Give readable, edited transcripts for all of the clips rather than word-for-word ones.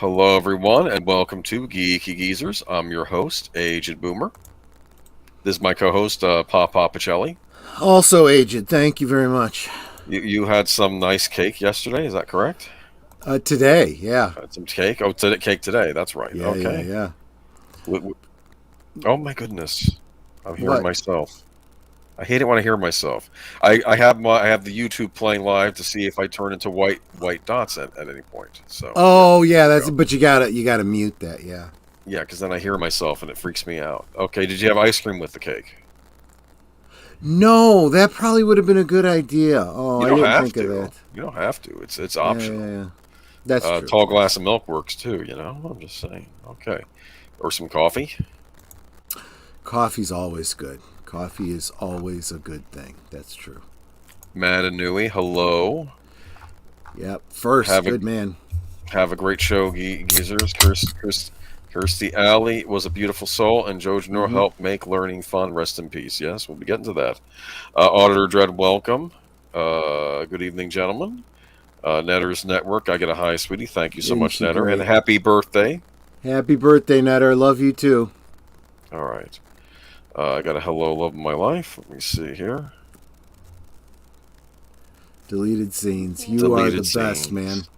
Hello, everyone, and welcome to Geeky Geezers. I'm your host, Agent Boomer. This is my co-host, PaPa Pacelli. Also, Agent, thank you very much. You had some nice cake yesterday, is that correct? Today, yeah. Had some cake? Oh, cake today, that's right. Yeah, yeah, Okay. yeah. Oh, my goodness. I'm hearing What? myself. I hate it when I hear myself. I have the YouTube playing live to see if I turn into white dots at any point. So, yeah, Oh, yeah, there you that's go. but you gotta mute that, yeah. Yeah, because then I hear myself and it freaks me out. Okay, did you have ice cream with the cake? No, that probably would have been a good idea. Oh, You I don't didn't have think of to. that. You don't have to. It's Yeah, yeah, optional. yeah. That's true. Tall glass of milk works too. I'm just saying. Okay, or some coffee. Coffee's always good. Coffee is always a good thing. That's true. Matt and Nui, hello. Yep. First, Have a good man. have a great show, geezers. Kirstie Alley was a beautiful soul, and Joe Janor Mm-hmm. helped make learning fun. Rest in peace. Yes, we'll be getting to that. Auditor Dread, welcome. Good evening, gentlemen. Netter's Network, I get a hi, sweetie. Thank you so Isn't much, she Netter, and great? happy birthday. Happy birthday, Netter. Love you too. All right. I got a hello, love of my life. Let me see here. Deleted scenes. You are the Deleted best, man. scenes.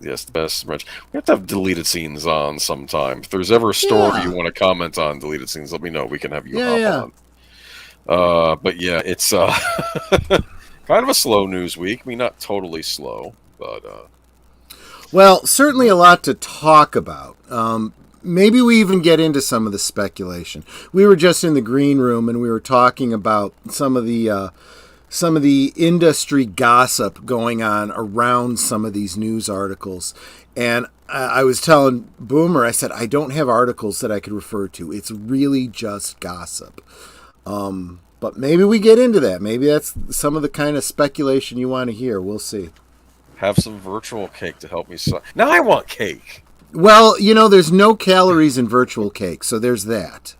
Yes, the best French. We have to have deleted scenes on sometime. If there's ever a story you Yeah. want to comment on deleted scenes, let me know. We can have you Yeah, hop yeah. on. But yeah, it's kind of a slow news week. I mean, not totally slow, but Well, certainly a lot to talk about. Maybe we even get into some of the speculation. We were just in the green room and we were talking about some of the industry gossip going on around some of these news articles. And I was telling Boomer, I said, I don't have articles that I could refer to. It's really just gossip. But maybe we get into that. Maybe that's some of the kind of speculation you want to hear. We'll see. have some virtual cake to help me. Now I want cake. Well, there's no calories in virtual cake, so there's that.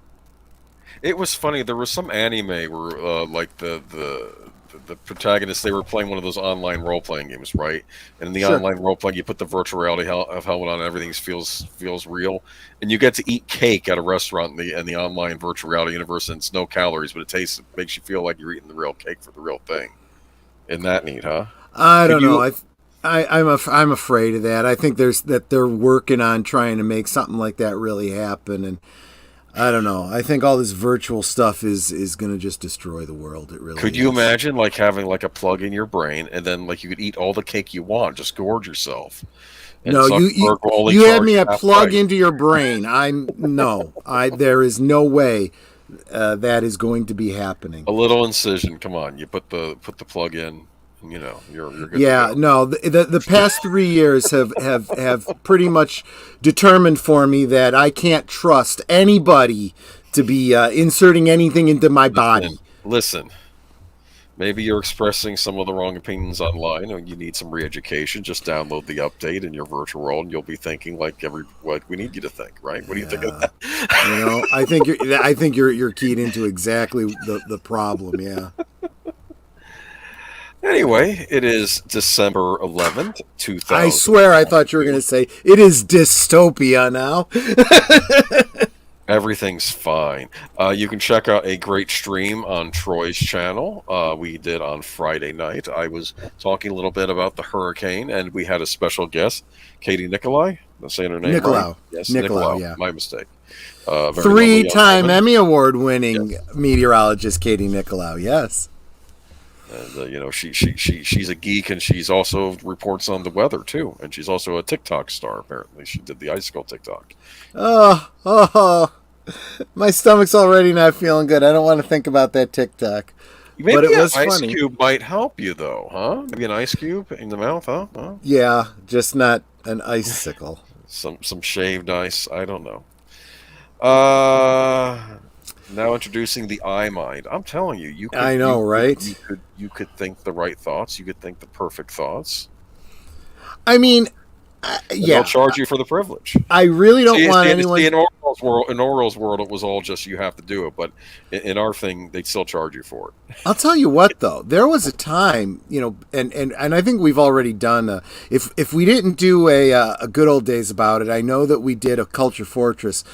It was funny. There was some anime where, like the protagonists, they were playing one of those online role playing games, right? And in the Sure. online role playing, you put the virtual reality helmet on, and everything feels real, and you get to eat cake at a restaurant in the online virtual reality universe, and it's no calories, but it makes you feel like you're eating the real cake for the real thing. Isn't that neat, huh? I Could don't know. you? I'm afraid of that. I think they're working on trying to make something like that really happen, and I don't know. I think all this virtual stuff is going to just destroy the world. It really Could you is. imagine like having like a plug in your brain, and then like you could eat all the cake you want, just gorge yourself, and No, Zuckerberg will only you had charge me you at half plug price. into your brain. I'm no. I There is no way that is going to be happening. A little incision. Come on, you put the plug in. You're good to Yeah, go. no. The past 3 years have pretty much determined for me that I can't trust anybody to be inserting anything into my Listen, body. listen. Maybe you're expressing some of the wrong opinions online, or you need some re-education. Just download the update in your virtual world, and you'll be thinking like we need you to think, right? What do you think of Yeah, that? I think you're keyed into exactly the problem. Yeah. Anyway, it is December 11th, I swear, I thought you were going 2022. to say it is dystopia now. Everything's fine. You can check out a great stream on Troy's channel. We did on Friday night. I was talking a little bit about the hurricane, and we had a special guest, Katie Nicolai. Am I saying her name right? Nicolau, Yes, Nicolau, Nicolau. yeah. My mistake. Very lovely young Three-time woman. Emmy Award winning Yes. meteorologist Katie Nicolau. Yes. And she's a geek, and she's also reports on the weather too. And she's also a TikTok star. Apparently, she did the icicle TikTok. Oh, my stomach's already not feeling good. I don't want to think about that TikTok. But Maybe it an was ice funny. cube might help you, though, huh? Maybe an ice cube in the mouth, huh? Yeah, just not an icicle. Some shaved ice. I don't know. Uh, Now introducing the I mind. I'm telling you, I know, right? you could think the right thoughts. You could think the perfect thoughts. I mean, And they'll yeah, charge you for the privilege. I really don't want See, anyone. in order Orwell's world, it was all just you have to do it. But in our thing, they'd still charge you for it. I'll tell you what, though, there was a time, and I think we've already done. If we didn't do a good old days about it, I know that we did a Culture Fortress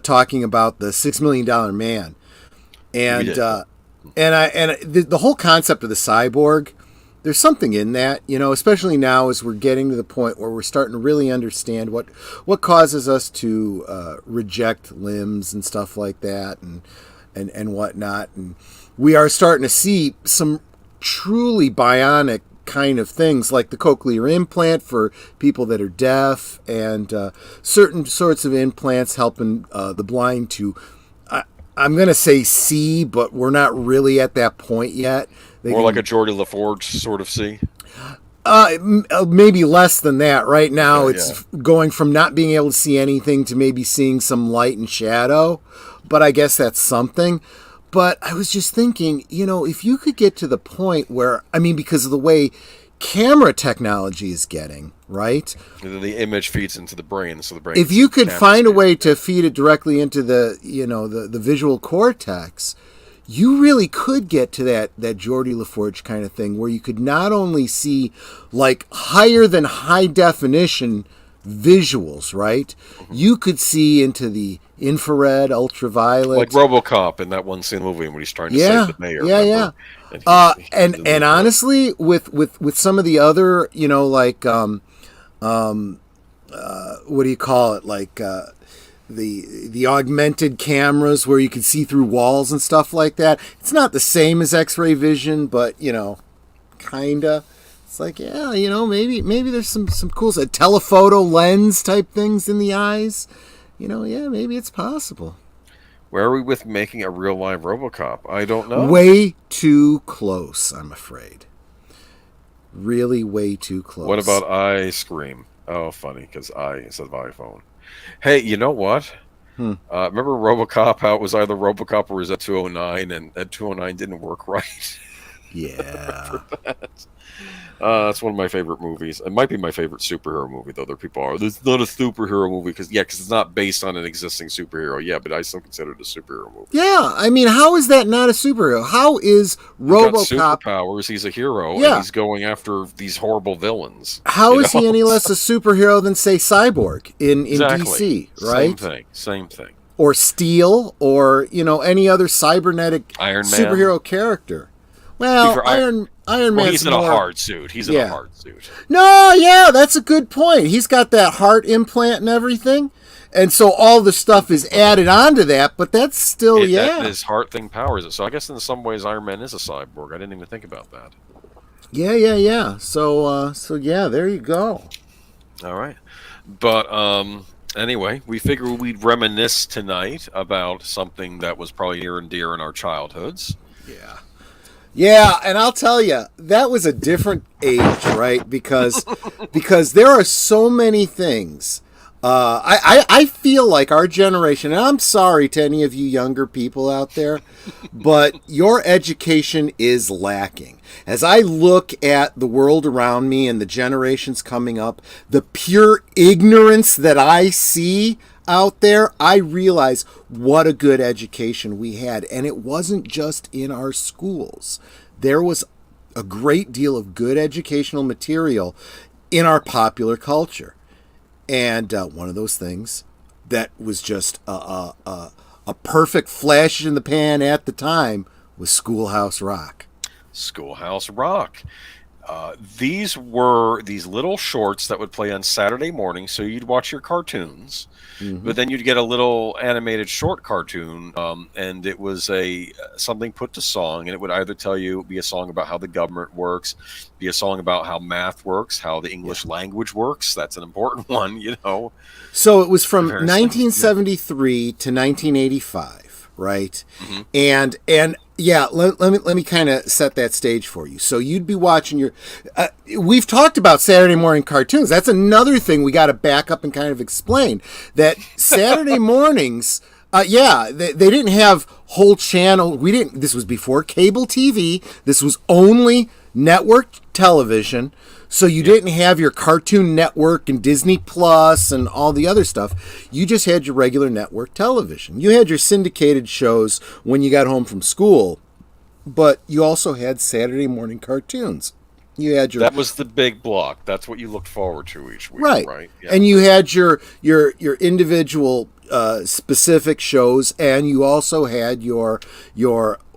talking about the $6 Million Man, and the whole concept of the cyborg. There's something in that, especially now as we're getting to the point where we're starting to really understand what causes us to reject limbs and stuff like that and whatnot. And we are starting to see some truly bionic kind of things like the cochlear implant for people that are deaf and certain sorts of implants helping the blind to, I'm going to say see, but we're not really at that point yet. More like a Geordie LaForge sort of see? Maybe less than that. Right now, it's going from not being able to see anything to maybe seeing some light and shadow. But I guess that's something. But I was just thinking, if you could get to the point where, because of the way camera technology is getting, right? The image feeds into the brain, so the brain. If you could find a way to feed it directly into the visual cortex, you really could get to that Geordie LaForge kind of thing where you could not only see like higher than high definition visuals, right? Mm-hmm. You could see into the infrared, ultraviolet, like RoboCop in that one scene movie when he's trying to save the mayor. Yeah. And honestly, with some of the other, like what do you call it, like the augmented cameras where you can see through walls and stuff like that. It's not the same as X-ray vision, but kinda. It's like, maybe there's some cool telephoto lens type things in the eyes. Maybe it's possible. Where are we with making a real live RoboCop? I don't know. Way too close, I'm afraid. Really way too close. What about iScream? Oh, funny, because I instead of iPhone. Hey, you know what? Remember RoboCop, how it was either RoboCop or was that 209, and that 209 didn't work right? Yeah. That's one of my favorite movies. It might be my favorite superhero movie, though. There people are. It's not a superhero movie because it's not based on an existing superhero. Yeah, but I still consider it a superhero movie. Yeah, how is that not a superhero? How is RoboCop? He's got superpowers. He's a hero, and he's going after these horrible villains. How is he any less a superhero than, say, Cyborg in DC, right? Same thing. Or Steel, or any other cybernetic Iron Man superhero character. Well, Iron Man's he's in a hard suit. He's in a hard suit. No, that's a good point. He's got that heart implant and everything. And so all the stuff is added onto that, but that's still, his heart thing powers it. So I guess in some ways Iron Man is a cyborg. I didn't even think about that. Yeah. So there you go. All right. But anyway, we figured we'd reminisce tonight about something that was probably near and dear in our childhoods. Yeah, and I'll tell you, that was a different age, right? Because there are so many things. I feel like our generation, and I'm sorry to any of you younger people out there, but your education is lacking. As I look at the world around me and the generations coming up, the pure ignorance that I see out there, I realize what a good education we had. And it wasn't just in our schools. There was a great deal of good educational material in our popular culture. And one of those things that was just a perfect flash in the pan at the time was Schoolhouse Rock. Schoolhouse Rock. These were these little shorts that would play on Saturday morning, so you'd watch your cartoons, but then you'd get a little animated short cartoon, and it was something put to song, and it would either be a song about how the government works, be a song about how math works, how the English language works. That's an important one, So it was from 1973 to 1985, right? Mm-hmm. And yeah, let me kind of set that stage for you. So you'd be watching we've talked about Saturday morning cartoons. That's another thing we got to back up and kind of explain. That Saturday mornings, they didn't have whole channel. This was before cable TV. This was only network television. So you didn't have your Cartoon Network and Disney Plus and all the other stuff. You just had your regular network television. You had your syndicated shows when you got home from school, but you also had Saturday morning cartoons. You had your That was the big block. That's what you looked forward to each week, right? Yeah. And you had your individual specific shows, and you also had your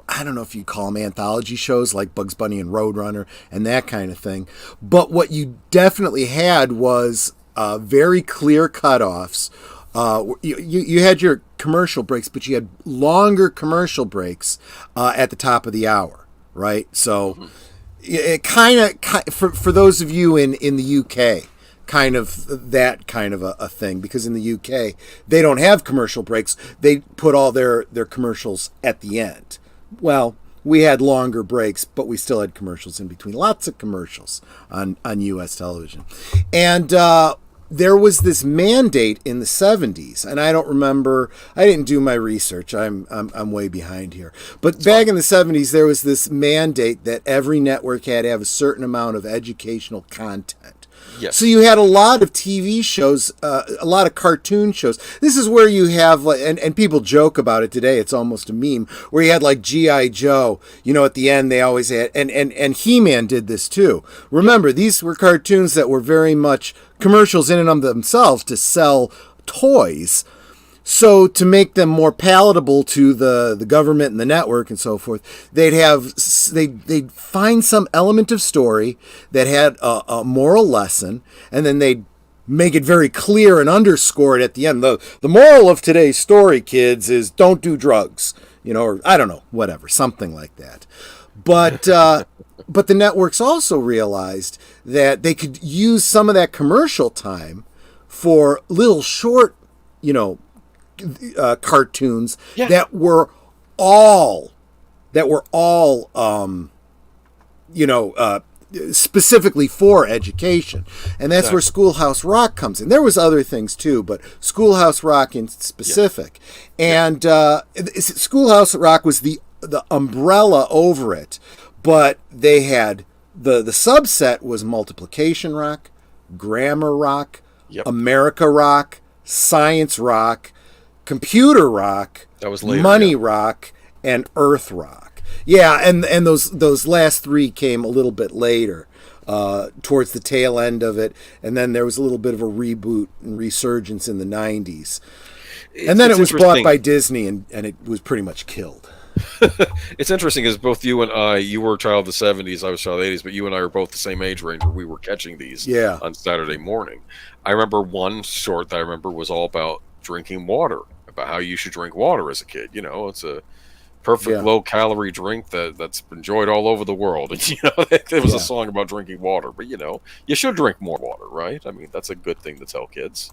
I don't know if you call them anthology shows like Bugs Bunny and Roadrunner and that kind of thing. But what you definitely had was very clear cutoffs. You had your commercial breaks, but you had longer commercial breaks at the top of the hour, right? So it kind of, for those of you in the UK, kind of that kind of a thing, because in the UK they don't have commercial breaks. They put all their commercials at the end. Well, we had longer breaks, but we still had commercials in between. Lots of commercials on U.S. television. And there was this mandate in the 70s, and I don't remember. I didn't do my research. I'm way behind here. But back in the 70s, there was this mandate that every network had to have a certain amount of educational content. Yes. So you had a lot of TV shows, a lot of cartoon shows. This is where you have, and people joke about it today. It's almost a meme, where you had like G.I. Joe. At the end they always had, and He-Man did this too. Remember, these were cartoons that were very much commercials in and of themselves to sell toys. So to make them more palatable to the government and the network and so forth, they'd find some element of story that had a moral lesson, and then they'd make it very clear and underscore it at the end. The moral of today's story, kids, is don't do drugs, or I don't know, whatever, something like that. But but the networks also realized that they could use some of that commercial time for little short, cartoons that were all specifically for education, and that's where Schoolhouse Rock comes in. There was other things too, but Schoolhouse Rock in specific, and Schoolhouse Rock was the umbrella over it, but they had the subset was multiplication rock, grammar rock, America rock, science rock, computer rock, that was later, money rock, and earth rock. Yeah, and those last three came a little bit later, towards the tail end of it, and then there was a little bit of a reboot and resurgence in the 90s. And then it was bought by Disney, and it was pretty much killed. It's interesting because both you and I, you were a child of the 70s, I was a child of the 80s, but you and I are both the same age range where we were catching these on Saturday morning. I remember one short that I remember was all about drinking water, about how you should drink water as a kid. It's a perfect low-calorie drink that's enjoyed all over the world. And, there was a song about drinking water, but, you should drink more water, right? I mean, that's a good thing to tell kids.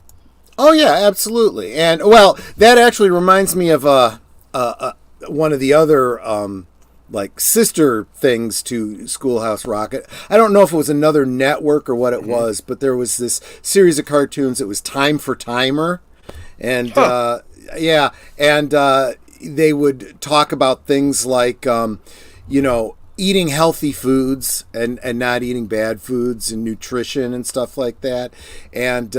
Oh, yeah, absolutely. And, well, that actually reminds me of one of the other sister things to Schoolhouse Rock. I don't know if it was another network or what it was, but there was this series of cartoons. It was Time for Timer, and they would talk about things like eating healthy foods and not eating bad foods, and nutrition and stuff like that. And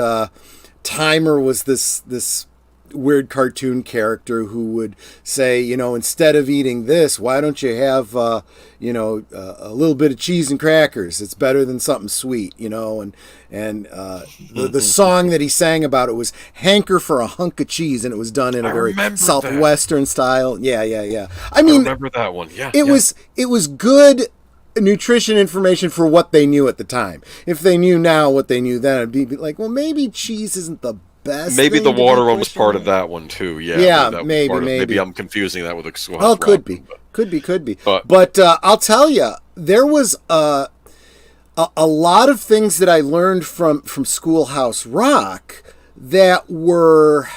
Timer was this weird cartoon character who would say, instead of eating this, why don't you have a little bit of cheese and crackers? It's better than something sweet, and the song that he sang about it was "Hanker for a Hunk of Cheese," and it was done in a very southwestern style. Yeah. I mean, remember that one. Yeah, it was good nutrition information for what they knew at the time. If they knew now what they knew then, it'd be like, well, maybe cheese isn't the best. Maybe the water one was part of that one too. Maybe I'm confusing that with the Schoolhouse Rock. Could be. But I'll tell you, there was a lot of things that I learned from Schoolhouse Rock that were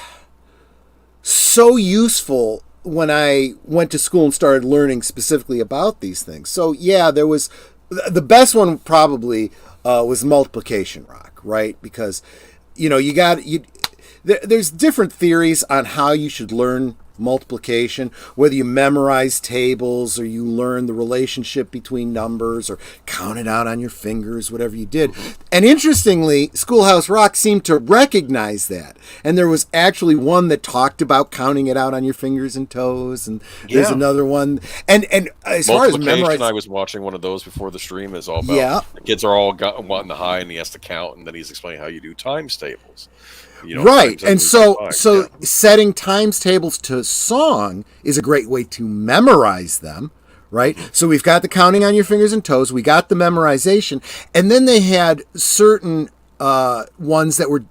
so useful when I went to school and started learning specifically about these things. So yeah, there was the best one probably was multiplication rock, right? Because there's different theories on how you should learn multiplication, whether you memorize tables or you learn the relationship between numbers or count it out on your fingers, whatever you did. And interestingly, Schoolhouse Rock seemed to recognize that. And there was actually one that talked about counting it out on your fingers and toes, and there's another one. And as far as memorizing, I was watching one of those before the stream. Is all about the kids are all wanting the high, and he has to count, and then he's explaining how you do times tables. Right. And so setting times tables to song is a great way to memorize them, right? So we've got the counting on your fingers and toes, we got the memorization, and then they had certain ones that were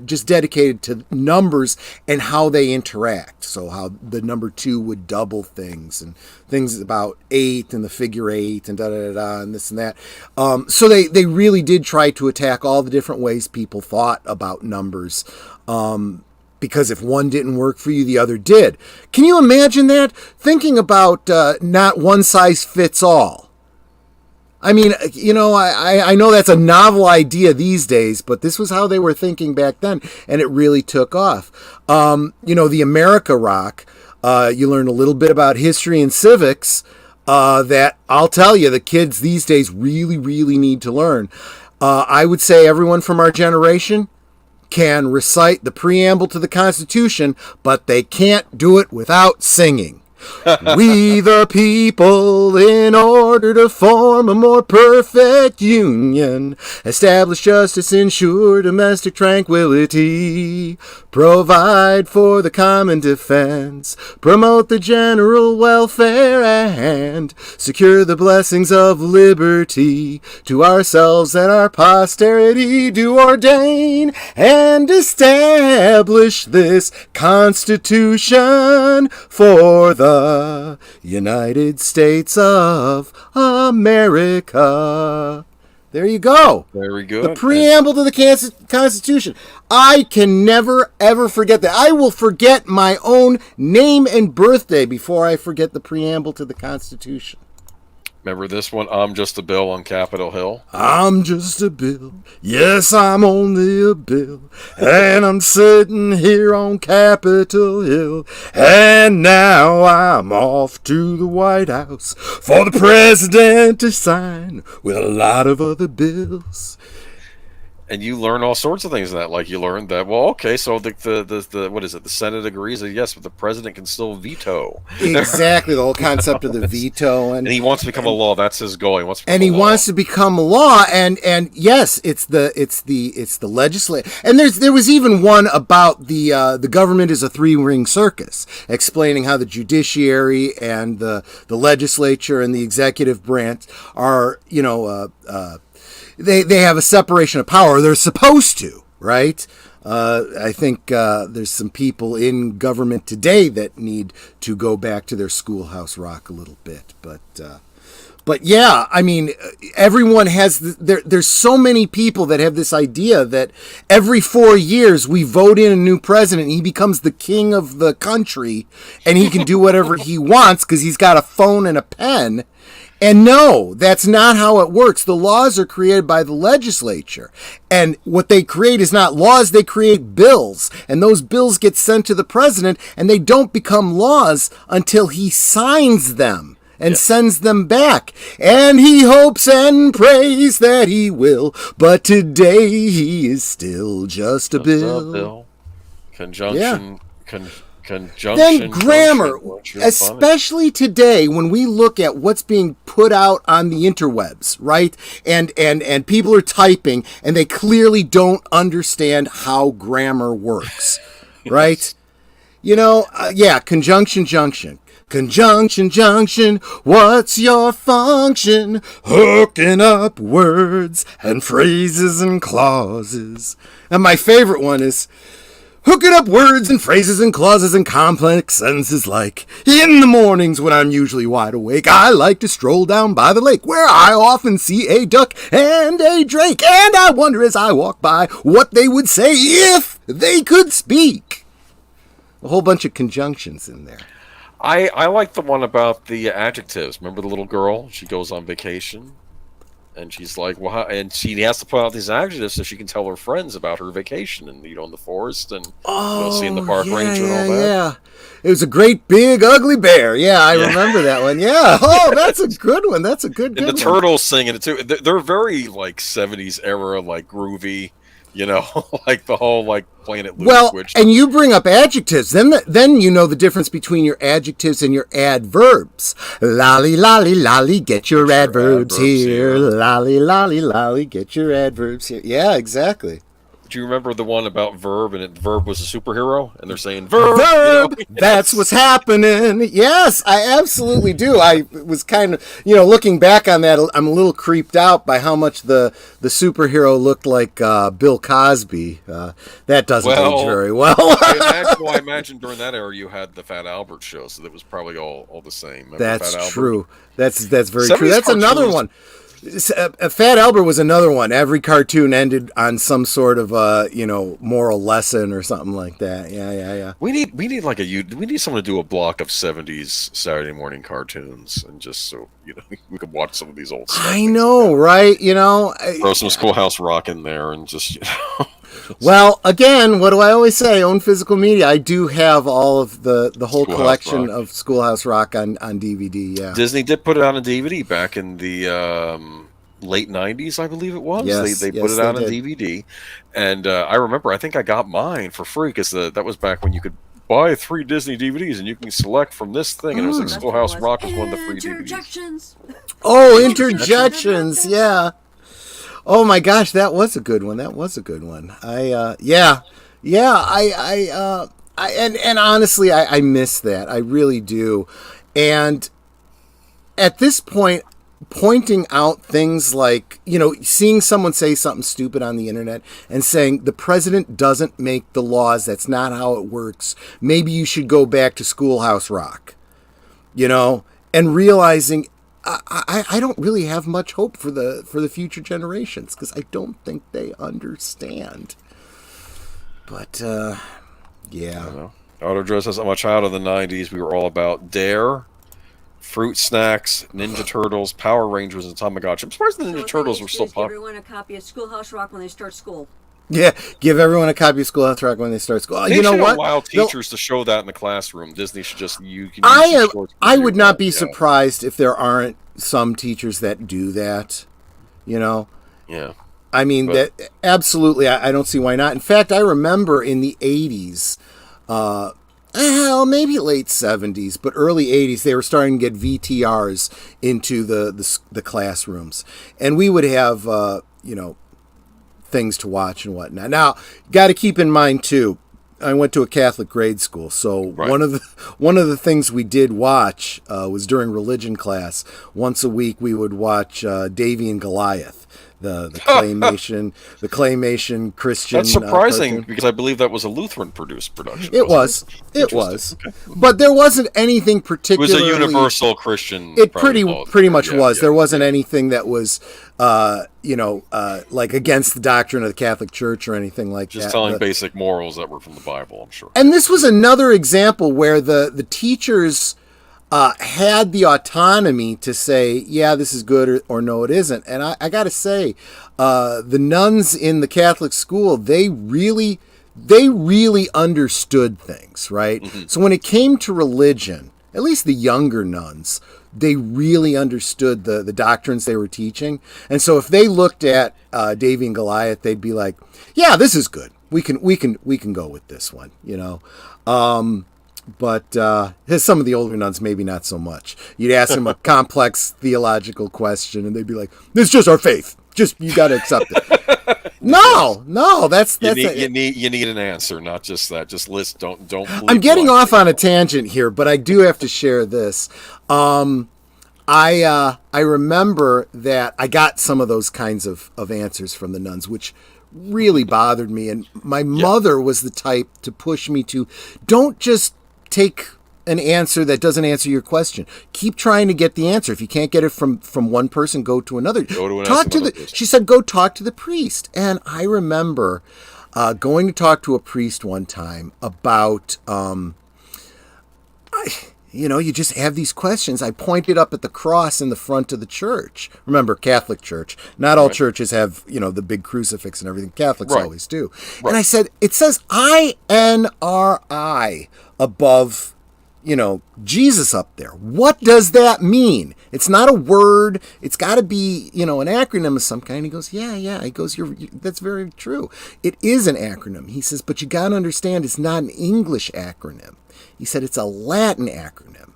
just dedicated to numbers and how they interact. So how the number 2 would double things, and things about 8 and the figure 8 and da-da-da-da and this and that. So they really did try to attack all the different ways people thought about numbers. Because if one didn't work for you, the other did. Can you imagine that? Thinking about not one size fits all. I mean, I know that's a novel idea these days, but this was how they were thinking back then, and it really took off. The America Rock, you learn a little bit about history and civics that I'll tell you, the kids these days really, really need to learn. I would say everyone from our generation can recite the preamble to the Constitution, but they can't do it without singing. We the people, in order to form a more perfect union, establish justice, ensure domestic tranquility, provide for the common defense, promote the general welfare, and secure the blessings of liberty to ourselves and our posterity, do ordain and establish this Constitution for the United States of America. There you go. Very good. The preamble to the Constitution. I can never, ever forget that. I will forget my own name and birthday before I forget the preamble to the Constitution. Remember this one? I'm just a bill on Capitol Hill. I'm just a bill. Yes, I'm only a bill. And I'm sitting here on Capitol Hill. And now I'm off to the White House for the president to sign with a lot of other bills. And you learn all sorts of things in that. Like you learned that, well, okay, so the what is it? The Senate agrees that yes, but the president can still veto. Exactly, the whole concept of the veto, and he wants to become a law. That's his goal. He wants to become a law. And yes, it's the legislature. And there was even one about the government is a 3-ring circus, explaining how the judiciary and the legislature and the executive branch are They have a separation of power. They're supposed to, right? I think there's some people in government today that need to go back to their Schoolhouse Rock a little bit. But yeah, I mean, everyone has... There's so many people that have this idea that every 4 years we vote in a new president and he becomes the king of the country and he can do whatever he wants because he's got a phone and a pen. And no, that's not how it works. The laws are created by the legislature. And what they create is not laws, they create bills. And those bills get sent to the president, and they don't become laws until he signs them and sends them back. And he hopes and prays that he will, but today he is still just a bill. Conjunction. Then grammar, especially today when we look at what's being put out on the interwebs, right? And people are typing and they clearly don't understand how grammar works, right? Conjunction, junction. Conjunction, junction, what's your function? Hooking up words and phrases and clauses. And my favorite one is... hooking up words and phrases and clauses and complex sentences like, in the mornings when I'm usually wide awake, I like to stroll down by the lake where I often see a duck and a drake. And I wonder as I walk by what they would say if they could speak. A whole bunch of conjunctions in there. I like the one about the adjectives. Remember the little girl? She goes on vacation. And she's like, well, and she has to put out these adjectives so she can tell her friends about her vacation and, in the forest and, seeing the park ranger and all that. Yeah. It was a great, big, ugly bear. Yeah, I remember that one. Yeah. Oh, that's a good one. That's a good And the one. turtles singing it too. They're very like 70s era, like groovy, like the whole like Planet Loose. Well, and you bring up adjectives. Then you know the difference between your adjectives and your adverbs. Lolly, lolly, lolly, get your adverbs here. Lolly, lolly, lolly, get your adverbs here. Yeah, exactly. Do you remember the one about Verb, and Verb was a superhero, and they're saying Verb? That's what's happening. Yes, I absolutely do. I was kind of, looking back on that, I'm a little creeped out by how much the superhero looked like Bill Cosby. That doesn't age very well. I imagine during that era you had the Fat Albert show, so that was probably all the same. Remember That's true. That's very true. That's another one. Fat Albert was another one. Every cartoon ended on some sort of moral lesson or something like that. Yeah. We need someone to do a block of 70s Saturday morning cartoons, and just so we could watch some of these old stuff. I know, right? Throw some Schoolhouse Rock in there, and just Well, again, what do I always say? Own physical media. I do have all of the whole collection of Schoolhouse Rock on DVD. Yeah, Disney did put it on a DVD back in the late 90s, I believe it was. Yes, they put it out on DVD, and I remember I think I got mine for free because that was back when you could buy 3 Disney DVDs and you can select from this thing, and it was like Schoolhouse Rock was one of the free DVDs. Oh, interjections, yeah. Oh my gosh, that was a good one. And honestly, I miss that. I really do. And at this point, pointing out things like, seeing someone say something stupid on the internet and saying the president doesn't make the laws. That's not how it works. Maybe you should go back to Schoolhouse Rock, and realizing I don't really have much hope for the future generations because I don't think they understand. But yeah, Auto Joe says, "I'm a child of the '90s. We were all about Dare, fruit snacks, Ninja Turtles, Power Rangers, and Tamagotchi." I'm surprised the Ninja Turtles were still popular. Give everyone a copy of Schoolhouse Rock when they start school. Yeah, give everyone a copy of Schoolhouse Rock when they start school. They should allow teachers to show that in the classroom. Disney should just I would not be surprised if there aren't some teachers that do that. Yeah. I mean, that absolutely. I don't see why not. In fact, I remember in the 80s, maybe late 70s, but early 80s, they were starting to get VTRs into the classrooms, and we would have things to watch and whatnot. Now, got to keep in mind too, I went to a Catholic grade school, so one of the things we did watch was during religion class. Once a week, we would watch Davy and Goliath, the claymation Christian. That's surprising because I believe that was a Lutheran produced production. It was, okay. But there wasn't anything particularly. It was a universal Christian. It pretty much was. There wasn't anything that was, like against the doctrine of the Catholic Church or anything like that. Just telling basic morals that were from the Bible, I'm sure. And this was another example where the teachers had the autonomy to say, yeah, this is good or no, it isn't. And I got to say, the nuns in the Catholic school, they really understood things, right? Mm-hmm. So when it came to religion, at least the younger nuns, they really understood the doctrines they were teaching. And so if they looked at Davy and Goliath, they'd be like, yeah, this is good. We can go with this one, But some of the older nuns, maybe not so much. You'd ask them a complex theological question, and they'd be like, "This is just our faith. Just you got to accept it." No, that's you need an answer, not just that. Just list. Don't. I'm getting off on a tangent here, but I do have to share this. I remember that I got some of those kinds of answers from the nuns, which really bothered me, and my mother was the type to push me to don't just take an answer that doesn't answer your question. Keep trying to get the answer. If you can't get it from one person, go to another. She said, go talk to the priest. And I remember going to talk to a priest one time about you just have these questions. I pointed up at the cross in the front of the church. Remember, Catholic Church. Not all churches have, the big crucifix and everything. Catholics always do. Right. And I said, it says INRI above, Jesus up there. What does that mean? It's not a word. It's got to be, an acronym of some kind. He goes, yeah. He goes, that's very true. It is an acronym. He says, but you got to understand it's not an English acronym. He said it's a Latin acronym.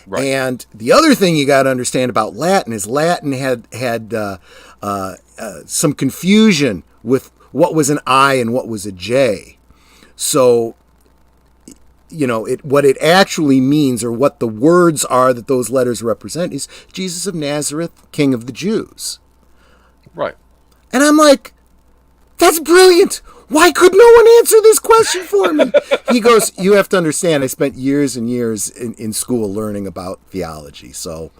Right. And the other thing you got to understand about Latin is Latin had some confusion with what was an I and what was a J. So, what it actually means, or what the words are that those letters represent, is Jesus of Nazareth, King of the Jews. Right. And I'm like, that's brilliant. Why could no one answer this question for me? He goes, you have to understand, I spent years and years in school learning about theology. So,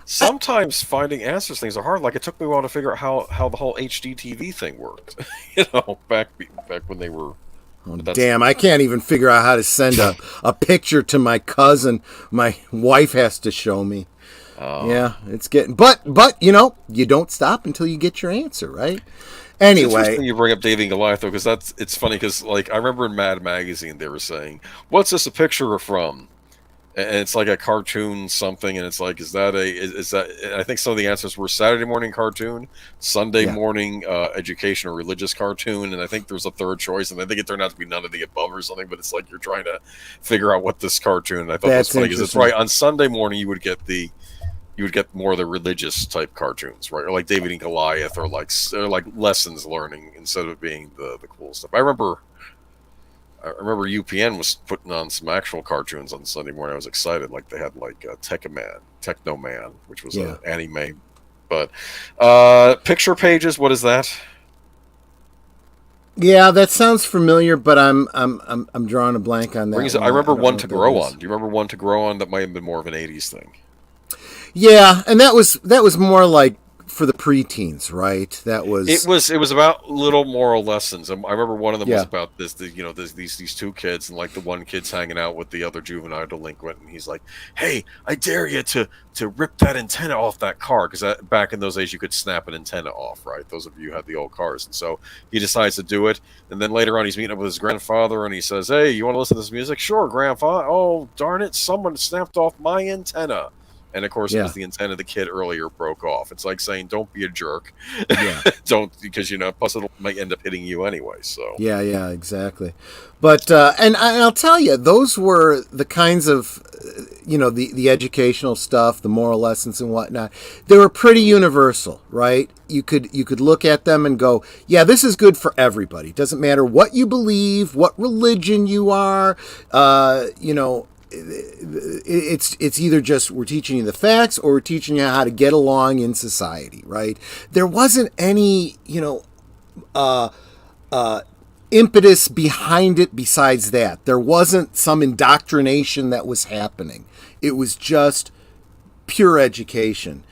Sometimes finding answers things are hard. Like, it took me a while to figure out how the whole HDTV thing worked. Back when they were... Oh, damn, I can't even figure out how to send a picture to my cousin. My wife has to show me. Yeah, it's getting... But you don't stop until you get your answer, right? Anyway. It's interesting you bring up David and Goliath, though, because it's funny, because, like, I remember in Mad Magazine they were saying, what's this a picture from? And it's like a cartoon something, and it's like, is that I think some of the answers were Saturday morning cartoon, Sunday morning education or religious cartoon, and I think there's a third choice, and I think it turned out to be none of the above or something, but it's like you're trying to figure out what this cartoon, and I thought that was funny, because it's right, on Sunday morning you would get more of the religious type cartoons, right? Or like David and Goliath, or like lessons learning instead of being the cool stuff. I remember UPN was putting on some actual cartoons on Sunday morning. I was excited. Like, they had like Techno Man, which was an anime. But picture pages, what is that? Yeah, that sounds familiar, but I'm drawing a blank on that. I remember One to Grow On. Do you remember One to Grow On? That might have been more of an 80s thing. Yeah, and that was more like for the preteens, right? It was about little moral lessons. I remember one of them was about this. These two kids, and like the one kid's hanging out with the other juvenile delinquent, and he's like, "Hey, I dare you to rip that antenna off that car," because back in those days you could snap an antenna off, right? Those of you who had the old cars, and so he decides to do it. And then later on, he's meeting up with his grandfather, and he says, "Hey, you want to listen to this music?" "Sure, Grandpa." "Oh, darn it! Someone snapped off my antenna." And of course, it was the antenna the kid earlier broke off. It's like saying, "Don't be a jerk." Yeah. Don't, because plus it might end up hitting you anyway. So yeah, exactly. But and I'll tell you, those were the kinds of the educational stuff, the moral lessons and whatnot. They were pretty universal, right? You could look at them and go, "Yeah, this is good for everybody. It doesn't matter what you believe, what religion you are, It's either just we're teaching you the facts, or we're teaching you how to get along in society," right? There wasn't any, impetus behind it besides that. There wasn't some indoctrination that was happening. It was just pure education.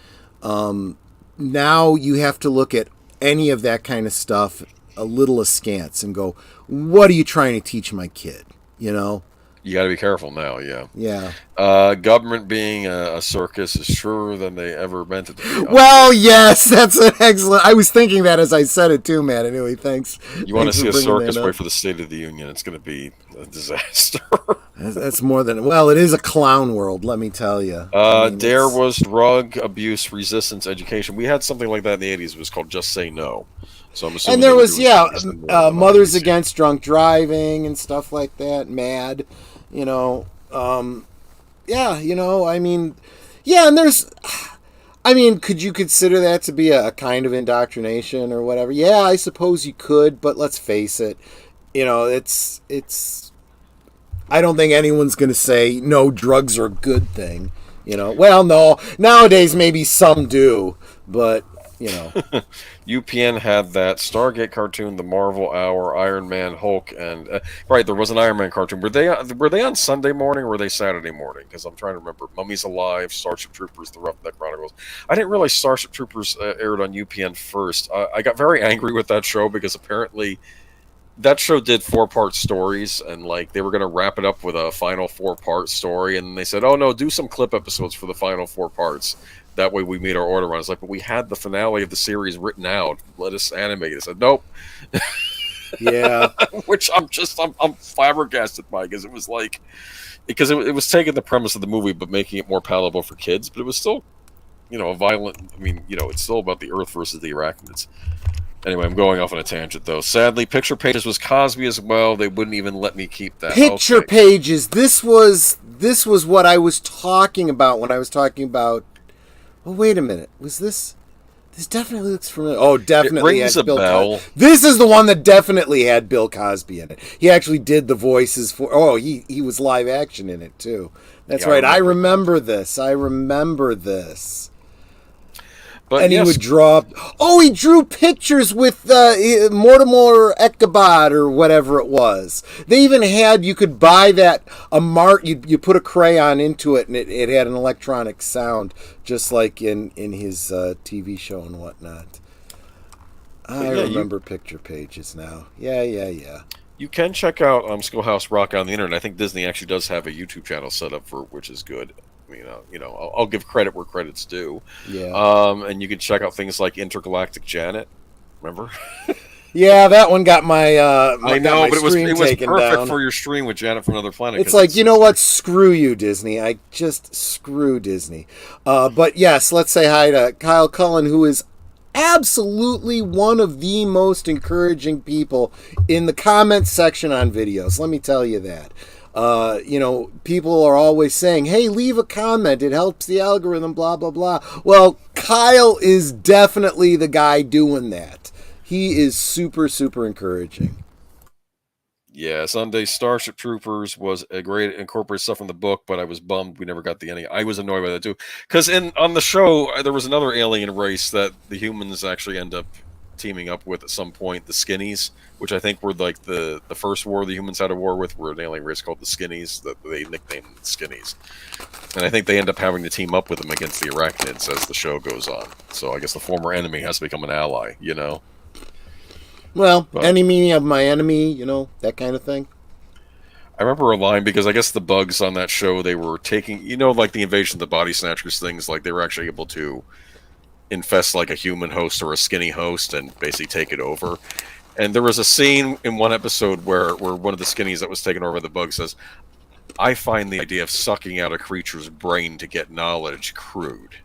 Now you have to look at any of that kind of stuff a little askance and go, what are you trying to teach my kid? You got to be careful now, yeah. Yeah. Government being a circus is truer than they ever meant it to be. Well, yes, that's an excellent... I was thinking that as I said it too, man. Anyway, thanks. You want to see a circus, wait for the State of the Union. It's going to be a disaster. That's more than... Well, it is a clown world, let me tell you. DARE was drug abuse resistance education. We had something like that in the 80s. It was called Just Say No. So I'm assuming... And there was, Mothers Against Drunk Driving and stuff like that. MAD. And there's, could you consider that to be a kind of indoctrination or whatever? Yeah, I suppose you could, but let's face it, it's, I don't think anyone's going to say, no, drugs are a good thing, well, no, nowadays maybe some do, but, UPN had that Stargate cartoon, the Marvel Hour, Iron Man, Hulk, and right, there was an Iron Man cartoon. Were they on Sunday morning or were they Saturday morning? Because I'm trying to remember. Mummies Alive, Starship Troopers, The Roughneck Chronicles. I didn't realize Starship Troopers aired on UPN first. I got very angry with that show because apparently that show did 4-part stories, and like they were going to wrap it up with a final 4-part story, and they said, "Oh no, do some clip episodes for the final 4 parts. That way we made our order run." It's like, but we had the finale of the series written out. Let us animate it. I said, "Nope." Yeah. Which I'm flabbergasted by, because it was like, because it was taking the premise of the movie but making it more palatable for kids, but it was still, a violent. I mean, it's still about the Earth versus the arachnids. Anyway, I'm going off on a tangent, though. Sadly, Picture Pages was Cosby as well. They wouldn't even let me keep that. Picture Pages. This was what I was talking about when I was talking about. Oh, wait a minute. Was this? This definitely looks familiar. Oh, definitely. It rings a bell. This is the one that definitely had Bill Cosby in it. He actually did the voices for. Oh, he was live action in it too. That's right. I remember this. But and he would draw. Oh, he drew pictures with Mortimer Echabod or whatever it was. They even had, you could buy that you put a crayon into it and it had an electronic sound, just like in his TV show and whatnot. I remember Picture Pages now. Yeah. You can check out Schoolhouse Rock on the internet. I think Disney actually does have a YouTube channel set up for, which is good. I'll give credit where credit's due. Yeah. And you can check out things like Intergalactic Janet. Remember? Yeah, that one got my. I know, but it was perfect down for your stream with Janet from Another Planet. It's like, you know what? Screw you, Disney. I just screw Disney. But yes, let's say hi to Kyle Cullen, who is absolutely one of the most encouraging people in the comments section on videos. Let me tell you that. People are always saying, hey, leave a comment. It helps the algorithm, blah, blah, blah. Well, Kyle is definitely the guy doing that. He is super, super encouraging. Yeah, Sunday Starship Troopers was a great incorporated stuff from the book, but I was bummed we never got the ending. I was annoyed by that too, because on the show there was another alien race that the humans actually end up teaming up with at some point, the Skinnies, which I think were like the first war the humans had a war with, were an alien race called the Skinnies that they nicknamed the Skinnies, and I think they end up having to team up with them against the arachnids as the show goes on. So I guess the former enemy has to become an ally, Well, enemy of my enemy, that kind of thing. I remember a line, because I guess the bugs on that show, they were taking, like the Invasion of the Body Snatchers things, like they were actually able to infest like a human host or a skinny host and basically take it over. And there was a scene in one episode where one of the skinnies that was taken over by the bug says, I find the idea of sucking out a creature's brain to get knowledge crude.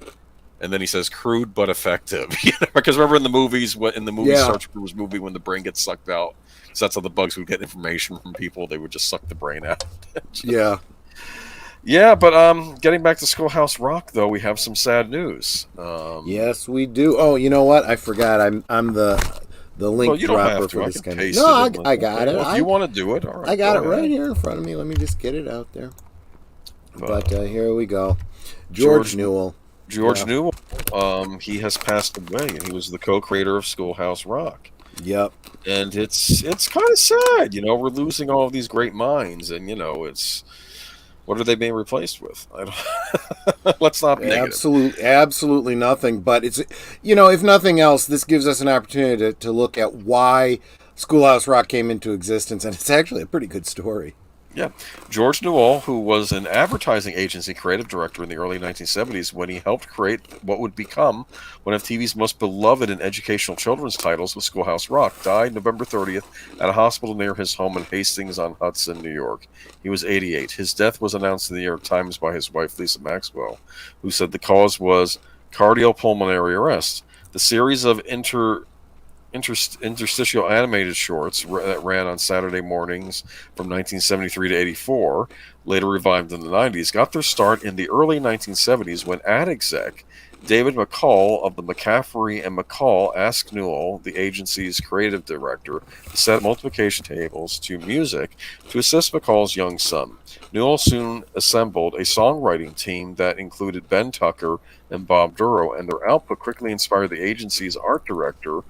And then he says, crude but effective. Because remember in the movies, Star Troopers movie, when the brain gets sucked out, so that's how the bugs would get information from people. They would just suck the brain out. Yeah. Yeah, but getting back to Schoolhouse Rock, though, we have some sad news. Yes, we do. Oh, you know what? I forgot. I'm the link dropper for this kind of. No, I got it. Well, if you want to do it, all right. I got it right here in front of me. Let me just get it out there. But here we go. George Newell. George Newell, he has passed away, and he was the co-creator of Schoolhouse Rock. Yep. And it's kind of sad, we're losing all of these great minds, and it's, what are they being replaced with? Let's not be negative. Absolutely nothing. But it's, if nothing else, this gives us an opportunity to look at why Schoolhouse Rock came into existence, and it's actually a pretty good story. Yeah. George Newell, who was an advertising agency creative director in the early 1970s when he helped create what would become one of TV's most beloved and educational children's titles with Schoolhouse Rock, died November 30th at a hospital near his home in Hastings-on-Hudson, New York. He was 88. His death was announced in the New York Times by his wife, Lisa Maxwell, who said the cause was cardiopulmonary arrest. The series of interstitial animated shorts that ran on Saturday mornings from 1973 to 84, later revived in the 90s, got their start in the early 1970s when ad exec David McCall of the McCaffrey and McCall asked Newell, the agency's creative director, to set multiplication tables to music to assist McCall's young son. Newell soon assembled a songwriting team that included Ben Tucker and Bob Duro, and their output quickly inspired the agency's art director,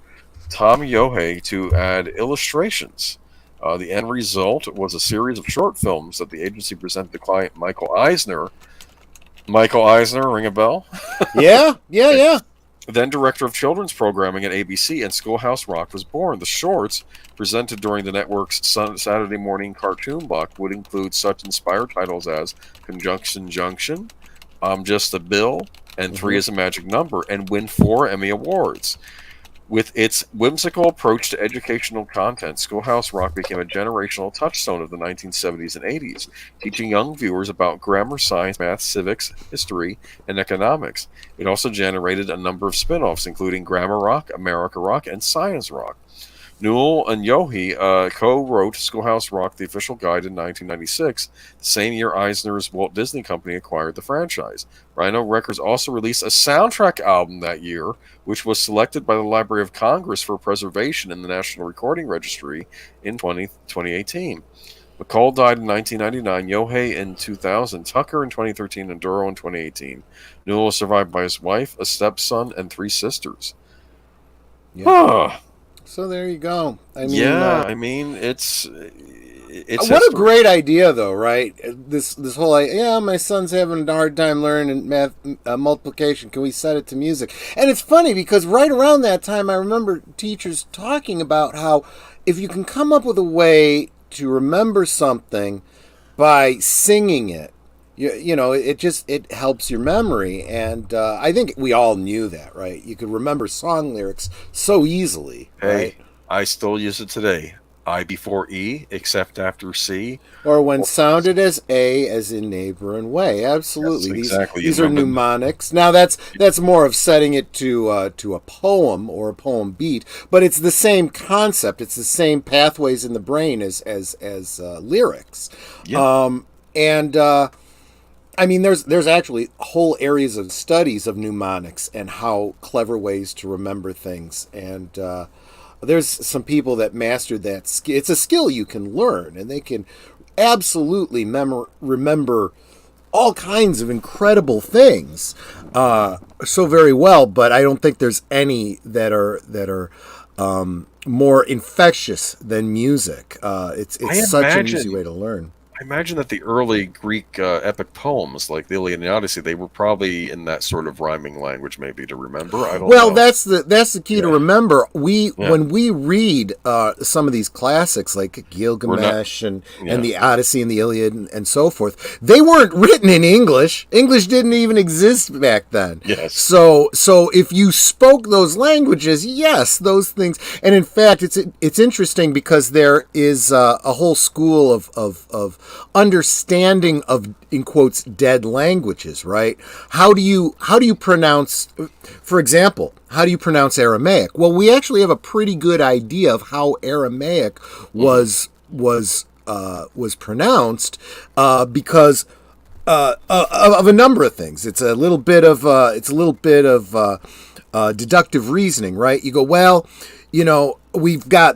Tom Yohei, to add illustrations. The end result was a series of short films that the agency presented to client Michael Eisner. Michael Eisner, ring a bell? Yeah. then director of children's programming at ABC, and Schoolhouse Rock was born. The shorts, presented during the network's Saturday morning cartoon block, would include such inspired titles as Conjunction Junction, I'm Just a Bill, and Three is a Magic Number, and win 4 Emmy Awards. With its whimsical approach to educational content, Schoolhouse Rock became a generational touchstone of the 1970s and 80s, teaching young viewers about grammar, science, math, civics, history, and economics. It also generated a number of spin-offs, including Grammar Rock, America Rock, and Science Rock. Newell and Yohe co-wrote Schoolhouse Rock, the official guide, in 1996, the same year Eisner's Walt Disney Company acquired the franchise. Rhino Records also released a soundtrack album that year, which was selected by the Library of Congress for preservation in the National Recording Registry in 2018. McCall died in 1999, Yohe in 2000, Tucker in 2013, and Duro in 2018. Newell was survived by his wife, a stepson, and 3 sisters. Yeah. Huh. So there you go. I mean, it's what history. a great idea, though, right? This whole my son's having a hard time learning math multiplication. Can we set it to music? And it's funny because right around that time, I remember teachers talking about how if you can come up with a way to remember something by singing it, it helps your memory. And I think we all knew that, right? You could remember song lyrics so easily. Hey, right? I still use it today. I before E, except after C. Or when sounded as A, as in neighbor and way. Absolutely. Yes, exactly. These are mnemonics. Now that's more of setting it to a poem or a poem beat, but it's the same concept. It's the same pathways in the brain as lyrics. Yeah. I mean, there's actually whole areas of studies of mnemonics and how clever ways to remember things. And there's some people that mastered that skill. It's a skill you can learn, and they can absolutely remember all kinds of incredible things so very well. But I don't think there's any that are more infectious than music. It's such an easy way to learn. I imagine that the early Greek epic poems, like the Iliad and the Odyssey, they were probably in that sort of rhyming language, maybe to remember. I don't know. Well, that's the key to remember. When we read some of these classics like Gilgamesh and the Odyssey and the Iliad and so forth, they weren't written in English. English didn't even exist back then. Yes. So if you spoke those languages, yes, those things. And in fact, it's interesting because there is a whole school of understanding of, in quotes, dead languages, right? How do you pronounce, for example, how do you pronounce Aramaic? Well, we actually have a pretty good idea of how Aramaic was pronounced because of a number of things. It's a little bit of deductive reasoning, right? You go, well, we've got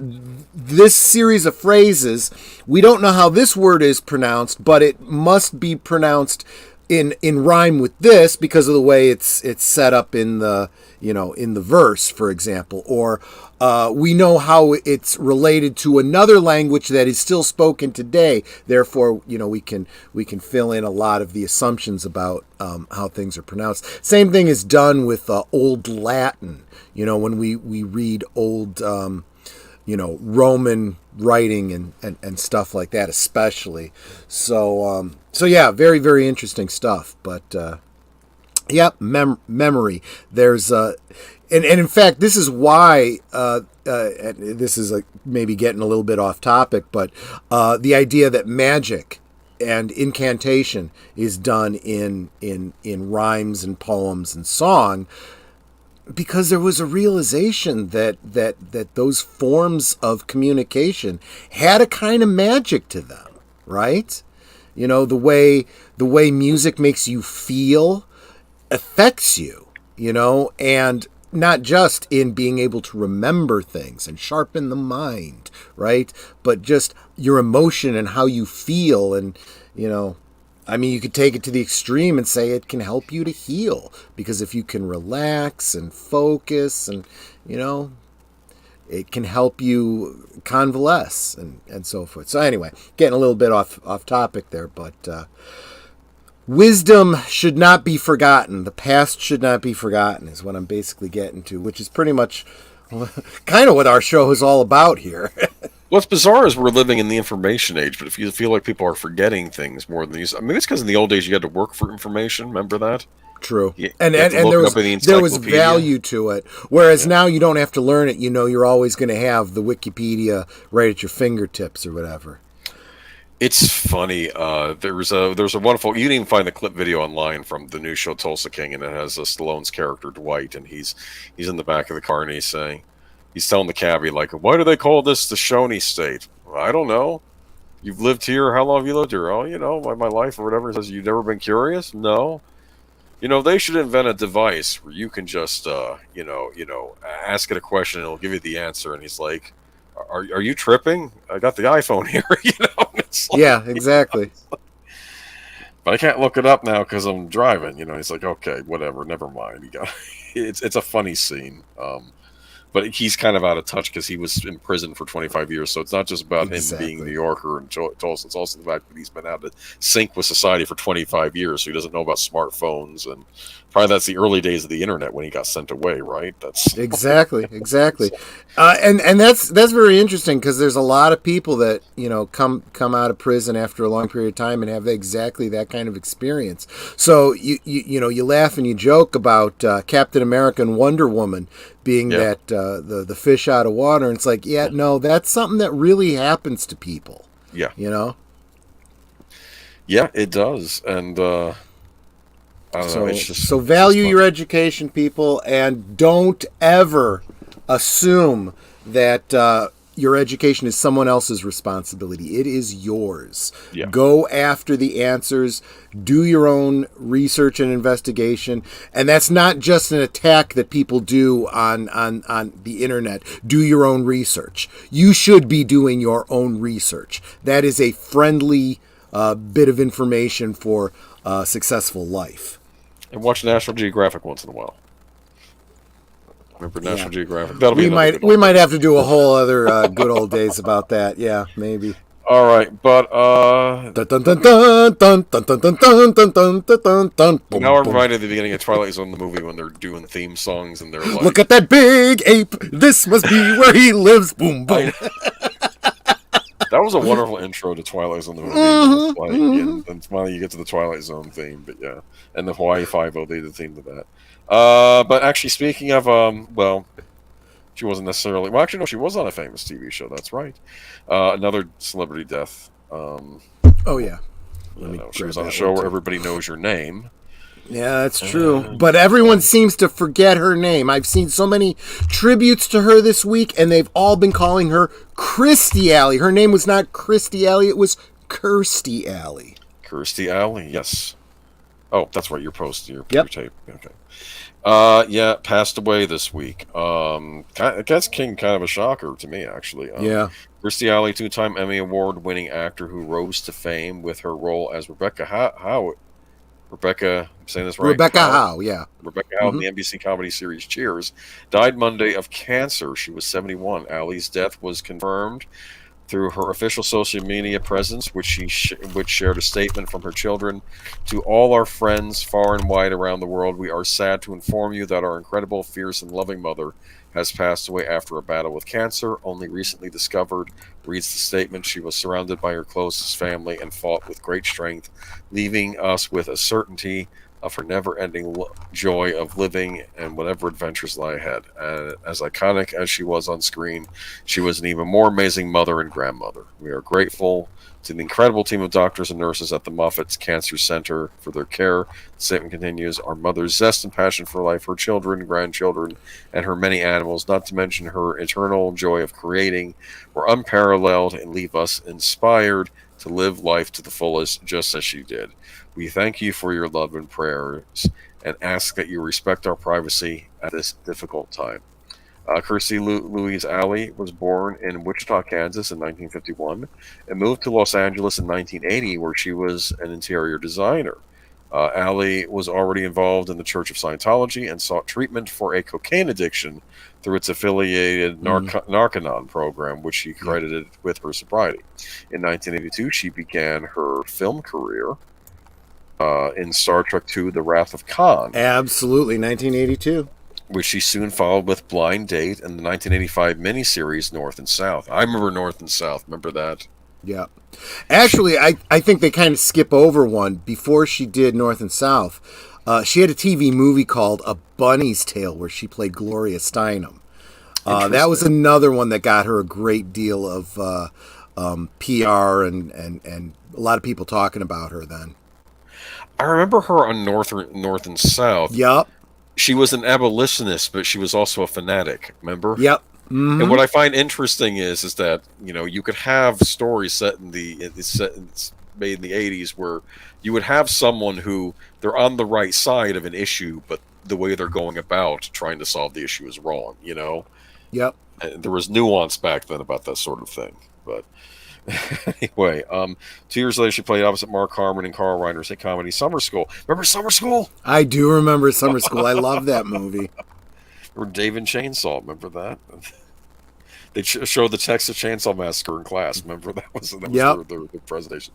this series of phrases. We don't know how this word is pronounced, but it must be pronounced in rhyme with this because of the way it's set up in the verse, for example. Or we know how it's related to another language that is still spoken today. Therefore, we can fill in a lot of the assumptions about how things are pronounced. Same thing is done with Old Latin. When we read old Roman writing and stuff like that, especially. So yeah, very, very interesting stuff. But memory. There's and in fact, this is why and this is maybe getting a little bit off topic, but the idea that magic and incantation is done in rhymes and poems and song. Because there was a realization that those forms of communication had a kind of magic to them, right? The way music makes you feel affects you, and not just in being able to remember things and sharpen the mind, right? But just your emotion and how you feel and, I mean, you could take it to the extreme and say it can help you to heal because if you can relax and focus and, it can help you convalesce and so forth. So anyway, getting a little bit off topic there, but wisdom should not be forgotten. The past should not be forgotten is what I'm basically getting to, which is pretty much kind of what our show is all about here. What's bizarre is we're living in the information age, but if you feel like people are forgetting things more than these, I mean, it's because in the old days you had to work for information. Remember that? True. You And have to and look there it was up in the there was encyclopedia. value to it. Whereas now you don't have to learn it. You know, you're always going to have the Wikipedia right at your fingertips or whatever. It's funny. There's a wonderful. You can even find the clip video online from the new show Tulsa King, and it has Stallone's character Dwight, and he's in the back of the car, and he's telling the cabbie, like, why do they call this the Shawnee State? I don't know. You've lived here. How long have you lived here? Oh, my life or whatever. He says, you've never been curious? No. They should invent a device where you can just, ask it a question and it'll give you the answer. And he's like, are you tripping? I got the iPhone here, It's like, Yeah, exactly. but I can't look it up now because I'm driving. He's like, okay, whatever, never mind. It's a funny scene. But he's kind of out of touch because he was in prison for 25 years. So it's not just about him being a New Yorker and Tulsa. It's also the fact that he's been out of sync with society for 25 years. So he doesn't know about smartphones. And probably that's the early days of the internet when he got sent away, right? That's Exactly. And that's very interesting because there's a lot of people that come out of prison after a long period of time and have exactly that kind of experience. So you laugh and you joke about Captain America and Wonder Woman being that the fish out of water, and it's like, no, that's something that really happens to people. Yeah. Yeah, it does, and I don't know. It's just so value your education, people, and don't ever assume that your education is someone else's responsibility. It is yours. Yeah. Go after the answers. Do your own research and investigation. And that's not just an attack that people do on the internet. Do your own research. You should be doing your own research. That is a friendly bit of information for a successful life. And watch National Geographic once in a while. Remember National Geographic? That'll be we might have to do a whole other good old days about that. Yeah, maybe. All right, but now I'm reminded of the beginning of Twilight Zone, the movie, when they're doing theme songs and they're like, "Look at that big ape! This must be where he lives." Boom, boom. That was a wonderful intro to Twilight Zone, the movie. And finally you get to the Twilight Zone theme, but yeah, and the Hawaii Five-O, they did the theme to that. But actually, speaking of, she wasn't necessarily. Well, actually, no, she was on a famous TV show. That's right. Another celebrity death. Oh yeah. She was on a show where everybody knows your name. Yeah, that's true. But everyone seems to forget her name. I've seen so many tributes to her this week, and they've all been calling her Kirstie Alley. Her name was not Kirstie Alley; it was Kirstie Alley. Kirstie Alley, yes. Oh, that's right. You're posting your tape. Okay. Passed away this week. I guess kind of a shocker to me, actually. Kirstie Alley, 2-time Emmy Award-winning actor who rose to fame with her role as Rebecca Howe. Rebecca, I'm saying this right? Rebecca Howe, yeah. Rebecca Howe in the NBC comedy series Cheers, died Monday of cancer. She was 71. Alley's death was confirmed through her official social media presence, which shared a statement from her children. To all our friends far and wide around the world, we are sad to inform you that our incredible, fierce, and loving mother has passed away after a battle with cancer, only recently discovered. Reads the statement. She was surrounded by her closest family and fought with great strength, leaving us with a certainty of her never-ending joy of living and whatever adventures lie ahead. As iconic as she was on screen, she was an even more amazing mother and grandmother. We are grateful to the incredible team of doctors and nurses at the Moffitt Cancer Center for their care. The statement continues, our mother's zest and passion for life, her children, grandchildren, and her many animals, not to mention her eternal joy of creating, were unparalleled and leave us inspired to live life to the fullest, just as she did. We thank you for your love and prayers and ask that you respect our privacy at this difficult time. Kirstie Louise Alley was born in Wichita, Kansas in 1951 and moved to Los Angeles in 1980, where she was an interior designer. Alley was already involved in the Church of Scientology and sought treatment for a cocaine addiction through its affiliated Narconon program, which she credited with her sobriety. In 1982, she began her film career in Star Trek II: The Wrath of Khan, Absolutely, 1982. which she soon followed with Blind Date and the 1985 miniseries North and South. I remember North and South. Remember that? Yeah. Actually, I think they kind of skip over one. Before she did North and South, she had a TV movie called A Bunny's Tale where she played Gloria Steinem. That was another one that got her a great deal of PR and a lot of people talking about her then. I remember her on North and South. Yep. She was an abolitionist, but she was also a fanatic. Remember? Yep. Mm-hmm. And what I find interesting is that you could have stories set in made in the 80s where you would have someone who they're on the right side of an issue, but the way they're going about trying to solve the issue is wrong. Yep. And there was nuance back then about that sort of thing. But anyway, 2 years later, she played opposite Mark Harmon and Carl Reiner's hit comedy Summer School. Remember Summer School? I do remember Summer School. I love that movie. Or Dave and Chainsaw. Remember that? They showed the Texas Chainsaw Massacre in class. Remember that was their presentation.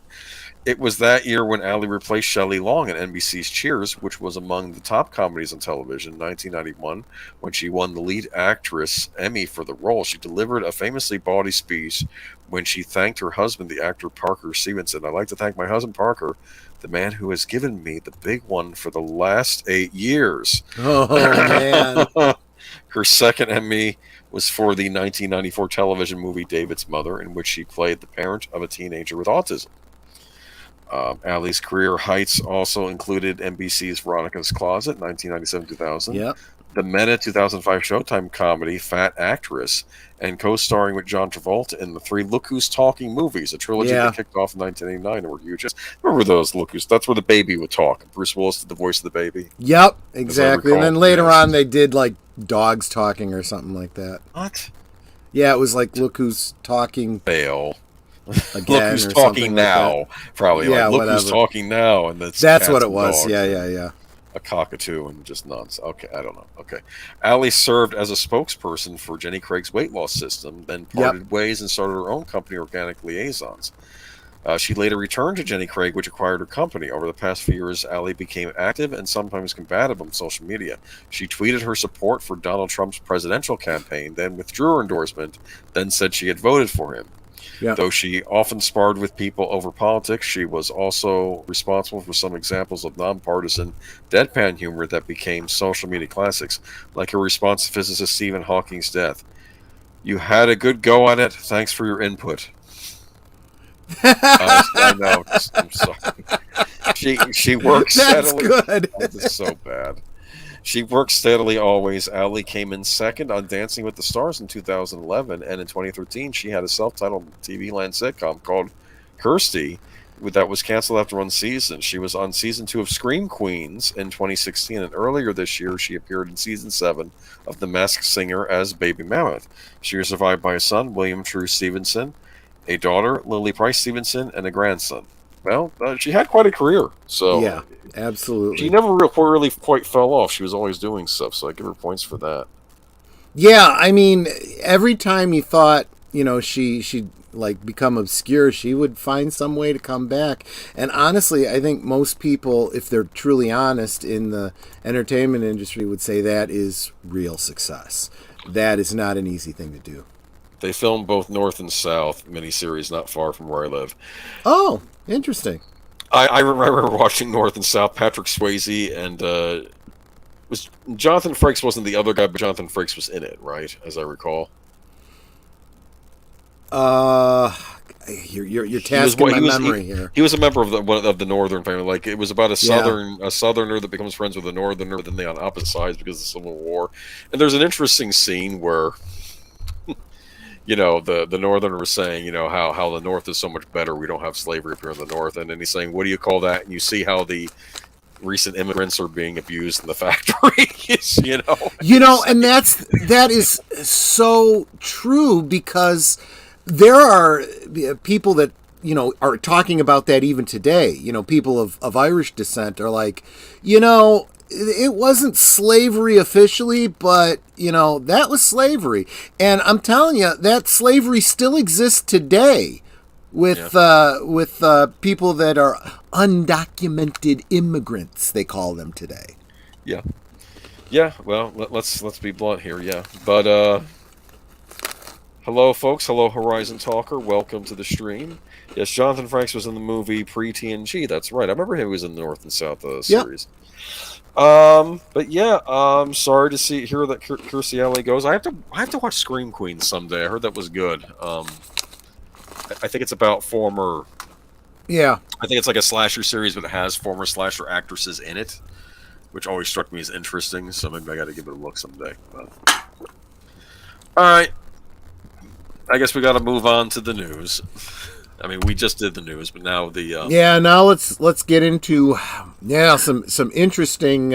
It was that year when Alley replaced Shelley Long in NBC's Cheers, which was among the top comedies on television. In 1991, when she won the lead actress Emmy for the role, she delivered a famously bawdy speech when she thanked her husband, the actor Parker Stevenson. "I'd like to thank my husband Parker, the man who has given me the big one for the last 8 years." Oh, man. Her second Emmy was for the 1994 television movie David's Mother, in which she played the parent of a teenager with autism. Alley's career heights also included NBC's Veronica's Closet, 1997-2000, Yep. the Meta 2005 Showtime comedy Fat Actress, and co-starring with John Travolta in the 3 Look Who's Talking movies, a trilogy that kicked off in 1989 and were huge. Remember those Look Who's? That's where the baby would talk. Bruce Willis did the voice of the baby. Yep, exactly. And then later yes. on they did like dogs talking or something like that. What? Yeah, it was like Look Who's Talking Fail. again. Look Who's or Talking something Now. Like Probably. Yeah, Look whatever. Who's Talking Now. And that's what it was. Yeah. A cockatoo and just nonsense. Okay, I don't know. Okay. Alley served as a spokesperson for Jenny Craig's weight loss system, then parted ways and started her own company, Organic Liaisons. She later returned to Jenny Craig, which acquired her company. Over the past few years, Alley became active and sometimes combative on social media. She tweeted her support for Donald Trump's presidential campaign, then withdrew her endorsement, then said she had voted for him. Yep. Though she often sparred with people over politics, she was also responsible for some examples of nonpartisan deadpan humor that became social media classics, like her response to physicist Stephen Hawking's death. "You had a good go at it. Thanks for your input." I know. I'm sorry. She works steadily. That's good. This is so bad. She worked steadily always. Alley came in second on Dancing with the Stars in 2011, and in 2013 she had a self-titled TV land sitcom called Kirstie that was canceled after one season. She was on season 2 of Scream Queens in 2016, and earlier this year she appeared in season 7 of The Masked Singer as Baby Mammoth. She was survived by a son, William True Stevenson, a daughter, Lily Price Stevenson, and a grandson. Well, she had quite a career. So yeah, absolutely. She never really quite fell off. She was always doing stuff, so I give her points for that. Yeah, I mean, every time you thought, she'd like become obscure, she would find some way to come back. And honestly, I think most people, if they're truly honest in the entertainment industry, would say that is real success. That is not an easy thing to do. They filmed both North and South miniseries not far from where I live. Oh, interesting. I remember watching North and South. Patrick Swayze and was Jonathan Frakes wasn't the other guy, but Jonathan Frakes was in it, right? As I recall. You're tasking my memory here. He was a member of the Northern family. Like it was about a Southerner that becomes friends with a Northerner, then they on opposite sides because of the Civil War. And there's an interesting scene where. The Northerner was saying, how the North is so much better. We don't have slavery up here in the North. And then he's saying, what do you call that? And you see how the recent immigrants are being abused in the factories, And that is so true because there are people that, are talking about that even today. People of Irish descent are like, it wasn't slavery officially, but, that was slavery. And I'm telling you, that slavery still exists today. with people that are undocumented immigrants. They call them today. Yeah. Yeah. Well, let's be blunt here. Yeah. But hello, folks. Hello, Horizon Talker. Welcome to the stream. Yes, Jonathan Frakes was in the movie Pre-TNG. That's right. I remember him. He was in the North and South series. But yeah, I'm sorry to hear that Kirstie Alley goes. I have to watch Scream Queens someday. I heard that was good. I think it's about former. Yeah. I think it's like a slasher series, but it has former slasher actresses in it, which always struck me as interesting. So maybe I got to give it a look someday. But... all right. I guess we got to move on to the news. I mean, we just did the news, but now the now let's get into some interesting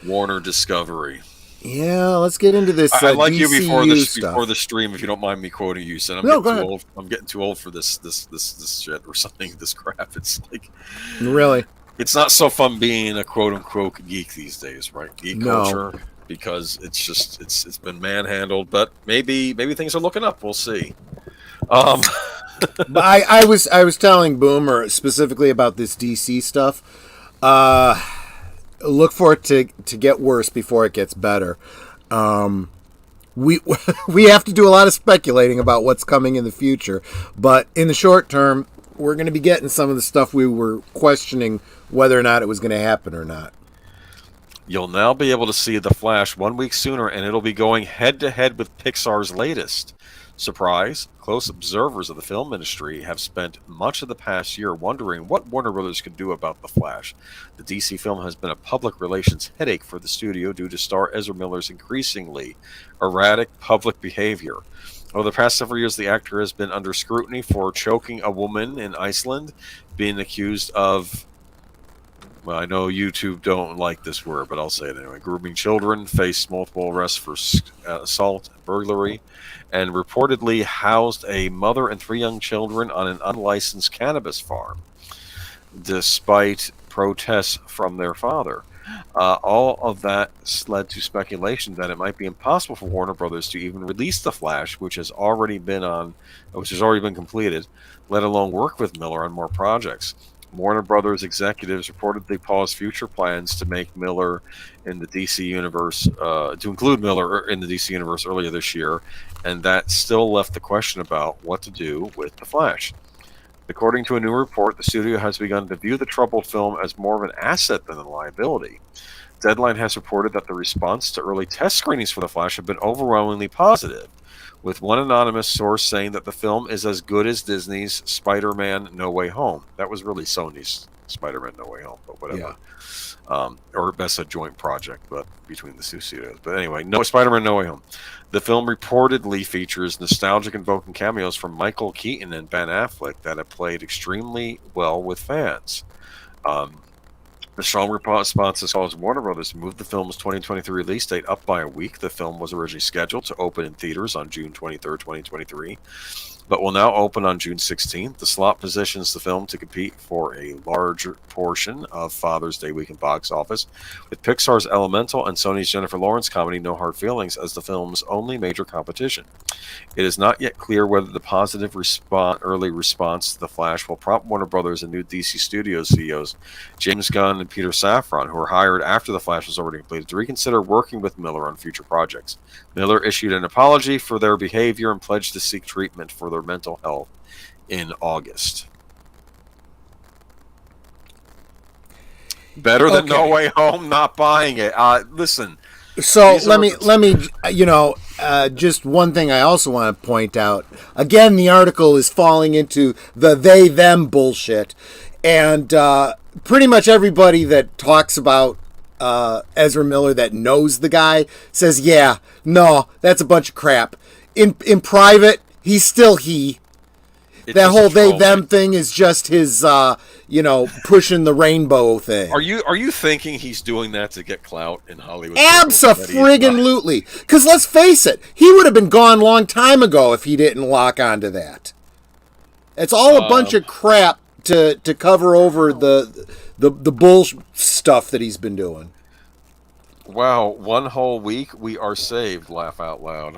Warner Discovery. Yeah, let's get into this. I like you before the stream, if you don't mind me quoting you. Said I'm getting too old for this shit or something. This crap. It's like really. It's not so fun being a quote unquote geek these days, right? Geek culture, because it's been manhandled. But maybe things are looking up. We'll see. I was telling Boomer specifically about this DC stuff. Look for it to get worse before it gets better. We have to do a lot of speculating about what's coming in the future, but in the short term, we're going to be getting some of the stuff we were questioning whether or not it was going to happen or not. You'll now be able to see The Flash 1 week sooner, and it'll be going head-to-head with Pixar's latest. Surprise, close observers of the film industry have spent much of the past year wondering what Warner Brothers could do about The Flash. The DC film has been a public relations headache for the studio due to star Ezra Miller's increasingly erratic public behavior. Over the past several years, the actor has been under scrutiny for choking a woman in Iceland, being accused of... well, I know YouTube don't like this word, but I'll say it anyway. Grooming children, faced multiple arrests for assault, burglary, and reportedly housed a mother and 3 young children on an unlicensed cannabis farm, despite protests from their father. All of that led to speculation that it might be impossible for Warner Brothers to even release The Flash, which has already been completed, let alone work with Miller on more projects. Warner Brothers executives reportedly paused future plans to make Miller in the DC universe, to include Miller in the DC universe earlier this year, and that still left the question about what to do with The Flash. According to a new report, the studio has begun to view the troubled film as more of an asset than a liability. Deadline has reported that the response to early test screenings for The Flash have been overwhelmingly positive, with one anonymous source saying that the film is as good as Disney's Spider-Man No Way Home. That was really Sony's Spider-Man No Way Home, but whatever. Yeah. Or that's a joint project, but between the two studios. But anyway, Spider-Man No Way Home. The film reportedly features nostalgic invoking cameos from Michael Keaton and Ben Affleck that have played extremely well with fans. The strong response has caused Warner Brothers to move the film's 2023 release date up by a week. The film was originally scheduled to open in theaters on June 23rd, 2023, but will now open on June 16th. The slot positions the film to compete for a larger portion of Father's Day weekend box office, with Pixar's Elemental and Sony's Jennifer Lawrence comedy No Hard Feelings as the film's only major competition. It is not yet clear whether the positive early response to The Flash will prompt Warner Brothers and new DC Studios CEOs James Gunn and Peter Safran, who were hired after The Flash was already completed, to reconsider working with Miller on future projects. Miller issued an apology for their behavior and pledged to seek treatment for their mental health in August. Better than No Way Home, not buying it. Listen. So let me, just one thing I also want to point out. Again, the article is falling into the they-them bullshit. And pretty much everybody that talks about Ezra Miller that knows the guy says, yeah, no, that's a bunch of crap. In private, he's still he. That whole they-them thing is just his, pushing the rainbow thing. Are you thinking he's doing that to get clout in Hollywood? Abso-friggin-lutely. Because let's face it, he would have been gone a long time ago if he didn't lock onto that. It's all a bunch of crap to cover over the bull stuff that he's been doing. Wow, one whole week we are saved. Laugh out loud.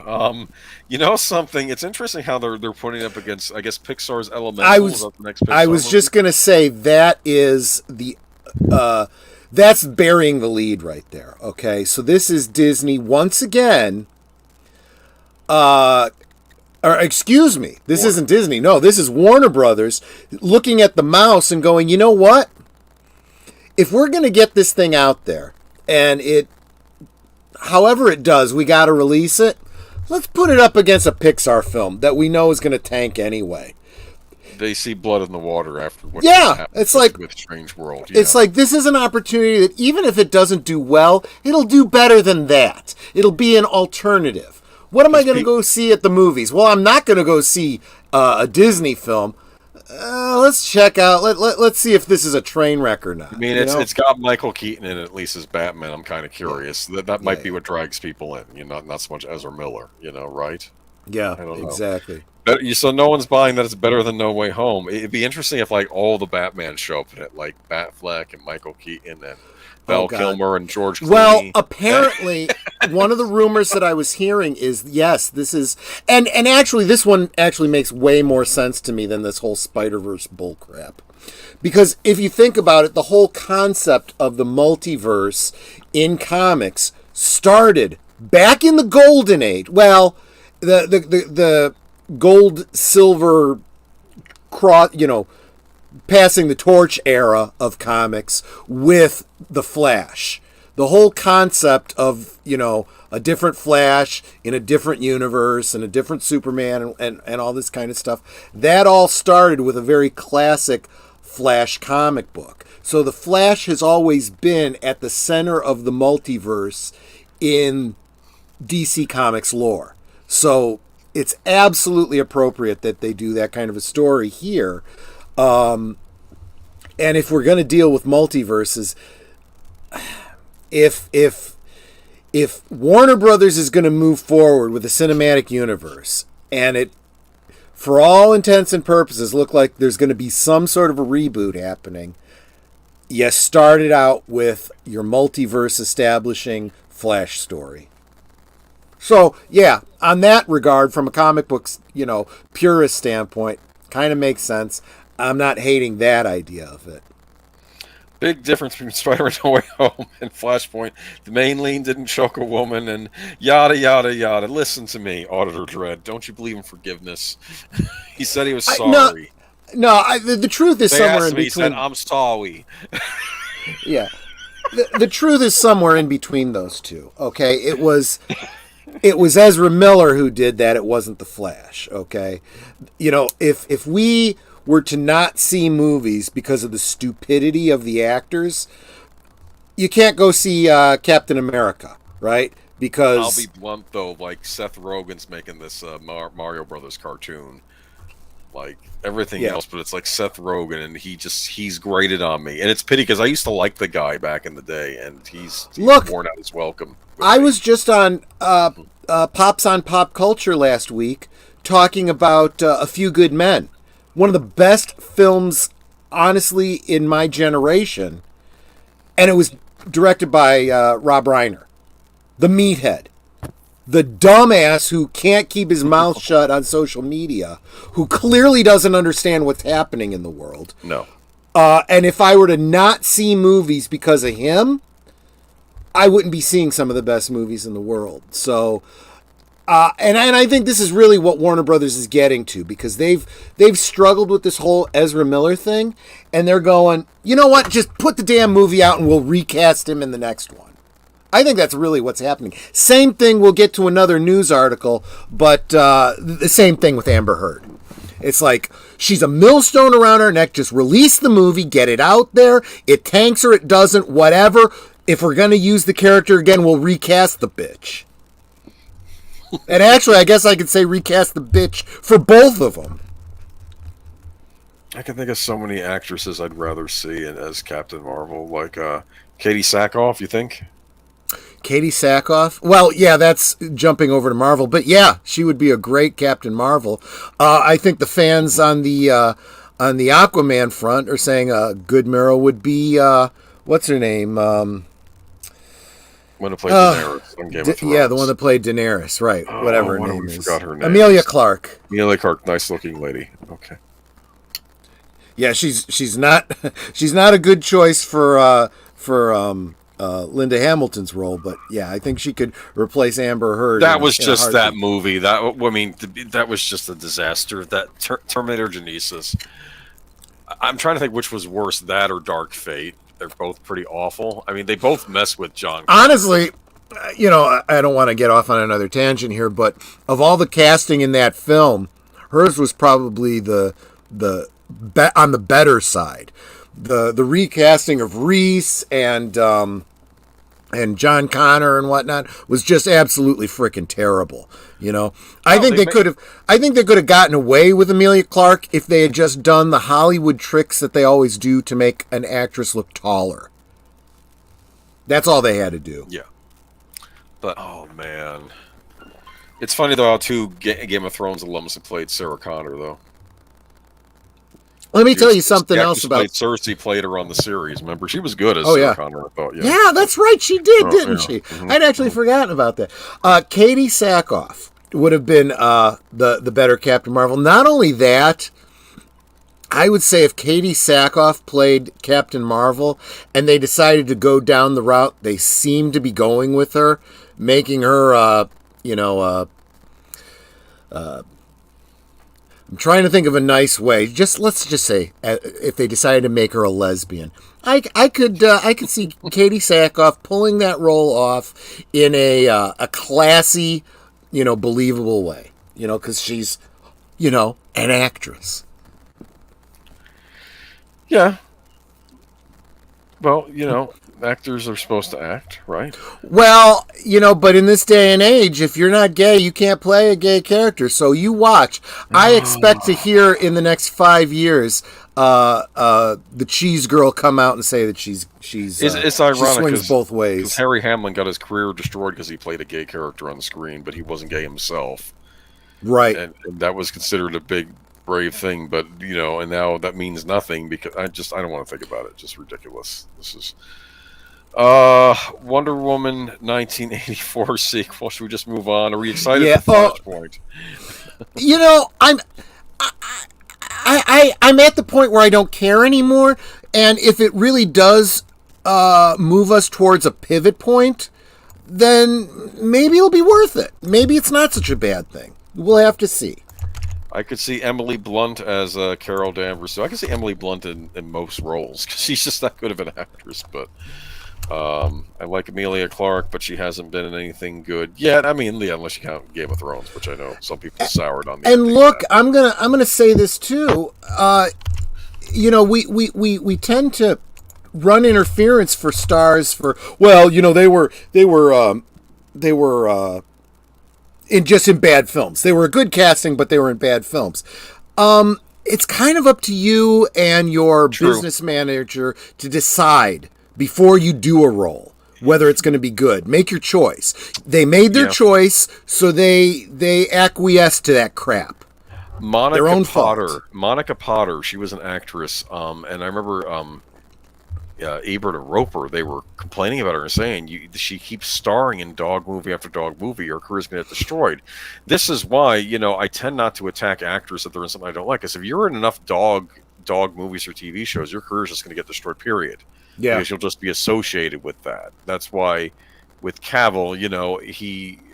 Something. It's interesting how they're putting it up against, I guess, Pixar's I Elemental. Is was that the next I Pixar was movie? just gonna say that is the that's burying the lead right there. Okay, so this is Disney once again. Or excuse me, this Warner. isn't Disney. No, this is Warner Brothers looking at the mouse and going, you know what? If we're gonna get this thing out there, and it, however it does, we got to release it. Let's put it up against a Pixar film that we know is going to tank anyway. They see blood in the water after what Yeah, just happened it's like with Strange World. It's like this is an opportunity that even if it doesn't do well, it'll do better than that. It'll be an alternative. What am I going to go see at the movies? Well, I'm not going to go see a Disney film. Let's check out. Let's see if this is a train wreck or not. I mean, it's got Michael Keaton in it, at least as Batman. I'm kind of curious. That might be what drags people in. Not so much Ezra Miller. Right? Yeah, I don't know. exactly. So no one's buying that it's better than No Way Home. It'd be interesting if like all the Batman show up in it, like Batfleck and Michael Keaton and Val Kilmer and George Clooney. Well, apparently, one of the rumors that I was hearing is yes, this is, and actually, this one actually makes way more sense to me than this whole Spider-Verse bullcrap. Because if you think about it, the whole concept of the multiverse in comics started back in the Golden Age. Well, the gold, silver, cross, passing the torch era of comics with the Flash. The whole concept of, a different Flash in a different universe and a different Superman and all this kind of stuff, that all started with a very classic Flash comic book. So the Flash has always been at the center of the multiverse in DC Comics lore. So it's absolutely appropriate that they do that kind of a story here. And if we're going to deal with multiverses, if Warner Brothers is going to move forward with a cinematic universe, and it, for all intents and purposes, look like there's going to be some sort of a reboot happening, you started out with your multiverse establishing Flash story. So, yeah, on that regard, from a comic book's, purist standpoint, kind of makes sense. I'm not hating that idea of it. Big difference between Spider-Man No Way Home and Flashpoint. The main lead didn't choke a woman and yada, yada, yada. Listen to me, Auditor Dredd. Don't you believe in forgiveness? He said he was sorry. The truth is somewhere in between. He said, I'm sorry. Yeah. The truth is somewhere in between those two, okay? It was Ezra Miller who did that. It wasn't the Flash, okay? If we were to not see movies because of the stupidity of the actors, you can't go see Captain America, right? Because I'll be blunt though, like Seth Rogen's making this Mario Brothers cartoon, like everything else, but it's like Seth Rogen, and he's grated on me, and it's pity because I used to like the guy back in the day, and he's worn out his welcome. I was just on Pops on Pop Culture last week talking about A Few Good Men. One of the best films, honestly, in my generation. And it was directed by Rob Reiner. The meathead. The dumbass who can't keep his mouth shut on social media. Who clearly doesn't understand what's happening in the world. No. And if I were to not see movies because of him, I wouldn't be seeing some of the best movies in the world. So... and I think this is really what Warner Brothers is getting to, because they've struggled with this whole Ezra Miller thing, and they're going, you know what, just put the damn movie out and we'll recast him in the next one. I think that's really what's happening. Same thing, we'll get to another news article, but the same thing with Amber Heard. It's like, she's a millstone around her neck, just release the movie, get it out there, it tanks or it doesn't, whatever. If we're going to use the character again, we'll recast the bitch. And actually, I guess I could say recast the bitch for both of them. I can think of so many actresses I'd rather see as Captain Marvel, like Katie Sackhoff, you think? Katie Sackhoff? Well, yeah, that's jumping over to Marvel. But yeah, she would be a great Captain Marvel. I think the fans on the Aquaman front are saying Good Mirror would be, what's her name? One that played Daenerys on Game of Thrones. Yeah, the one that played Daenerys, right? Whatever her name is. Forgot her name. Emilia Clarke. Emilia Clarke, nice looking lady. Okay. Yeah, she's not a good choice for Linda Hamilton's role, but yeah, I think she could replace Amber Heard. That was just that movie. That that was just a disaster. That Terminator Genesis. I'm trying to think which was worse, that or Dark Fate. They're both pretty awful. I mean, they both mess with John. Honestly, I don't want to get off on another tangent here, but of all the casting in that film, hers was probably on the better side. The recasting of Reese and John Connor and whatnot was just absolutely freaking terrible. I think they could have gotten away with Emilia Clarke if they had just done the Hollywood tricks that they always do to make an actress look taller. That's all they had to do. Yeah. But oh man, it's funny though how two Game of Thrones alums have played Sarah Connor though. Let me tell you something else about Cersei. Played her on the series. Remember, she was good as Sarah Connor. I thought. Yeah, that's right. She did, didn't she? Mm-hmm. I'd actually forgotten about that. Katie Sackhoff would have been the better Captain Marvel. Not only that, I would say if Katie Sackhoff played Captain Marvel and they decided to go down the route they seem to be going with her, making her, I'm trying to think of a nice way. Let's just say if they decided to make her a lesbian, I could see Katie Sackhoff pulling that role off in a classy, believable way. Because she's, an actress. Yeah. Well, actors are supposed to act, right? Well, but in this day and age, if you're not gay, you can't play a gay character. So you watch. I expect to hear in the next 5 years the cheese girl come out and say that she's it's ironic, she swings both ways. Because Harry Hamlin got his career destroyed because he played a gay character on the screen, but he wasn't gay himself. Right. And that was considered a big, brave thing, but, and now that means nothing because I don't want to think about it. Just ridiculous. This is... Wonder Woman 1984 sequel. Should we just move on? Are we excited for Flashpoint? I'm at the point where I don't care anymore, and if it really does move us towards a pivot point, then maybe it'll be worth it. Maybe it's not such a bad thing. We'll have to see. I could see Emily Blunt as Carol Danvers. So I could see Emily Blunt in most roles because she's just that good of an actress, but. I like Emilia Clarke, but she hasn't been in anything good yet. I mean, unless you count Game of Thrones, which I know some people soured on. And look, I'm gonna say this too. We tend to run interference for stars for they were in bad films. They were a good casting, but they were in bad films. It's kind of up to you and your business manager to decide. Before you do a role, whether it's going to be good, make your choice. They made their choice, so they acquiesced to that crap. Monica Potter, she was an actress, and I remember Ebert and Roper, they were complaining about her and saying she keeps starring in dog movie after dog movie. Her career's going to get destroyed. This is why I tend not to attack actors if they're in something I don't like. Because if you're in enough dog movies or TV shows, your career's just going to get destroyed. Period. Yeah, because you'll just be associated with that. That's why, with Cavill,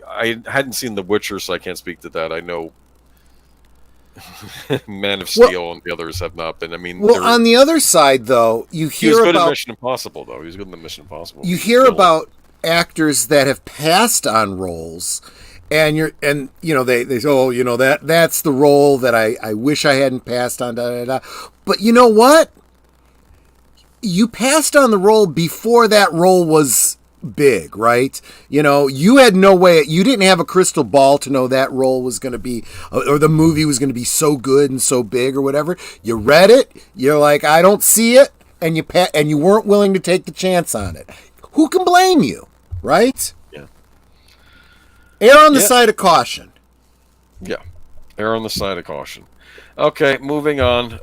I hadn't seen The Witcher, so I can't speak to that. I know Man of Steel and the others have not been. I mean, on the other side, though, you hear about... He was good in Mission Impossible, though. He was good in the Mission Impossible. You hear about actors that have passed on roles, and they say, that's the role that I wish I hadn't passed on. But you know what? You passed on the role before that role was big, right? You had no way, you didn't have a crystal ball to know that role was going to be, or the movie was going to be so good and so big or whatever. You read it, you're like, I don't see it, and you weren't willing to take the chance on it. Who can blame you, right? Yeah. Err on the side of caution. Yeah. Err on the side of caution. Okay, moving on.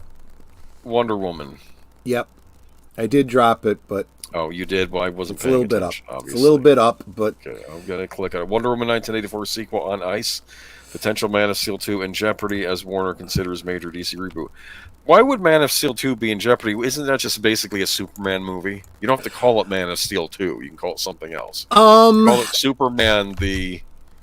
Wonder Woman. Yep. I did drop it, but Oh, you did? Well, I wasn't it's a little paying bit up. attention, obviously. It's a little bit up, but Okay, I'm going to click on it. Wonder Woman 1984 sequel on ice. Potential Man of Steel 2 in jeopardy as Warner considers major DC reboot. Why would Man of Steel 2 be in jeopardy? Isn't that just basically a Superman movie? You don't have to call it Man of Steel 2. You can call it something else. Call it Superman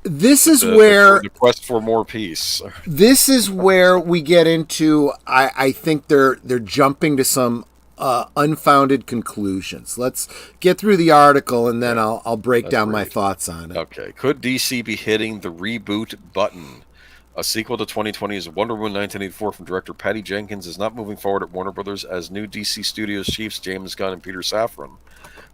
this is where the quest for more peace. this is where we get into. I think they're jumping to some unfounded conclusions. Let's get through the article, and then I'll break down my thoughts on it. Okay. Could DC be hitting the reboot button? A sequel to 2020's Wonder Woman 1984 from director Patty Jenkins is not moving forward at Warner Brothers as new DC Studios chiefs James Gunn and Peter Safran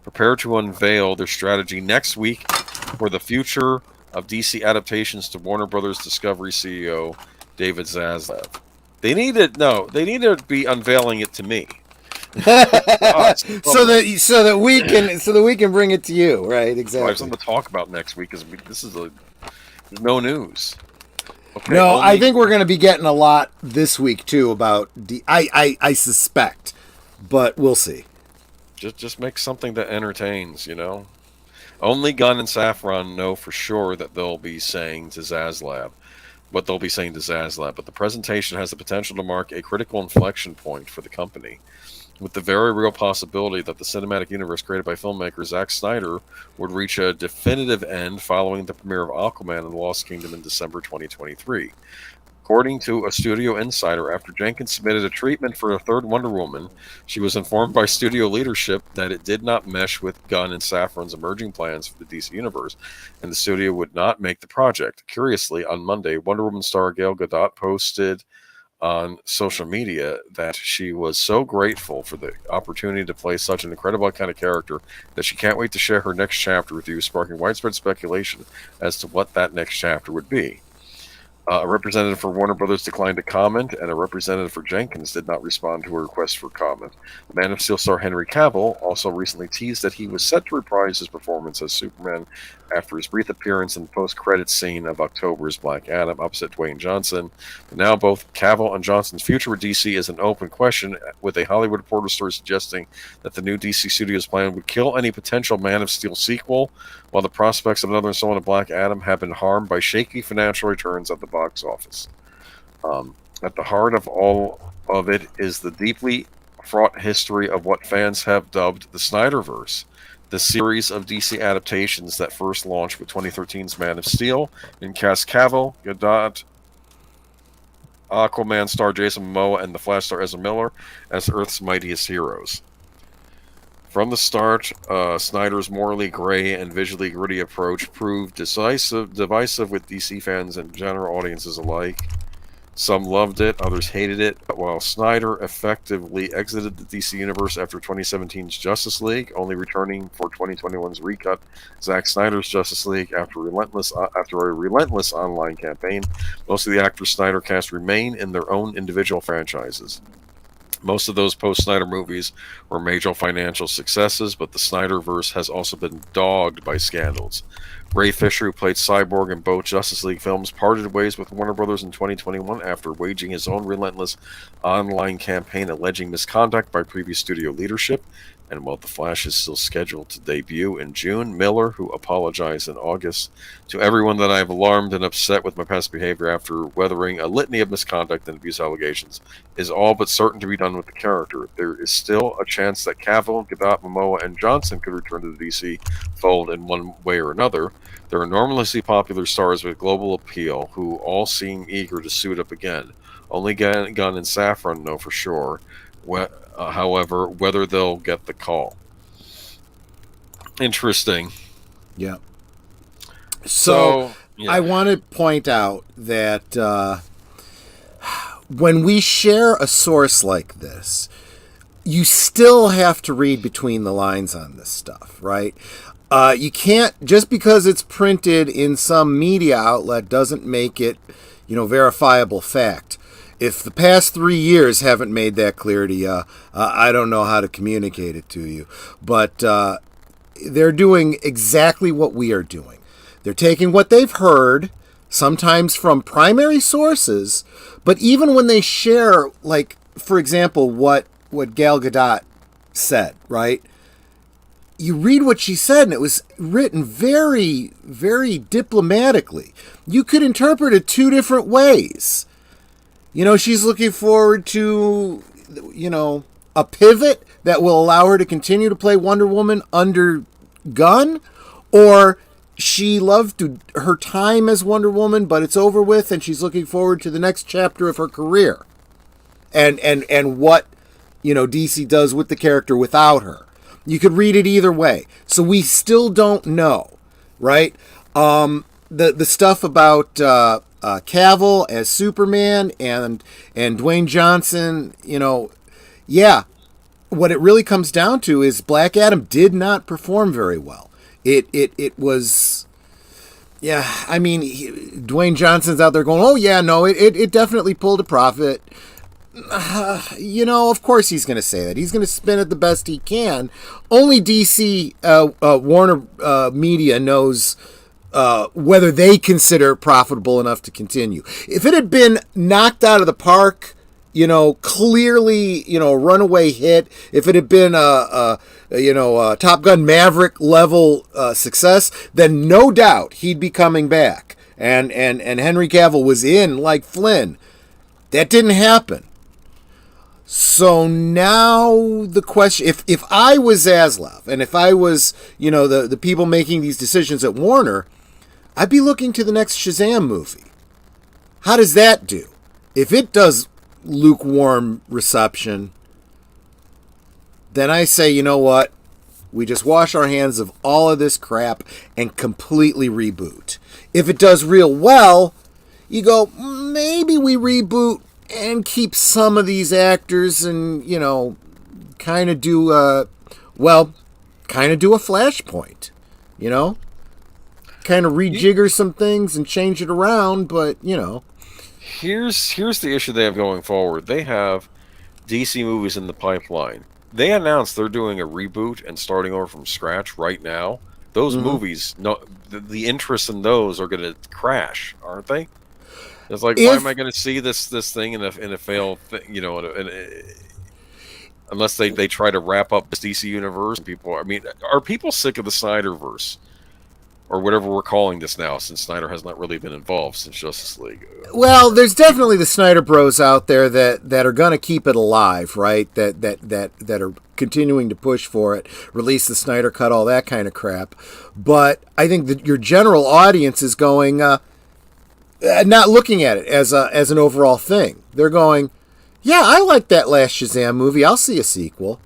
prepare to unveil their strategy next week for the future of DC adaptations to Warner Brothers Discovery CEO David Zaslav. They need to be unveiling it to me. so that we can bring it to you, right? Exactly. I have something to talk about next week because this is no news. Okay, no, I think we're going to be getting a lot this week too about I suspect, but we'll see. Just make something that entertains, Only Gunn and Safran know for sure that they'll be saying to Zaslav. But the presentation has the potential to mark a critical inflection point for the company, with the very real possibility that the cinematic universe created by filmmaker Zack Snyder would reach a definitive end following the premiere of Aquaman and the Lost Kingdom in December 2023. According to a studio insider, after Jenkins submitted a treatment for a third Wonder Woman, she was informed by studio leadership that it did not mesh with Gunn and Safran's emerging plans for the DC Universe, and the studio would not make the project. Curiously, on Monday, Wonder Woman star Gal Gadot posted on social media that she was so grateful for the opportunity to play such an incredible kind of character that she can't wait to share her next chapter with you, sparking widespread speculation as to what that next chapter would be. A representative for Warner Brothers declined to comment, and a representative for Jenkins did not respond to a request for comment. Man of Steel star Henry Cavill also recently teased that he was set to reprise his performance as Superman after his brief appearance in the post-credits scene of October's Black Adam opposite Dwayne Johnson. But now both Cavill and Johnson's future with DC is an open question, with a Hollywood Reporter story suggesting that the new DC Studios plan would kill any potential Man of Steel sequel, while the prospects of another installment of Black Adam have been harmed by shaky financial returns at the box office. At the heart of all of it is the deeply fraught history of what fans have dubbed the Snyderverse, the series of DC adaptations that first launched with 2013's Man of Steel and cast Cavill, Gadot, Aquaman star Jason Momoa, and the Flash star Ezra Miller as Earth's mightiest heroes. From the start, Snyder's morally gray and visually gritty approach proved divisive with DC fans and general audiences alike. Some loved it, others hated it, but while Snyder effectively exited the DC Universe after 2017's Justice League, only returning for 2021's recut Zack Snyder's Justice League after a relentless online campaign, most of the actors Snyder cast remain in their own individual franchises. Most of those post-Snyder movies were major financial successes, but the Snyderverse has also been dogged by scandals. Ray Fisher, who played Cyborg in both Justice League films, parted ways with Warner Brothers in 2021 after waging his own relentless online campaign alleging misconduct by previous studio leadership. And while The Flash is still scheduled to debut in June, Miller, who apologized in August to everyone that I have alarmed and upset with my past behavior after weathering a litany of misconduct and abuse allegations, is all but certain to be done with the character. There is still a chance that Cavill, Gadot, Momoa, and Johnson could return to the DC fold in one way or another. They're enormously popular stars with global appeal who all seem eager to suit up again. Only Gunn and Safran know for sure. However, whether they'll get the call. Interesting. Yeah. So yeah. I want to point out that when we share a source like this, you still have to read between the lines on this stuff, right? You can't, just because it's printed in some media outlet doesn't make it, verifiable fact. If the past 3 years haven't made that clear to you, I don't know how to communicate it to you. But they're doing exactly what we are doing. They're taking what they've heard, sometimes from primary sources, but even when they share, like, for example, what Gal Gadot said, right? You read what she said, and it was written very, very diplomatically. You could interpret it two different ways. She's looking forward to, a pivot that will allow her to continue to play Wonder Woman under Gunn, or she loved her time as Wonder Woman, but it's over with, and she's looking forward to the next chapter of her career, and what DC does with the character without her. You could read it either way, so we still don't know, right? The stuff about Cavill as Superman and Dwayne Johnson, yeah. What it really comes down to is Black Adam did not perform very well. It was, yeah. I mean, Dwayne Johnson's out there going, oh yeah, no, it definitely pulled a profit. Of course he's going to say that. He's going to spin it the best he can. Only DC, Warner Media knows whether they consider it profitable enough to continue. If it had been knocked out of the park, clearly, a runaway hit, if it had been a Top Gun Maverick level success, then no doubt he'd be coming back. And Henry Cavill was in like Flynn. That didn't happen. So now the question, if I was Zaslav, and if I was, the people making these decisions at Warner, I'd be looking to the next Shazam movie. How does that do? If it does lukewarm reception, then I say, you know what? We just wash our hands of all of this crap and completely reboot. If it does real well, you go, maybe we reboot and keep some of these actors and, kind of do a Flashpoint, kind of rejigger some things and change it around, but, Here's the issue they have going forward. They have DC movies in the pipeline. They announced they're doing a reboot and starting over from scratch right now. Those movies, the interest in those are going to crash, aren't they? It's like, why am I going to see this thing in a failed thing, unless they try to wrap up this DC universe? Are people sick of the Snyderverse? Or whatever we're calling this now, since Snyder has not really been involved since Justice League. Well, there's definitely the Snyder Bros out there that are going to keep it alive, right? That are continuing to push for it, release the Snyder Cut, all that kind of crap. But I think that your general audience is going, not looking at it as an overall thing. They're going, yeah, I like that last Shazam movie. I'll see a sequel.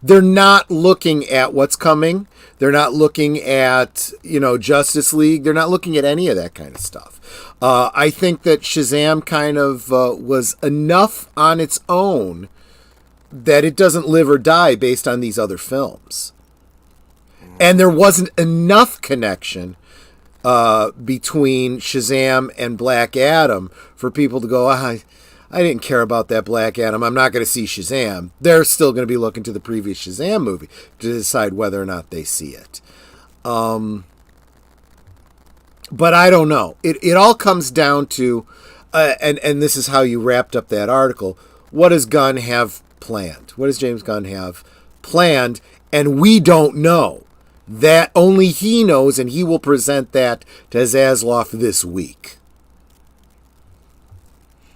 They're not looking at what's coming. They're not looking at, Justice League. They're not looking at any of that kind of stuff. I think that Shazam kind of was enough on its own that it doesn't live or die based on these other films. And there wasn't enough connection between Shazam and Black Adam for people to go, I didn't care about that Black Adam. I'm not going to see Shazam. They're still going to be looking to the previous Shazam movie to decide whether or not they see it. But I don't know. It all comes down to, and this is how you wrapped up that article, what does Gunn have planned? What does James Gunn have planned? And we don't know. That only he knows, and he will present that to Zaslav this week.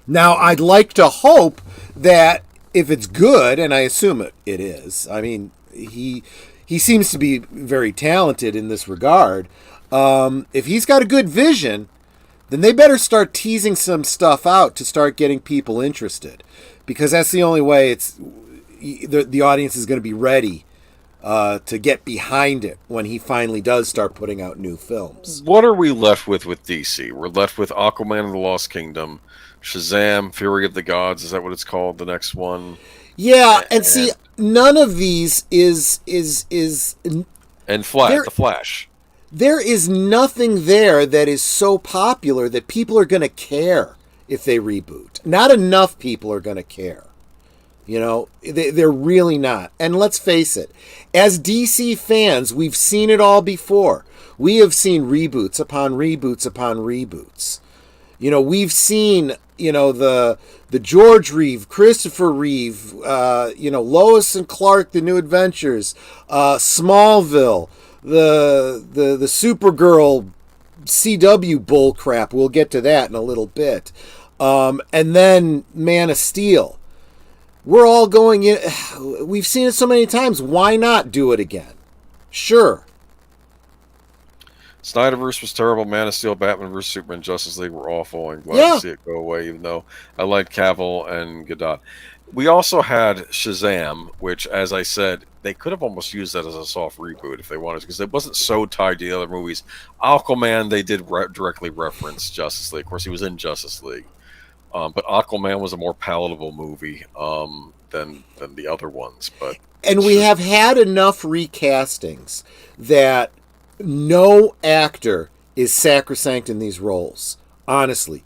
Now, I'd like to hope that if it's good, and I assume it is, I mean, he seems to be very talented in this regard. If he's got a good vision, then they better start teasing some stuff out to start getting people interested. Because that's the only way the audience is going to be ready to get behind it when he finally does start putting out new films. What are we left with DC? We're left with Aquaman and the Lost Kingdom, Shazam, Fury of the Gods. Is that what it's called? The next one. Yeah, and see, none of these is and the Flash. There is nothing there that is so popular that people are going to care if they reboot. Not enough people are going to care. They're really not. And let's face it, as DC fans, we've seen it all before. We have seen reboots upon reboots upon reboots. We've seen, the George Reeve, Christopher Reeve, Lois and Clark, The New Adventures, Smallville, the Supergirl CW bullcrap. We'll get to that in a little bit. And then Man of Steel. We're all going in. We've seen it so many times. Why not do it again? Sure. Snyderverse was terrible. Man of Steel, Batman vs Superman, Justice League were awful. I'm glad to see it go away, even though I liked Cavill and Godot. We also had Shazam, which, as I said, they could have almost used that as a soft reboot if they wanted, because it wasn't so tied to the other movies. Aquaman, they did directly reference Justice League. Of course, he was in Justice League. But Aquaman was a more palatable movie than the other ones. And we have had enough recastings that no actor is sacrosanct in these roles. Honestly,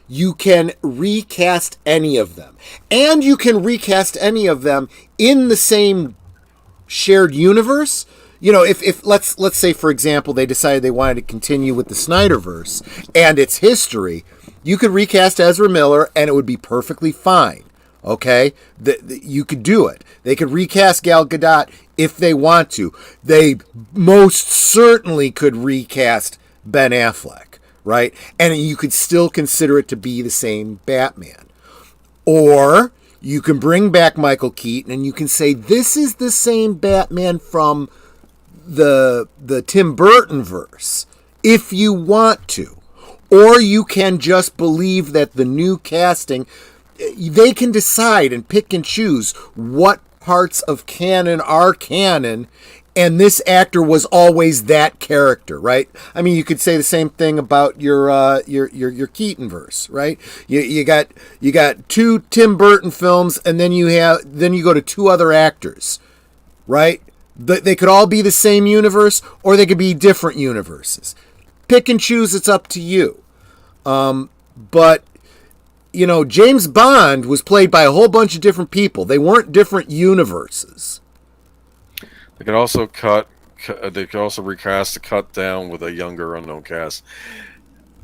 you can recast any of them, and you can recast any of them in the same shared universe. If let's say, for example, they decided they wanted to continue with the Snyderverse and its history, you could recast Ezra Miller and it would be perfectly fine. Okay, you could do it. They could recast Gal Gadot if they want to. They most certainly could recast Ben Affleck, right? And you could still consider it to be the same Batman. Or you can bring back Michael Keaton and you can say this is the same Batman from the Tim Burton verse, if you want to. Or you can just believe that the new casting, they can decide and pick and choose what parts of canon are canon, and this actor was always that character, right? I mean, you could say the same thing about your Keaton verse, right? You got two Tim Burton films, and then you go to two other actors, right? They could all be the same universe, or they could be different universes. Pick and choose. It's up to you. But James Bond was played by a whole bunch of different people. They weren't different universes. They could also recast the cut down with a younger unknown cast.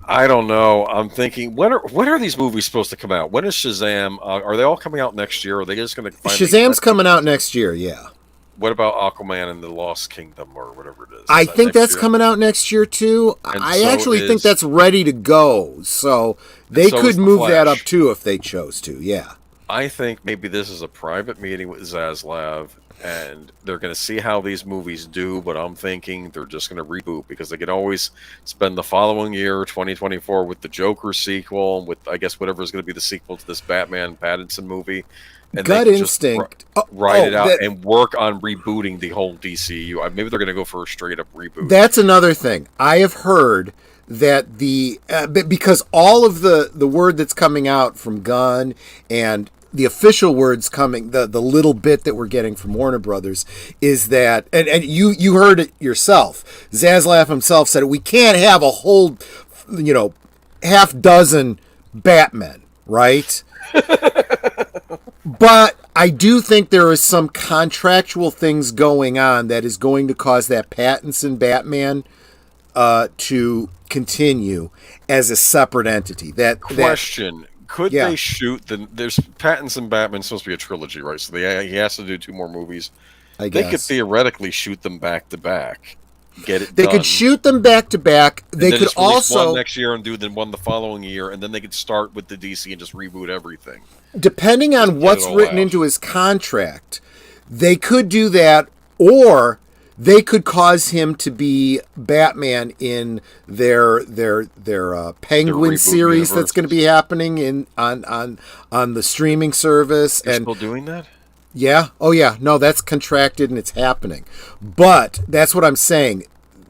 I don't know. I'm thinking, when are these movies supposed to come out? When is Shazam? Are they all coming out next year? Or are they just going to Shazam's coming out next year, yeah. What about Aquaman and the Lost Kingdom or whatever it is? I think that's coming out next year too. I actually think that's ready to go. So they could move that up too if they chose to. Yeah. I think maybe this is a private meeting with Zaslav and they're going to see how these movies do, but I'm thinking they're just going to reboot because they can always spend the following year, 2024, with the Joker sequel, with I guess whatever is going to be the sequel to this Batman Pattinson movie. And Gut instinct. Write it out and work on rebooting the whole DCU. Maybe they're going to go for a straight up reboot. That's another thing. I have heard that because all of the word that's coming out from Gunn and the official words coming, the little bit that we're getting from Warner Brothers is that, and you heard it yourself. Zaslav himself said we can't have a whole, half dozen Batmen, right? But I do think there is some contractual things going on that is going to cause that Pattinson Batman to continue as a separate entity. Question. Could they shoot there's Pattinson Batman supposed to be a trilogy, right? So he has to do 2 more movies. I guess. They could theoretically shoot them back to back. Get it They done. could shoot them back to back. They could also one next year and do then one the following year, and then they could start with the DC and just reboot everything. Depending on what's written into his contract, they could do that, or they could cause him to be Batman in their Penguin series that's going to be happening on the streaming service. They're still doing that? Yeah. Oh, yeah. No, that's contracted and it's happening. But that's what I'm saying.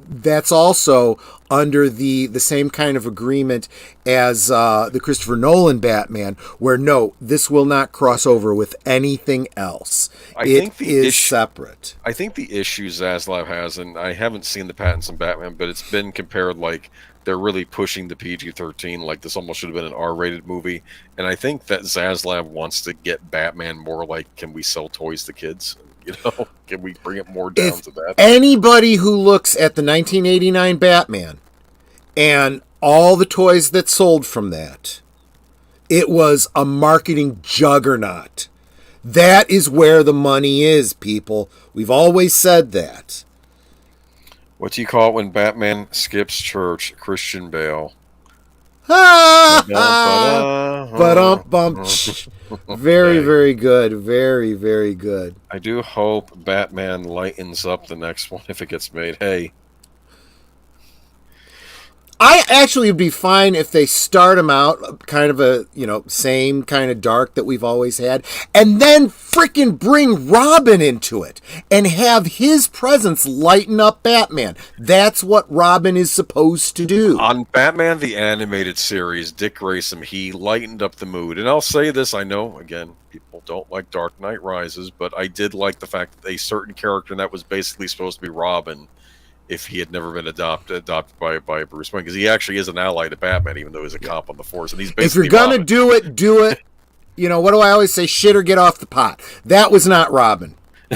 That's also under the same kind of agreement as the Christopher Nolan Batman, where no, this will not cross over with anything else. It is separate. I think the issue Zaslav has, and I haven't seen the Pattinson Batman, but it's been compared like they're really pushing the PG-13, like this almost should have been an R-rated movie. And I think that Zaslav wants to get Batman more like, can we sell toys to kids? Can we bring it more down to that? Anybody who looks at the 1989 Batman and all the toys that sold from that, It was a marketing juggernaut. That is where the money is, people. We've always said that. What do you call it when Batman skips church? Christian Bale. Ba-dum-bum. Very, very good. Very, very good. I do hope Batman lightens up the next one if it gets made. Hey. I actually would be fine if they start him out kind of a, same kind of dark that we've always had, and then freaking bring Robin into it and have his presence lighten up Batman. That's what Robin is supposed to do. On Batman the Animated Series, Dick Grayson, he lightened up the mood. And I'll say this, I know, again, people don't like Dark Knight Rises, but I did like the fact that a certain character that was basically supposed to be Robin, if he had never been adopted by Bruce Wayne, because he actually is an ally to Batman, even though he's a cop on the force. And he's basically, if you're gonna do it, do it. What do I always say? Shit or get off the pot. That was not Robin.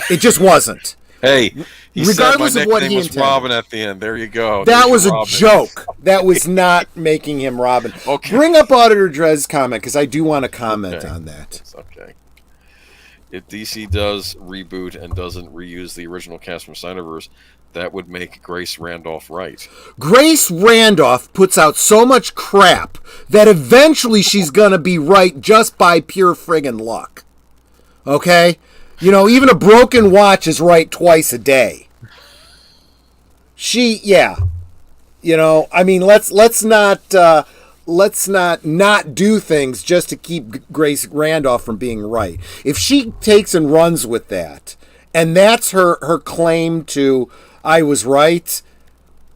It just wasn't. Hey, regardless said of what he was intended. Robin at the end. There you go. That was a joke. That was not making him Robin. Okay. Bring up Auditor Drez's comment, because I do want to comment on that. It's okay. If DC does reboot and doesn't reuse the original cast from Snyderverse, that would make Grace Randolph right. Grace Randolph puts out so much crap that eventually she's going to be right just by pure friggin' luck. Okay? Even a broken watch is right twice a day. Let's not do things just to keep Grace Randolph from being right. If she takes and runs with that, and that's her claim to I was right,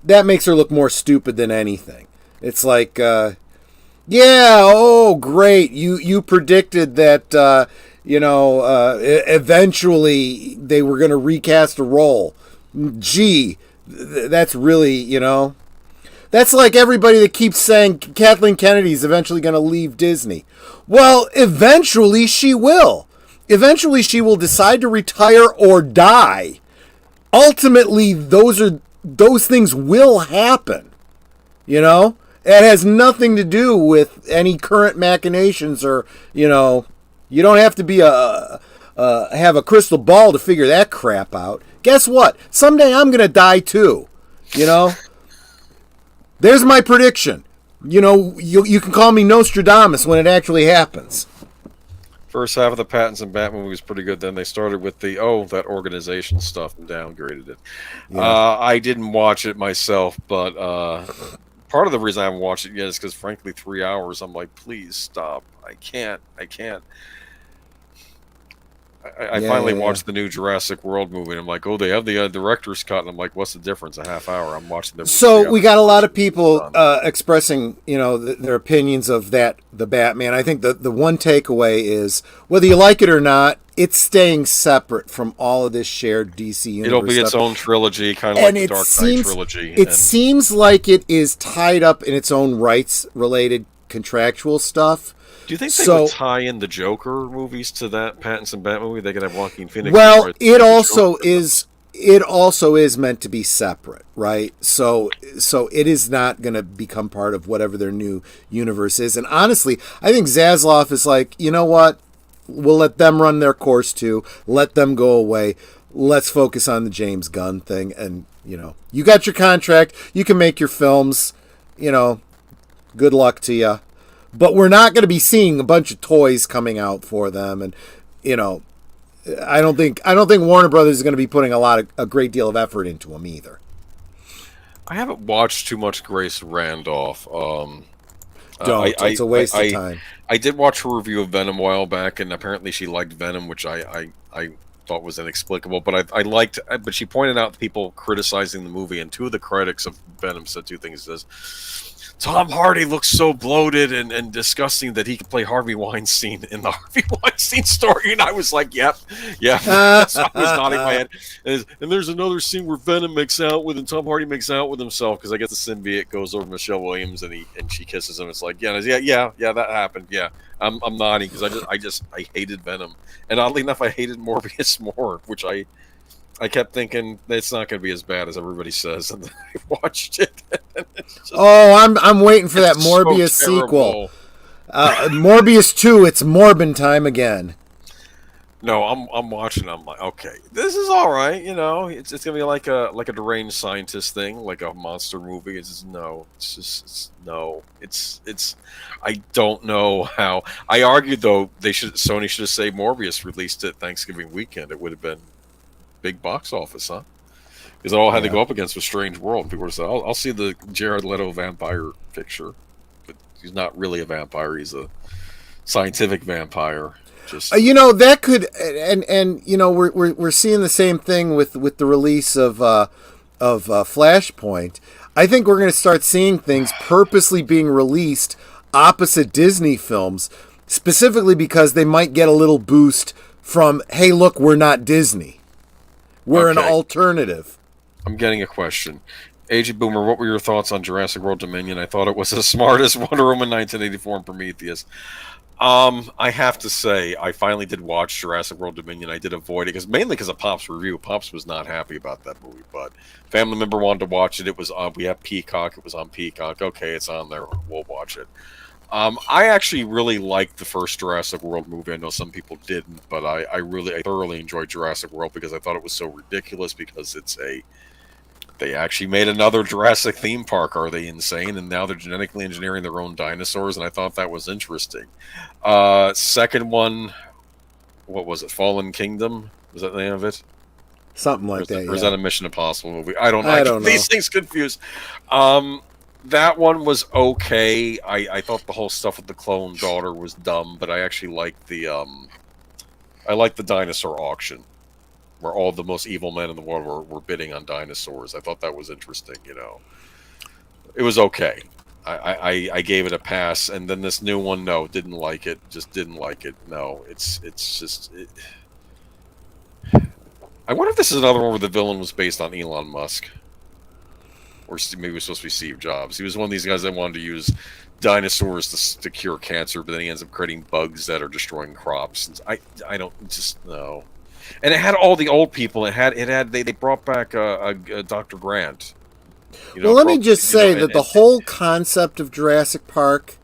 that makes her look more stupid than anything. It's like, great, you predicted that, eventually they were going to recast a role. Gee, that's really, That's like everybody that keeps saying Kathleen Kennedy's eventually going to leave Disney. Well, eventually she will. Eventually she will decide to retire or die. Ultimately, those things will happen. It has nothing to do with any current machinations or, you don't have to be have a crystal ball to figure that crap out. Guess what? Someday I'm going to die too. There's my prediction. You can call me Nostradamus when it actually happens. First half of the Pattinson Batman movie was pretty good. Then they started with that organization stuff and downgraded it. Yeah. I didn't watch it myself, but part of the reason I haven't watched it yet is because, frankly, 3 hours, I'm like, please stop. I can't. I finally watched the new Jurassic World movie, and I'm like, they have the director's cut, and I'm like, what's the difference? A half hour. I'm watching the. So we got a lot of people expressing, their opinions of the Batman. I think the one takeaway is, whether you like it or not, it's staying separate from all of this shared DC universe. It'll be its own trilogy, kind of like the Dark Knight trilogy. It seems like it is tied up in its own rights-related contractual stuff. Do you think they would tie in the Joker movies to that Pattinson Batman movie? They could have Joaquin Phoenix. Well, it also is meant to be separate, right? So it is not going to become part of whatever their new universe is. And honestly, I think Zaslav is like, you know what? We'll let them run their course too. Let them go away. Let's focus on the James Gunn thing. And you got your contract. You can make your films. Good luck to you. But we're not going to be seeing a bunch of toys coming out for them, and I don't think Warner Brothers is going to be putting a great deal of effort into them either. I haven't watched too much Grace Randolph. It's a waste of time. I did watch her review of Venom a while back, and apparently she liked Venom, which I thought was inexplicable. But but she pointed out people criticizing the movie, and two of the critics of Venom said two things. Says, Tom Hardy looks so bloated and disgusting that he could play Harvey Weinstein in the Harvey Weinstein story. And I was like, yep. That's what I was nodding my head. And there's another scene where Venom and Tom Hardy makes out with himself, because I guess the symbiote goes over Michelle Williams and she kisses him. It's like, yeah, that happened. Yeah, I'm nodding because I hated Venom. And oddly enough, I hated Morbius more, which I kept thinking it's not going to be as bad as everybody says, and then I watched it. I'm waiting for that Morbius sequel. Morbius 2, it's Morbin time again. No, I'm watching. I'm like, okay, this is all right. You know, it's gonna be like a deranged scientist thing, like a monster movie. It's just no. No. It's. I don't know how. I argued though Sony should have saved Morbius, released it Thanksgiving weekend. It would have been big box office, huh? Because it all had to go up against a Strange World. People would say, I'll see the Jared Leto vampire picture, but he's not really a vampire. He's a scientific vampire. That could, and we're seeing the same thing with the release of Flashpoint. I think we're going to start seeing things purposely being released opposite Disney films, specifically because they might get a little boost from, hey, look, we're not Disney, we're an alternative. I'm getting a question. Agent Boomer, what were your thoughts on Jurassic World Dominion? I thought it was as smart as Wonder Woman 1984 and Prometheus. I have to say, I finally did watch Jurassic World Dominion. I did avoid it mainly because of Pop's review. Pops was not happy about that movie, but family member wanted to watch it. It was on. We have Peacock. It was on Peacock. Okay, it's on there. We'll watch it. I actually really liked the first Jurassic World movie. I know some people didn't, but I thoroughly enjoyed Jurassic World because I thought it was so ridiculous because they actually made another Jurassic theme park. Are they insane? And now they're genetically engineering their own dinosaurs, and I thought that was interesting. Second one, what was it? Fallen Kingdom? Was that the name of it? Something like that. Or is that a Mission Impossible movie? I don't know. I don't know. These things confused. That one was okay. I thought the whole stuff with the clone daughter was dumb, but I actually liked the dinosaur auction, where all the most evil men in the world were bidding on dinosaurs. I thought that was interesting, It was okay. I gave it a pass, and then this new one, no, didn't like it. Just didn't like it. No, it's just... I wonder if this is another one where the villain was based on Elon Musk. Or maybe it was supposed to be Steve Jobs. He was one of these guys that wanted to use dinosaurs to cure cancer, but then he ends up creating bugs that are destroying crops. And I don't... just... no. And it had all the old people. They brought back Dr. Grant. Let me just say that the whole concept of Jurassic Park,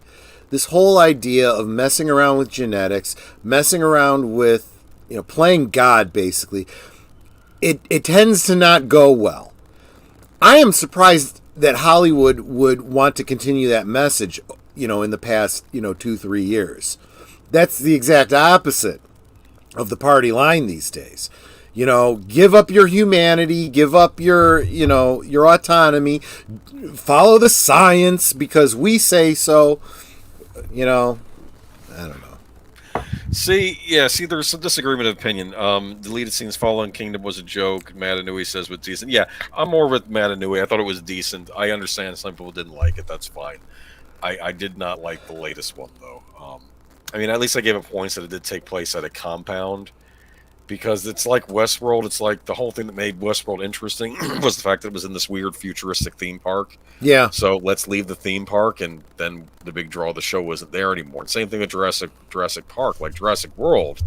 this whole idea of messing around with genetics, messing around with playing God, basically, it tends to not go well. I am surprised that Hollywood would want to continue that message, in the past 2-3 years. That's the exact opposite of the party line these days. Give up your humanity, give up your autonomy, follow the science because we say so. I don't know. See, there's some disagreement of opinion. Deleted scenes, Fallen Kingdom was a joke. Matanui says was decent. Yeah, I'm more with Matanui. I thought it was decent. I understand some people didn't like it. That's fine. I did not like the latest one, though. At least I gave it points that it did take place at a compound, because it's like Westworld. It's like the whole thing that made Westworld interesting was the fact that it was in this weird futuristic theme park. Yeah. So let's leave the theme park, and then the big draw of the show wasn't there anymore. Same thing with Jurassic Park, like Jurassic World.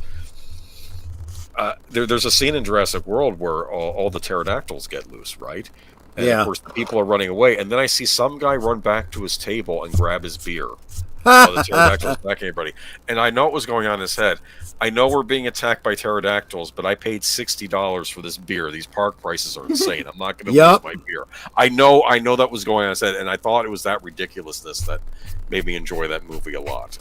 There's a scene in Jurassic World where all the pterodactyls get loose, right? And of course, the people are running away, and then I see some guy run back to his table and grab his beer. The pterodactyls attacking everybody. And I know what was going on in his head. I know we're being attacked by pterodactyls, but I paid $60 for this beer. These park prices are insane. I'm not going to lose my beer. I know that was going on in his head, and I thought it was that ridiculousness that made me enjoy that movie a lot.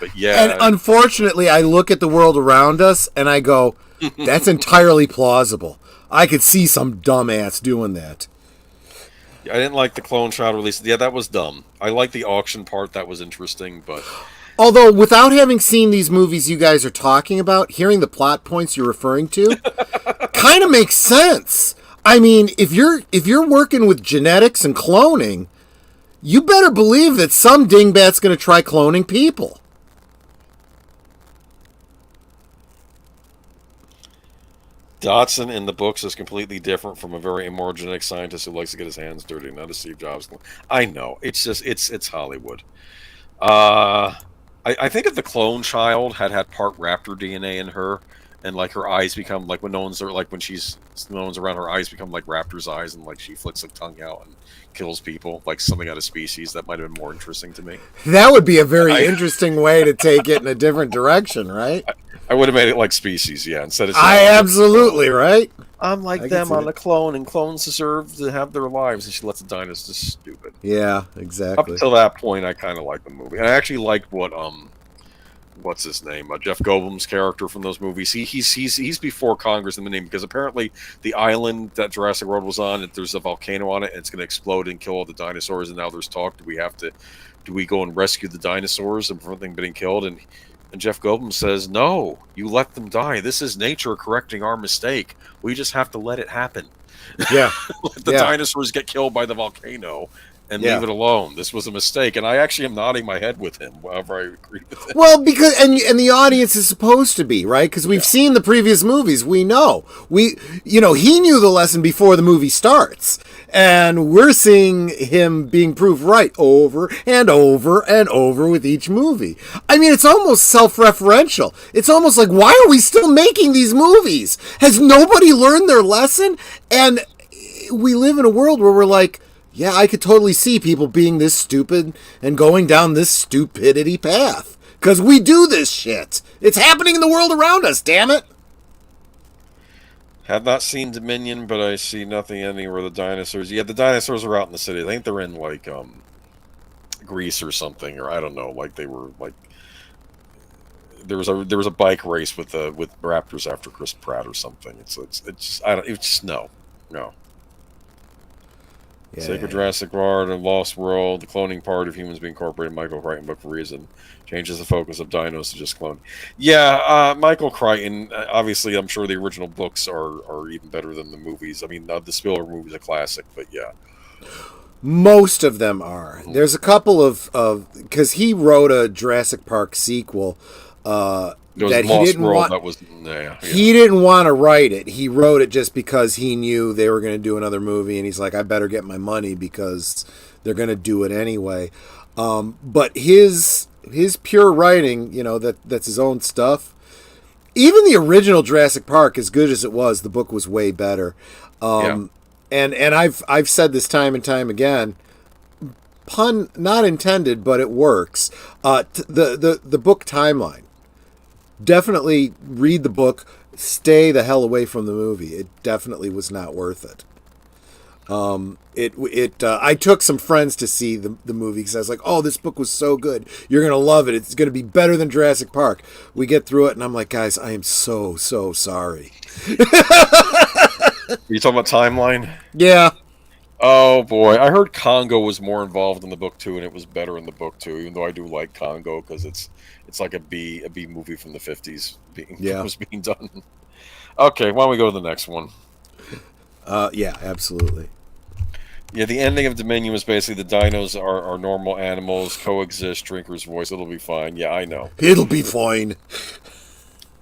But yeah. And unfortunately, I look at the world around us, and I go, that's entirely plausible. I could see some dumbass doing that. I didn't like the clone child release. Yeah, that was dumb. I like the auction part. That was interesting, but... Although, without having seen these movies you guys are talking about, hearing the plot points you're referring to, kind of makes sense. If you're working with genetics and cloning, you better believe that some dingbat's going to try cloning people. Dotson in the books is completely different from a very immoral genetic scientist who likes to get his hands dirty, not a Steve Jobs. I know. It's just, it's Hollywood. I think if the clone child had part raptor DNA in her, and like her eyes become like when no one's around, her eyes become like raptor's eyes, and like she flicks her tongue out and kills people like something out of Species. That might have been more interesting to me. That would be a very interesting way to take it in a different direction, right? I would have made it like Species, yeah. Instead of absolutely right. I'm like them on a clone, and clones deserve to have their lives, and she lets the dinosaurs. Just stupid. Yeah, Up exactly. until that point, I kind of liked the movie, and I actually liked what's his name, Jeff Goldblum's character from those movies. He's before Congress in the name, because apparently the island that Jurassic World was on, there's a volcano on it, and it's going to explode and kill all the dinosaurs. And now there's talk: do we go and rescue the dinosaurs and prevent them being killed? And Jeff Goldblum says, no, you let them die. This is nature correcting our mistake. We just have to let it happen. Yeah. Let the dinosaurs get killed by the volcano and leave it alone. This was a mistake. And I actually am nodding my head with him whenever I agree with him. Well, because and the audience is supposed to be, right? Because we've seen the previous movies. We know. He knew the lesson before the movie starts. And we're seeing him being proved right over and over and over with each movie. I mean, it's almost self-referential. It's almost like, why are we still making these movies? Has nobody learned their lesson? And we live in a world where we're like, yeah, I could totally see people being this stupid and going down this stupidity path. Because we do this shit. It's happening in the world around us, damn it. Have not seen Dominion, but I see nothing anywhere. The dinosaurs. Yeah, the dinosaurs are out in the city. I think they're in like Greece or something, or I don't know. Like they were like there was a bike race with raptors after Chris Pratt or something. It's just no. Yeah, Sacred Jurassic World and Lost World, the cloning part of humans being incorporated. Michael Crichton book for reason changes the focus of dinos to just clone. Yeah, Michael Crichton. Obviously, I'm sure the original books are even better than the movies. I mean, the Spielberg movie's a classic, but yeah, most of them are. There's a couple of because he wrote a Jurassic Park sequel. That he didn't want. He didn't want to write it. He wrote it just because he knew they were going to do another movie, and he's like, I better get my money because they're going to do it anyway. But his pure writing, that's his own stuff. Even the original Jurassic Park, as good as it was, the book was way better. And I've said this time and time again. Pun not intended, but it works. The book timeline. Definitely read the book. Stay the hell away from the movie. It definitely was not worth it. I took some friends to see the movie because I was like, oh, this book was so good. You're going to love it. It's going to be better than Jurassic Park. We get through it, and I'm like, guys, I am so sorry. Are you talking about timeline? Yeah. Oh, boy. I heard Congo was more involved in the book, too, and it was better in the book, too, even though I do like Congo because it's like a B movie from the 50s was being done. Okay, why don't we go to the next one? Yeah, absolutely. Yeah, the ending of Dominion was basically the dinos are normal animals, coexist, drinker's voice, it'll be fine. Yeah, I know. It'll be fine.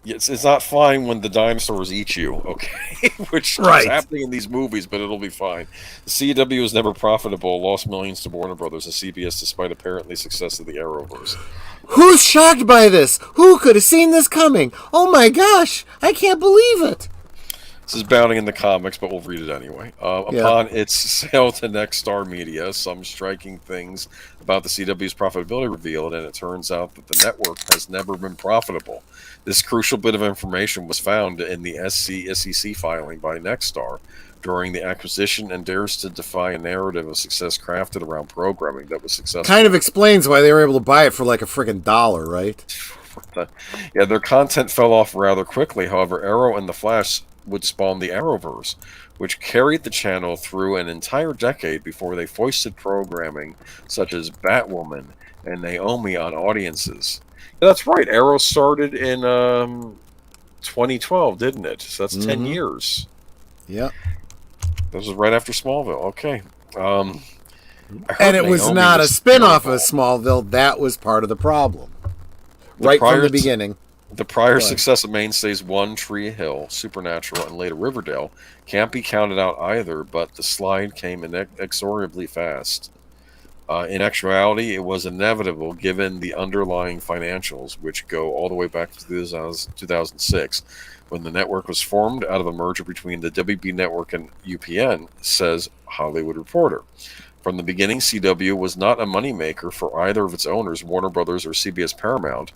It's not fine when the dinosaurs eat you, okay? Which is happening in these movies, but it'll be fine. The CW was never profitable, lost millions to Warner Brothers and CBS despite apparently success of the Arrowverse. Who's shocked by this? Who could have seen this coming? Oh my gosh, I can't believe it. This is bounding in the comics, but we'll read it anyway. Upon its sale to Nexstar Media, some striking things about the CW's profitability revealed, and it turns out that the network has never been profitable. This crucial bit of information was found in the SEC filing by Nexstar during the acquisition and dares to defy a narrative of success crafted around programming that was successful. Kind of explains why they were able to buy it for like a friggin' $1, right? Yeah, their content fell off rather quickly. However, Arrow and The Flash would spawn the Arrowverse, which carried the channel through an entire decade before they foisted programming such as Batwoman and Naomi on audiences. Yeah, that's right, Arrow started in 2012, didn't it? So that's 10 years. Yeah. This was right after Smallville. Okay. And it was not a spin-off of Smallville. That was part of the problem. Right from the beginning. The prior success of mainstays One Tree Hill, Supernatural, and later Riverdale can't be counted out either, but the slide came inexorably fast. In actuality, it was inevitable given the underlying financials, which go all the way back to 2006, when the network was formed out of a merger between the WB Network and UPN, says Hollywood Reporter. From the beginning, CW was not a moneymaker for either of its owners, Warner Brothers or CBS Paramount.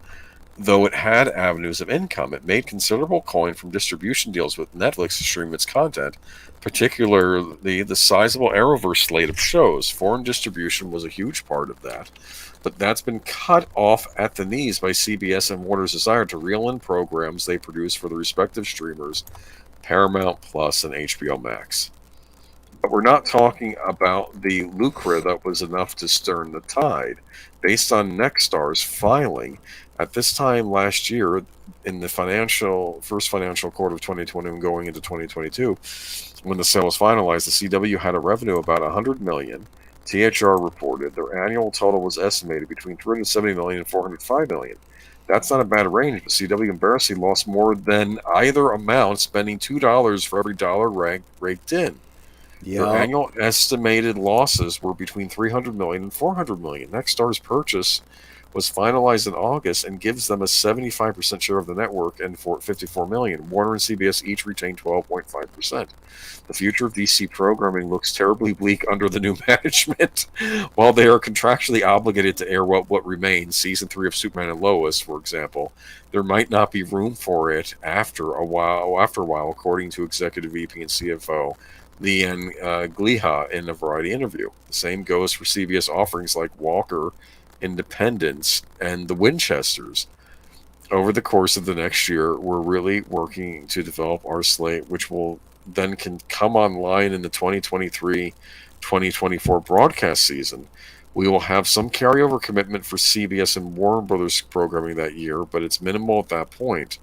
Though it had avenues of income, it made considerable coin from distribution deals with Netflix to stream its content, particularly the sizable Arrowverse slate of shows. Foreign distribution was a huge part of that, but that's been cut off at the knees by CBS and Warner's desire to reel in programs they produce for the respective streamers, Paramount Plus and HBO Max. But we're not talking about the lucre that was enough to stem the tide. Based on Nexstar's filing, at this time last year, in the first financial quarter of 2020 and going into 2022, when the sale was finalized, the CW had a revenue of about $100 million. THR reported their annual total was estimated between $370 million and $405 million. That's not a bad range, but CW embarrassingly lost more than either amount, spending $2 for every dollar raked in. Their annual estimated losses were between $300 million and $400 million. Nexstar's purchase was finalized in August and gives them a 75% share of the network and for $54 million. Warner and CBS each retain 12.5%. The future of DC programming looks terribly bleak under the new management. While they are contractually obligated to air what remains, season 3 of Superman and Lois, for example, there might not be room for it after a while, according to Executive VP and CFO Leanne Gliha in a Variety interview. The same goes for CBS offerings like Walker, Independence, and the Winchesters. Over the course of the next year, we're really working to develop our slate, which will then can come online in the 2023-2024 broadcast season. We will have some carryover commitment for CBS and Warner Brothers programming that year, but it's minimal at that point,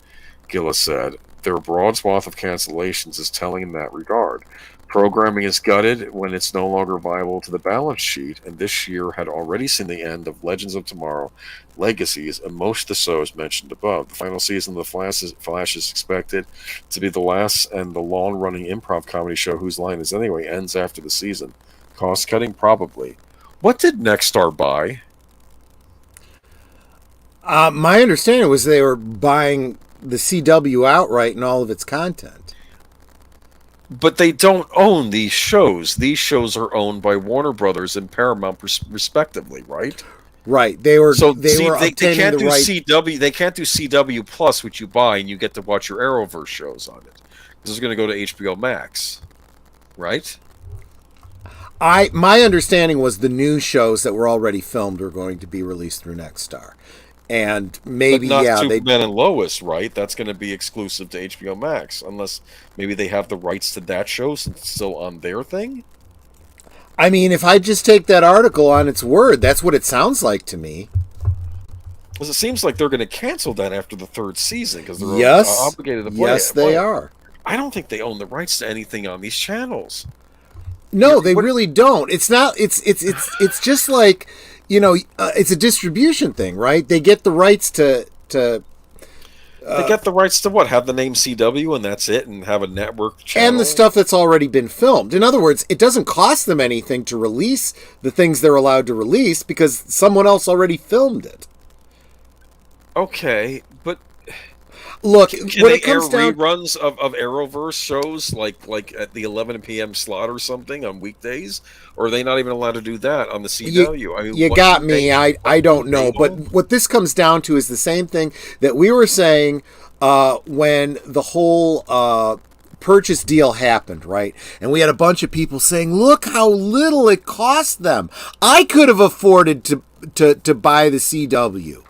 Gillis said. Their broad swath of cancellations is telling in that regard. Programming is gutted when it's no longer viable to the balance sheet, and this year had already seen the end of Legends of Tomorrow, Legacies, and most of the shows mentioned above. The final season of The Flash is expected to be the last and the long-running improv comedy show whose line is anyway ends after the season. Cost-cutting? Probably. What did Nexstar buy? My understanding was they were buying the CW outright and all of its content. But they don't own these shows. These shows are owned by Warner Brothers and Paramount, respectively, right? Right. They were they obtaining can't the do right. CW. They can't do CW Plus, which you buy and you get to watch your Arrowverse shows on it. This is going to go to HBO Max, right? My understanding was the new shows that were already filmed were going to be released through Nexstar. And maybe, but not they Superman and Lois, right? That's going to be exclusive to HBO Max, unless maybe they have the rights to that show since it's still on their thing. I mean, if I just take that article on its word, that's what it sounds like to me. Because it seems like they're going to cancel that after the third season because they're obligated to play it. Yes, they are. I don't think they own the rights to anything on these channels. No, they really don't. It's not. It's just like. It's a distribution thing, right? They get the rights to they get the rights to what? Have the name CW and that's it, and have a network channel? And the stuff that's already been filmed. In other words, it doesn't cost them anything to release the things they're allowed to release because someone else already filmed it. Okay, but look, can when they it comes air down reruns of Arrowverse shows like at the 11 p.m. slot or something on weekdays? Or are they not even allowed to do that on the CW? You got me. I don't know. But what this comes down to is the same thing that we were saying when the whole purchase deal happened, right? And we had a bunch of people saying, look how little it cost them. I could have afforded to buy the CW.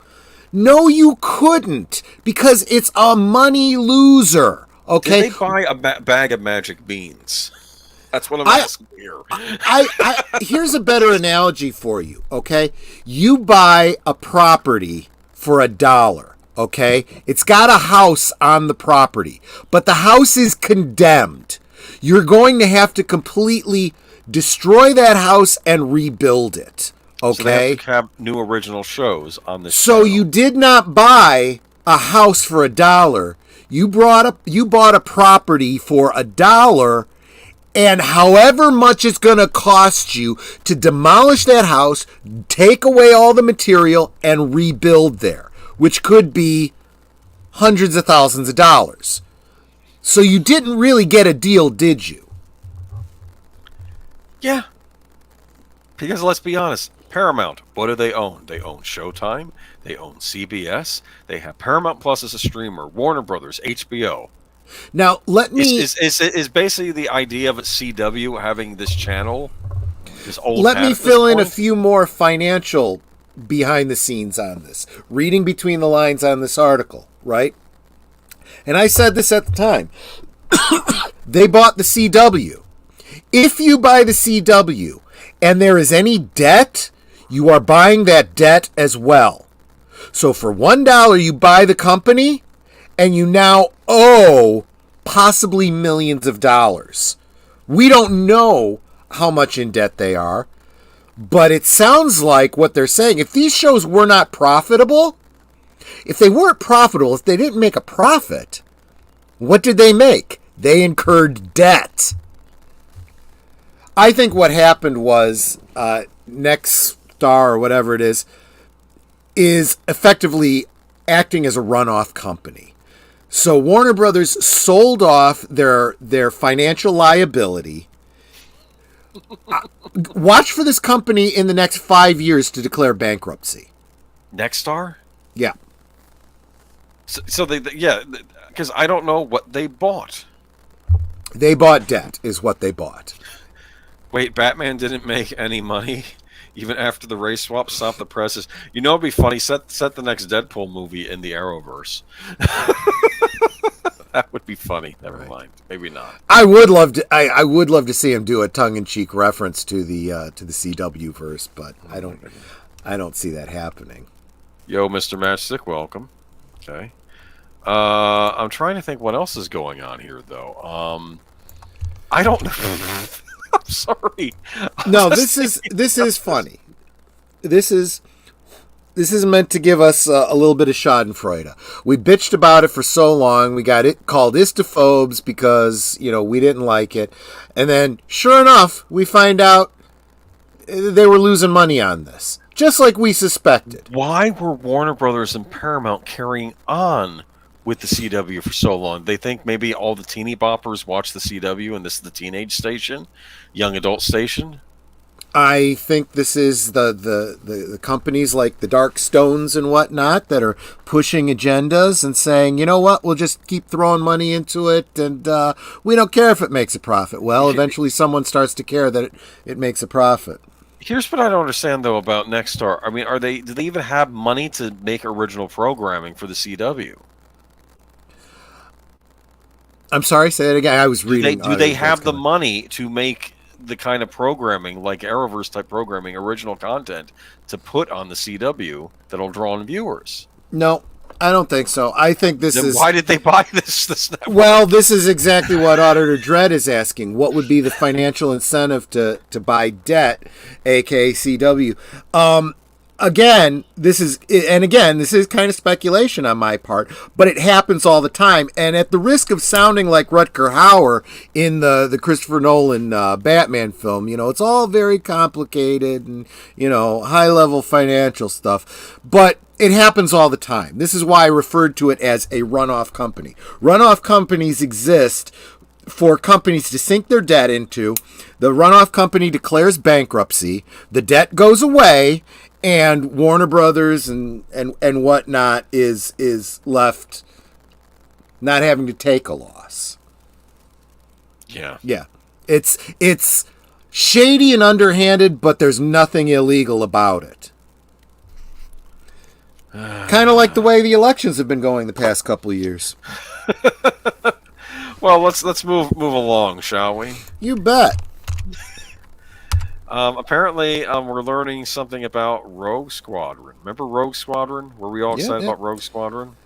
No, you couldn't, because it's a money loser. Okay? Did they buy a bag of magic beans? That's what I'm asking here. Here's a better analogy for you, okay? You buy a property for $1, okay? It's got a house on the property, but the house is condemned. You're going to have to completely destroy that house and rebuild it, okay? So they have to have new original shows on this So channel. you did not buy a house for $1. You bought a property for $1, And however much it's going to cost you to demolish that house, take away all the material, and rebuild there, which could be hundreds of thousands of dollars. So you didn't really get a deal, did you? Yeah. Because let's be honest, Paramount, what do they own? They own Showtime, they own CBS, they have Paramount Plus as a streamer, Warner Brothers, HBO. Now, let me... Is basically the idea of CW having this channel, this old Let hat me at this fill in a point? few more financial behind the scenes on this. Reading between the lines on this article, right? And I said this at the time. They bought the CW. If you buy the CW and there is any debt, you are buying that debt as well. So for $1, you buy the company, and you now owe possibly millions of dollars. We don't know how much in debt they are, but it sounds like what they're saying, if these shows were not profitable, if they didn't make a profit, what did they make? They incurred debt. I think what happened was Nexstar, or whatever it is effectively acting as a runoff company. So Warner Brothers sold off their financial liability. Watch for this company in the next 5 years to declare bankruptcy. Nexstar? Yeah. So because I don't know what they bought. They bought debt, is what they bought. Wait, Batman didn't make any money even after the race swap stopped the presses. You know, it'd be funny. Set the next Deadpool movie in the Arrowverse. That would be funny. Never mind. Maybe not. I would love to. I would love to see him do a tongue-in-cheek reference to the CW verse, but I don't see that happening. Yo, Mr. Matchstick, welcome. Okay. I'm trying to think what else is going on here, though. I don't know. I'm sorry. No, this is funny. This is meant to give us a little bit of schadenfreude. We bitched about it for so long. We got it called Istophobes because, we didn't like it. And then, sure enough, we find out they were losing money on this. Just like we suspected. Why were Warner Brothers and Paramount carrying on with the CW for so long? They think maybe all the teeny boppers watch the CW and this is the teenage station? Young adult station? I think this is the companies like the Dark Stones and whatnot that are pushing agendas and saying, you know what, we'll just keep throwing money into it and we don't care if it makes a profit. Well, eventually someone starts to care that it makes a profit. Here's what I don't understand, though, about Nexstar. I mean, do they even have money to make original programming for the CW? I'm sorry, say it again. I was reading. Do they have the money to make the kind of programming, like Arrowverse type programming, original content, to put on the CW that'll draw in viewers? No, I don't think so. I think this then is... Why did they buy this network? Well, this is exactly what Auditor Dread is asking. What would be the financial incentive to buy debt, aka CW? Again, this is kind of speculation on my part, but it happens all the time. And at the risk of sounding like Rutger Hauer in the Christopher Nolan Batman film, it's all very complicated and, high-level financial stuff. But it happens all the time. This is why I referred to it as a runoff company. Runoff companies exist for companies to sink their debt into. The runoff company declares bankruptcy. The debt goes away. And Warner Brothers and whatnot is left not having to take a loss. Yeah. Yeah. It's shady and underhanded, but there's nothing illegal about it. Kind of like the way the elections have been going the past couple of years. Well, let's move along, shall we? You bet. Apparently, we're learning something about Rogue Squadron. Remember Rogue Squadron? Were we all excited about Rogue Squadron?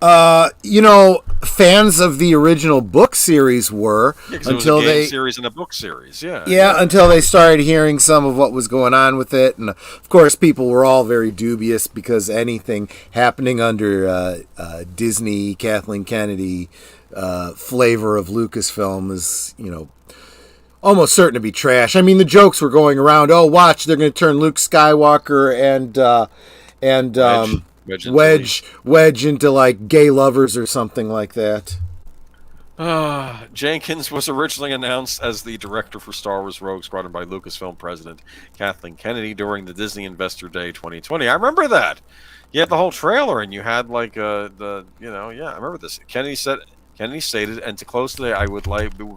Fans of the original book series were until it was a game series and a book series. Yeah, until they started hearing some of what was going on with it, and of course, people were all very dubious because anything happening under Disney, Kathleen Kennedy flavor of Lucasfilm is, almost certain to be trash. I mean, the jokes were going around. Oh, watch, they're going to turn Luke Skywalker and Wedge into like gay lovers or something like that. Jenkins was originally announced as the director for Star Wars Rogue Squadron by Lucasfilm president Kathleen Kennedy during the Disney Investor Day 2020. I remember that. You had the whole trailer, and you had like I remember this. Kennedy stated, and to close today, we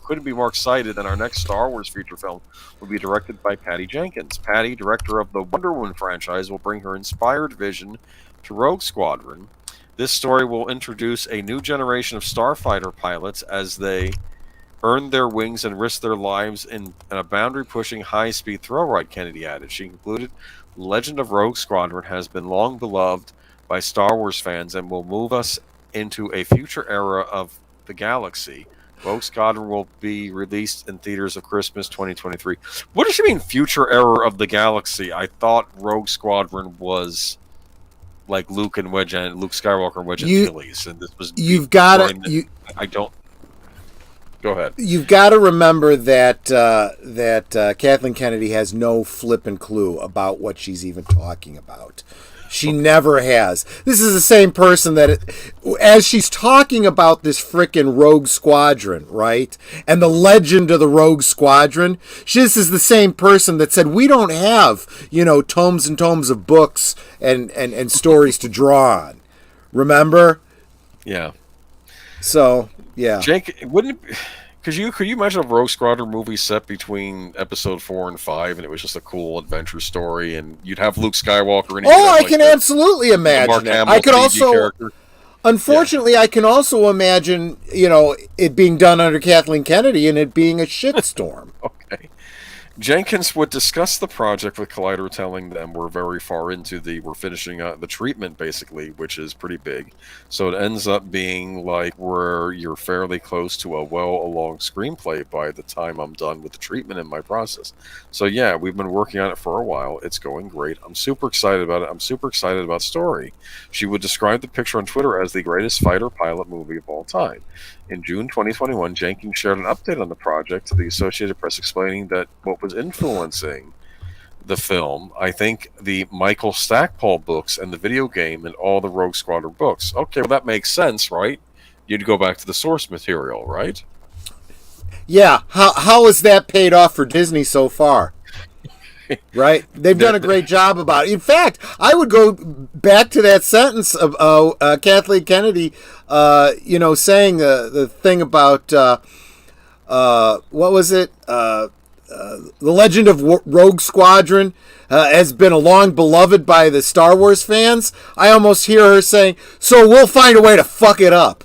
couldn't be more excited than our next Star Wars feature film will be directed by Patty Jenkins. Patty, director of the Wonder Woman franchise, will bring her inspired vision to Rogue Squadron. This story will introduce a new generation of starfighter pilots as they earn their wings and risk their lives in a boundary-pushing high-speed thrill ride, Kennedy added. She concluded, Legend of Rogue Squadron has been long beloved by Star Wars fans and will move us into a future era of the galaxy. Rogue Squadron will be released in theaters of Christmas 2023. What does she mean, future era of the galaxy? I thought Rogue Squadron was like Luke Skywalker and Wedge Antilles, and this was I don't. Go ahead. You've got to remember that Kathleen Kennedy has no flippin' clue about what she's even talking about. She never has. This is the same person as she's talking about this frickin' Rogue Squadron, right? And the legend of the Rogue Squadron. This is the same person that said, we don't have, tomes and tomes of books and stories to draw on. Remember? Yeah. So, yeah. Jake, wouldn't it... Could you imagine a Rogue Squadron movie set between episode 4 and 5, and it was just a cool adventure story, and you'd have Luke Skywalker in it? Oh, I can absolutely imagine it. I could also, character. Unfortunately, I can also imagine, it being done under Kathleen Kennedy and it being a shitstorm. Okay. Jenkins would discuss the project with Collider, telling them we're very far into we're finishing the treatment, basically, which is pretty big. So it ends up being like you're fairly close to a well-along screenplay by the time I'm done with the treatment in my process. So yeah, we've been working on it for a while. It's going great. I'm super excited about it. I'm super excited about story. She would describe the picture on Twitter as the greatest fighter pilot movie of all time. In June 2021, Jenkins shared an update on the project to the Associated Press, explaining that what was influencing the film, I think, the Michael Stackpole books and the video game and all the Rogue Squadron books. Okay, well, that makes sense, right? You'd go back to the source material, right? Yeah. How has that paid off for Disney so far? Right? They've done a great job about it. In fact, I would go back to that sentence of Kathleen Kennedy, saying the thing about, what was it? The Legend of Rogue Squadron has been long beloved by the Star Wars fans. I almost hear her saying, so we'll find a way to fuck it up.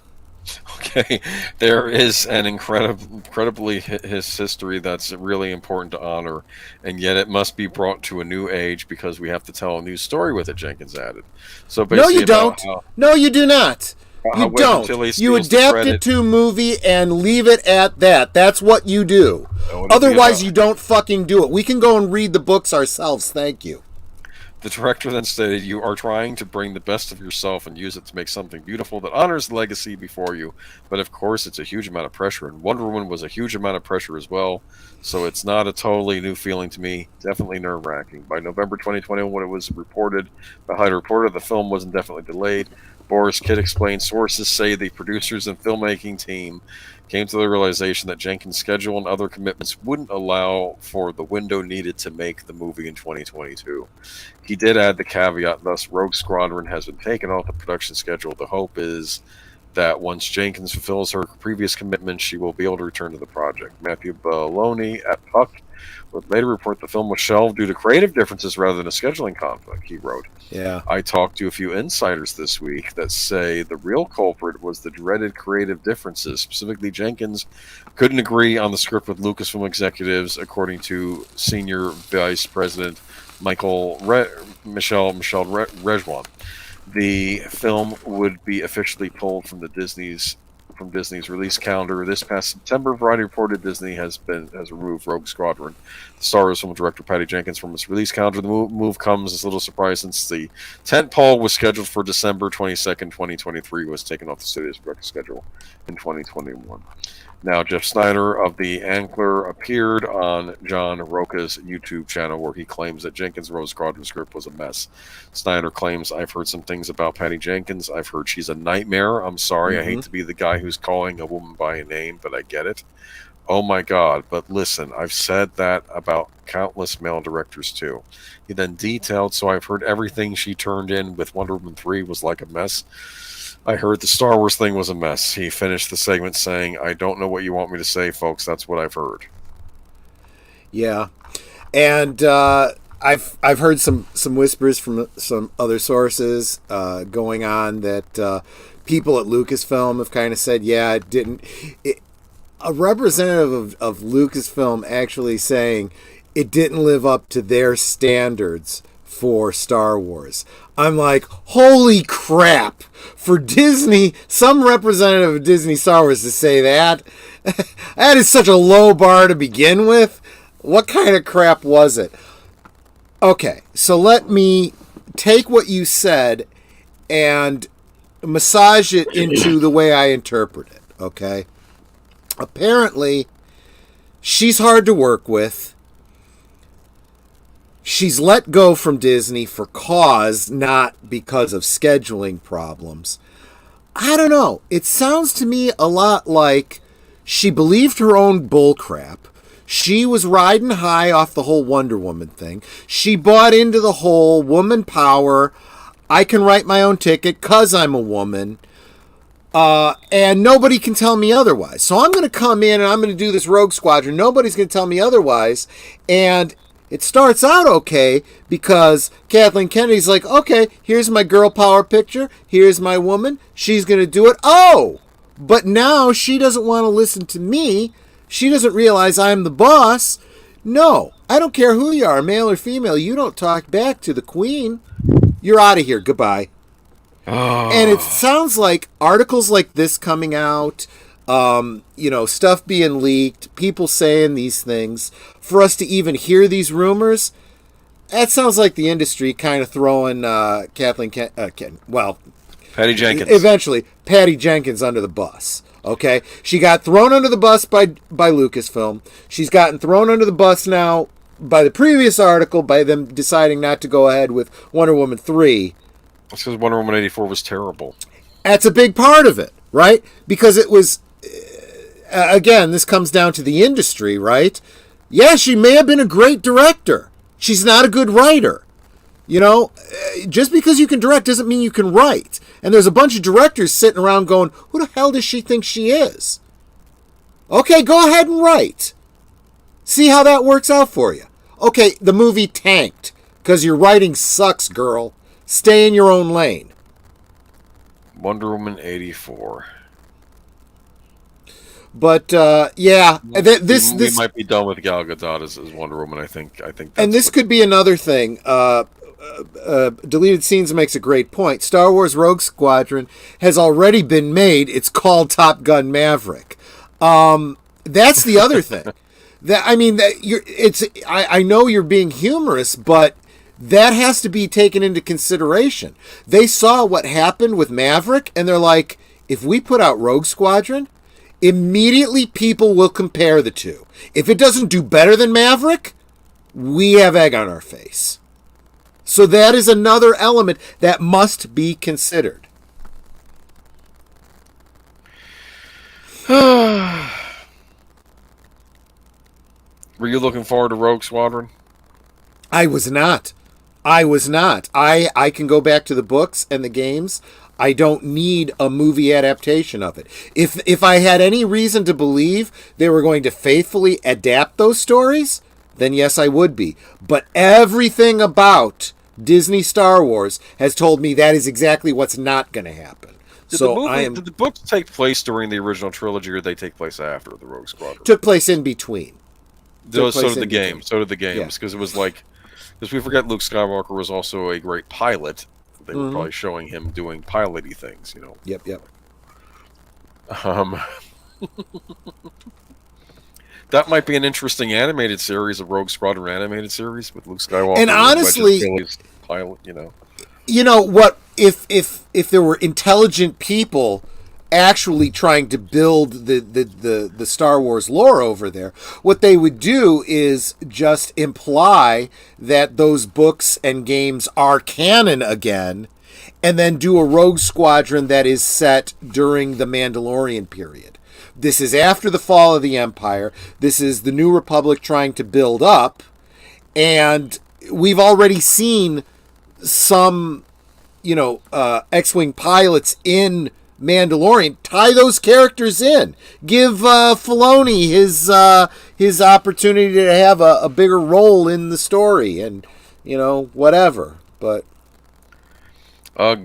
Okay, there is an incredibly his history that's really important to honor, and yet it must be brought to a new age because we have to tell a new story with it, Jenkins added. So basically, no, you don't. No, you do not. You don't. You adapt it to a movie and leave it at that. That's what you do. Otherwise, you don't fucking do it. We can go and read the books ourselves. Thank you. The director then stated, you are trying to bring the best of yourself and use it to make something beautiful that honors the legacy before you. But of course, it's a huge amount of pressure. And Wonder Woman was a huge amount of pressure as well. So it's not a totally new feeling to me. Definitely nerve-wracking. By November 2021, when it was reported, the film was indefinitely delayed. Boris Kidd explained, sources say the producers and filmmaking team came to the realization that Jenkins' schedule and other commitments wouldn't allow for the window needed to make the movie in 2022. He did add the caveat, thus Rogue Squadron has been taken off the production schedule. The hope is that once Jenkins fulfills her previous commitments, she will be able to return to the project. Matthew Belloni at Puck would later report the film was shelved due to creative differences rather than a scheduling conflict, he wrote. Yeah. I talked to a few insiders this week that say the real culprit was the dreaded creative differences. Specifically, Jenkins couldn't agree on the script with Lucasfilm executives, according to Senior Vice President Michel Rejwan. The film would be officially pulled from Disney's release calendar this past September. Variety reported Disney has removed Rogue Squadron. The Star Wars film director Patty Jenkins from its release calendar. The move comes as a little surprise since the tentpole was scheduled for December 22nd, 2023, was taken off the studio's production schedule in 2021. Now, Jeff Snyder of the Ankler appeared on John Roca's YouTube channel where he claims that Jenkins' Rogue Squadron script was a mess. Snyder claims, I've heard some things about Patty Jenkins. I've heard she's a nightmare. I'm sorry. I hate to be the guy who's calling a woman by a name, but I get it. Oh my God, but listen, I've said that about countless male directors too. He then detailed, so I've heard everything she turned in with Wonder Woman 3 was like a mess. I heard the Star Wars thing was a mess. He finished the segment saying, I don't know what you want me to say, folks. That's what I've heard. Yeah. And I've heard some whispers from some other sources going on that people at Lucasfilm have kind of said, yeah, it didn't. A representative of Lucasfilm actually saying it didn't live up to their standards for Star Wars. I'm like, holy crap! For Disney, some representative of Disney Star Wars to say that, that is such a low bar to begin with. What kind of crap was it? Okay, so let me take what you said and massage it into the way I interpret it, okay? Apparently, she's hard to work with. She's let go from Disney for cause, not because of scheduling problems. I don't know. It sounds to me a lot like she believed her own bullcrap. She was riding high off the whole Wonder Woman thing. She bought into the whole woman power. I can write my own ticket because I'm a woman. And nobody can tell me otherwise. So I'm going to come in and I'm going to do this Rogue Squadron. Nobody's going to tell me otherwise. And it starts out okay because Kathleen Kennedy's like, okay, here's my girl power picture. Here's my woman. She's going to do it. Oh, but now she doesn't want to listen to me. She doesn't realize I'm the boss. No, I don't care who you are, male or female. You don't talk back to the queen. You're out of here. Goodbye. Oh. And it sounds like articles like this coming out, stuff being leaked, people saying these things, for us to even hear these rumors, that sounds like the industry kind of throwing Patty Jenkins. Eventually, Patty Jenkins under the bus. Okay? She got thrown under the bus by Lucasfilm. She's gotten thrown under the bus now by the previous article, by them deciding not to go ahead with Wonder Woman 3. That's because Wonder Woman 84 was terrible. That's a big part of it, right? Because it was, again, this comes down to the industry, right? Yeah, she may have been a great director. She's not a good writer. You know, just because you can direct doesn't mean you can write. And there's a bunch of directors sitting around going, who the hell does she think she is? Okay, go ahead and write. See how that works out for you. Okay, the movie tanked because your writing sucks, girl. Stay in your own lane. Wonder Woman 84. But yeah, this we might be done with Gal Gadot as Wonder Woman. I think. That's and this could be another thing. Deleted Scenes makes a great point. Star Wars Rogue Squadron has already been made. It's called Top Gun Maverick. That's the other thing. I know you're being humorous, but that has to be taken into consideration. They saw what happened with Maverick, and they're like, if we put out Rogue Squadron, immediately people will compare the two. If it doesn't do better than Maverick, we have egg on our face. So that is another element that must be considered. Were you looking forward to Rogue Squadron? I was not. I can go back to the books and the games. I don't need a movie adaptation of it. If I had any reason to believe they were going to faithfully adapt those stories, then yes, I would be. But everything about Disney Star Wars has told me that is exactly what's not going to happen. Did the books take place during the original trilogy, or did they take place after the Rogue Squadron? Took place in between. So did the game. So did the games, because it was like, because we forget Luke Skywalker was also a great pilot. They were probably showing him doing piloty things, you know. Yep. That might be an interesting animated series, a Rogue Squadron animated series with Luke Skywalker. And honestly, pilot, you know. You know what? If there were intelligent people actually trying to build the Star Wars lore over there. What they would do is just imply that those books and games are canon again, and then do a Rogue Squadron that is set during the Mandalorian period. This is after the fall of the Empire. This is the New Republic trying to build up, and we've already seen some, X-Wing pilots in Mandalorian. Tie those characters in. Give Filoni his opportunity to have a bigger role in the story, and whatever. But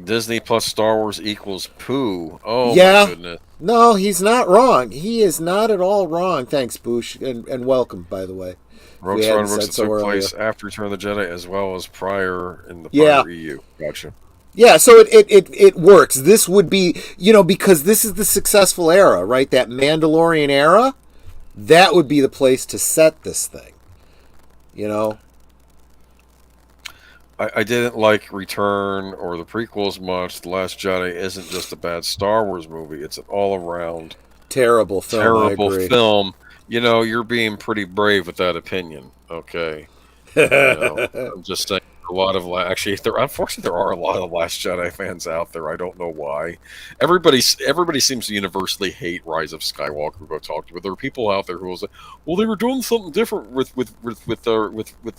Disney plus Star Wars equals poo. Oh yeah, my goodness. No, he's not wrong. He is not at all wrong. Thanks, Boosh, and welcome, by the way. Rogue Squadron books that took place after Return of the Jedi, as well as prior in the prior EU. Gotcha. Yeah, so it works. This would be, because this is the successful era, right? That Mandalorian era, that would be the place to set this thing. I didn't like Return or the prequels much. The Last Jedi isn't just a bad Star Wars movie. It's an all-around terrible film. You're being pretty brave with that opinion. Okay. I'm just saying. Unfortunately, there are a lot of Last Jedi fans out there. I don't know why. Everybody seems to universally hate Rise of Skywalker. Go talk to, but there are people out there who will say, "Well, they were doing something different with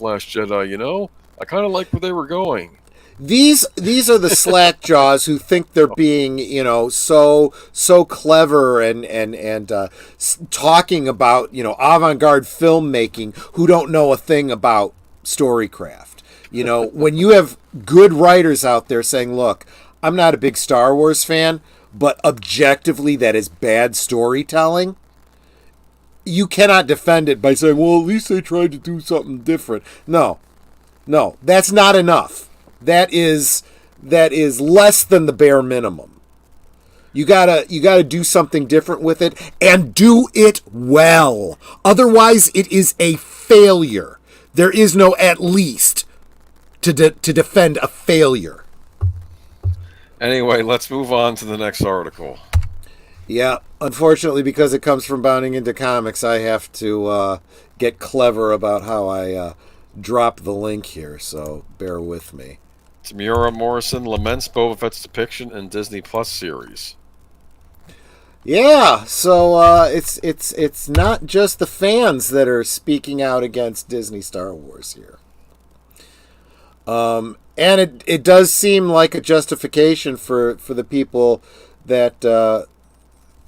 Last Jedi." I kind of like where they were going. These are the slack jaws who think they're being, so clever and talking about, avant-garde filmmaking, who don't know a thing about storycraft. When you have good writers out there saying, look, I'm not a big Star Wars fan, but objectively that is bad storytelling, you cannot defend it by saying, well, at least they tried to do something different. No, that's not enough. That is less than the bare minimum. You gotta do something different with it, and do it well. Otherwise, it is a failure. There is no at least to defend a failure. Anyway, let's move on to the next article. Yeah, unfortunately, because it comes from Bounding Into Comics, I have to get clever about how I drop the link here, so bear with me. Tamura Morrison laments Boba Fett's depiction in Disney Plus series. Yeah, so it's not just the fans that are speaking out against Disney Star Wars here. And it does seem like a justification for the people that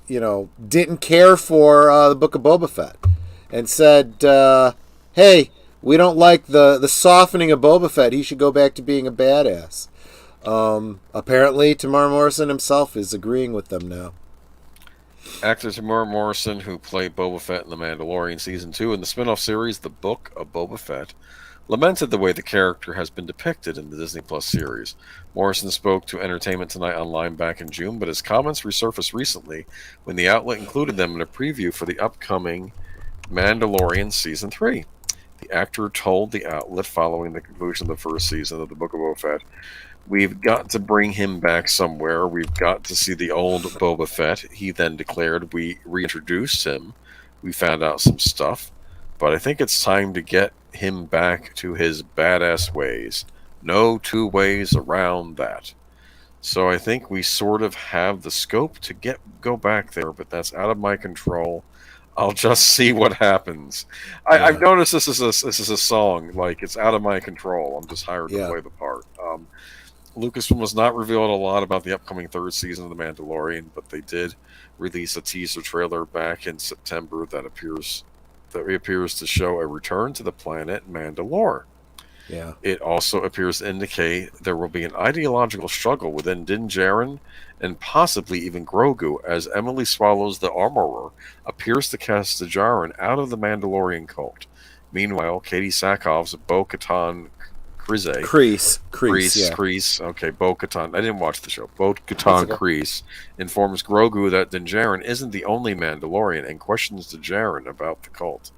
didn't care for the Book of Boba Fett and said, hey, we don't like the softening of Boba Fett. He should go back to being a badass. Apparently, Tamara Morrison himself is agreeing with them now. Actor Tamura Morrison, who played Boba Fett in The Mandalorian Season 2 and the spin-off series The Book of Boba Fett, lamented the way the character has been depicted in the Disney Plus series. Morrison spoke to Entertainment Tonight Online back in June, but his comments resurfaced recently when the outlet included them in a preview for the upcoming Mandalorian Season 3. The actor told the outlet following the conclusion of the first season of The Book of Boba Fett, "We've got to bring him back somewhere. We've got to see the old Boba Fett." He then declared, "We reintroduced him. We found out some stuff. But I think it's time to get him back to his badass ways. No two ways around that." So I think we sort of have the scope to go back there, but that's out of my control. I'll just see what happens. I've noticed this is a song. Like, it's out of my control. I'm just hired to play the part. Lucasfilm has not revealed a lot about the upcoming third season of The Mandalorian, but they did release a teaser trailer back in September that appears to show a return to the planet Mandalore. Yeah. It also appears to indicate there will be an ideological struggle within Din Djarin and possibly even Grogu, as Emily Swallows the Armorer appears to cast Djarin out of the Mandalorian cult. Meanwhile, Katie Sackhoff's Bo-Katan Kryze. Okay, Bo-Katan. I didn't watch the show. Bo-Katan Kryze informs Grogu that Din Djarin isn't the only Mandalorian and questions Djarin about the cult.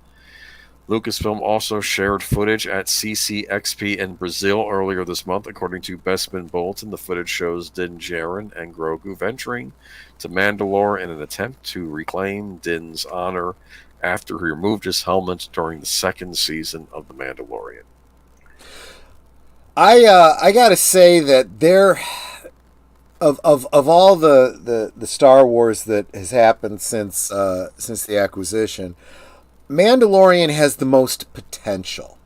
Lucasfilm also shared footage at CCXP in Brazil earlier this month. According to Bespin Bulletin, the footage shows Din Djarin and Grogu venturing to Mandalore in an attempt to reclaim Din's honor after he removed his helmet during the second season of The Mandalorian. I gotta say that there of all the Star Wars that has happened since the acquisition, Mandalorian has the most potential.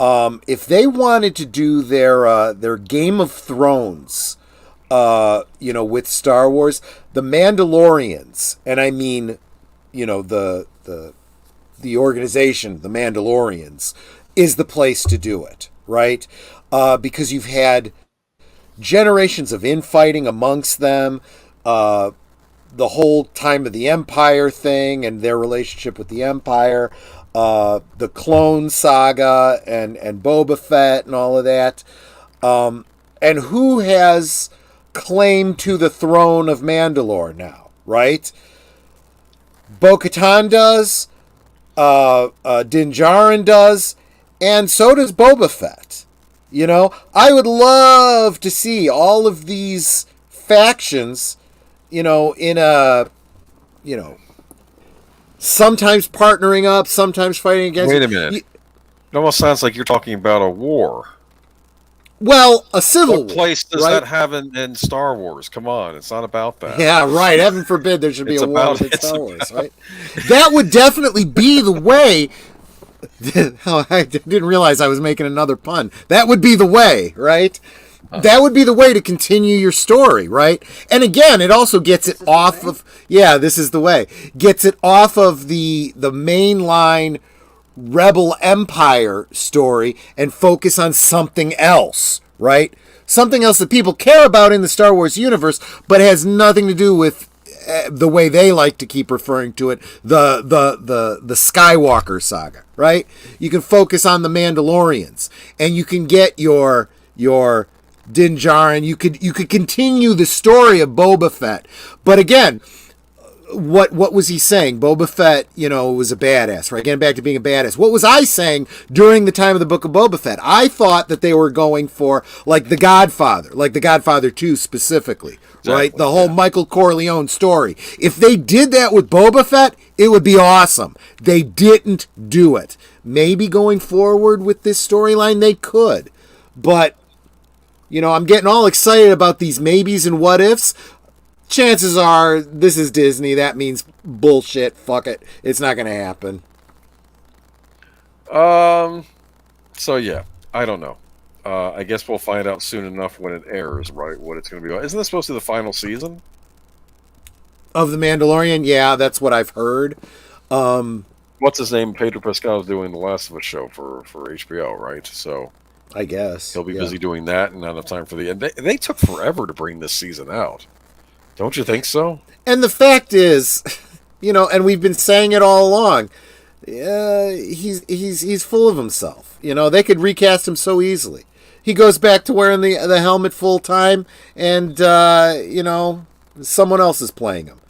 If they wanted to do their Game of Thrones, with Star Wars, the Mandalorians, and I mean, the organization, the Mandalorians, is the place to do it, right? Because you've had generations of infighting amongst them, the whole time of the Empire thing and their relationship with the Empire, the Clone Saga and Boba Fett and all of that. And who has claim to the throne of Mandalore now, right? Bo-Katan does, Din Djarin does, and so does Boba Fett. I would love to see all of these factions, in a, sometimes partnering up, sometimes fighting against. Wait a minute. It almost sounds like you're talking about a war. Well, a civil war. What place does right? that have in Star Wars? Come on, it's not about that. Yeah, right. Heaven forbid there should be a war in Star Wars, right? About... That would definitely be the way. I didn't realize I was making another pun. That would be the way, right? That would be the way to continue your story, right? And again, it also gets it off of... Yeah, this is the way. Gets it off of the mainline Rebel Empire story and focus on something else, right? Something else that people care about in the Star Wars universe, but has nothing to do with the way they like to keep referring to it, the Skywalker saga, right? You can focus on the Mandalorians, and you can get your Din Djarin. You could continue the story of Boba Fett, but again, what was he saying? Boba Fett, was a badass, right? Getting back to being a badass. What was I saying during the time of the Book of Boba Fett? I thought that they were going for like The Godfather 2 specifically, exactly, right? The whole Michael Corleone story. If they did that with Boba Fett, it would be awesome. They didn't do it. Maybe going forward with this storyline, they could. But, I'm getting all excited about these maybes and what ifs. Chances are, this is Disney. That means bullshit. Fuck it. It's not going to happen. So, yeah. I don't know. I guess we'll find out soon enough when it airs, right? What it's going to be like. Isn't this supposed to be the final season? Of The Mandalorian? Yeah, that's what I've heard. What's his name? Pedro Pascal is doing the Last of Us show for HBO, right? So... I guess. He'll be busy doing that and not enough time for the... And they took forever to bring this season out. Don't you think so? And the fact is, and we've been saying it all along, he's full of himself. They could recast him so easily. He goes back to wearing the helmet full time, and someone else is playing him.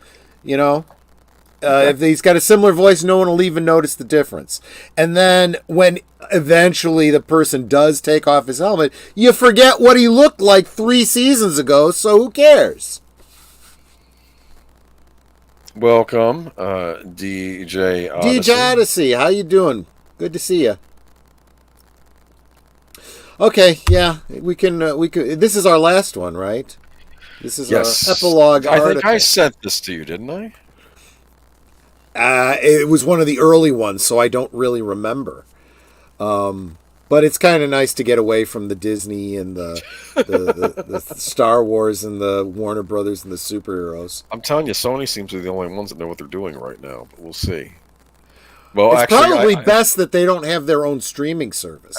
If he's got a similar voice, no one will even notice the difference. And then when eventually the person does take off his helmet, you forget what he looked like 3 seasons ago, so who cares? Welcome, DJ Odyssey. DJ Odyssey, how you doing? Good to see you. Okay, yeah, we can. This is our last one, right? This is our epilogue article. I think I sent this to you, didn't I? It was one of the early ones, so I don't really remember. But it's kind of nice to get away from the Disney and the Star Wars and the Warner Brothers and the superheroes. I'm telling you, Sony seems to be the only ones that know what they're doing right now, but we'll see. Well, it's actually, probably best that they don't have their own streaming service.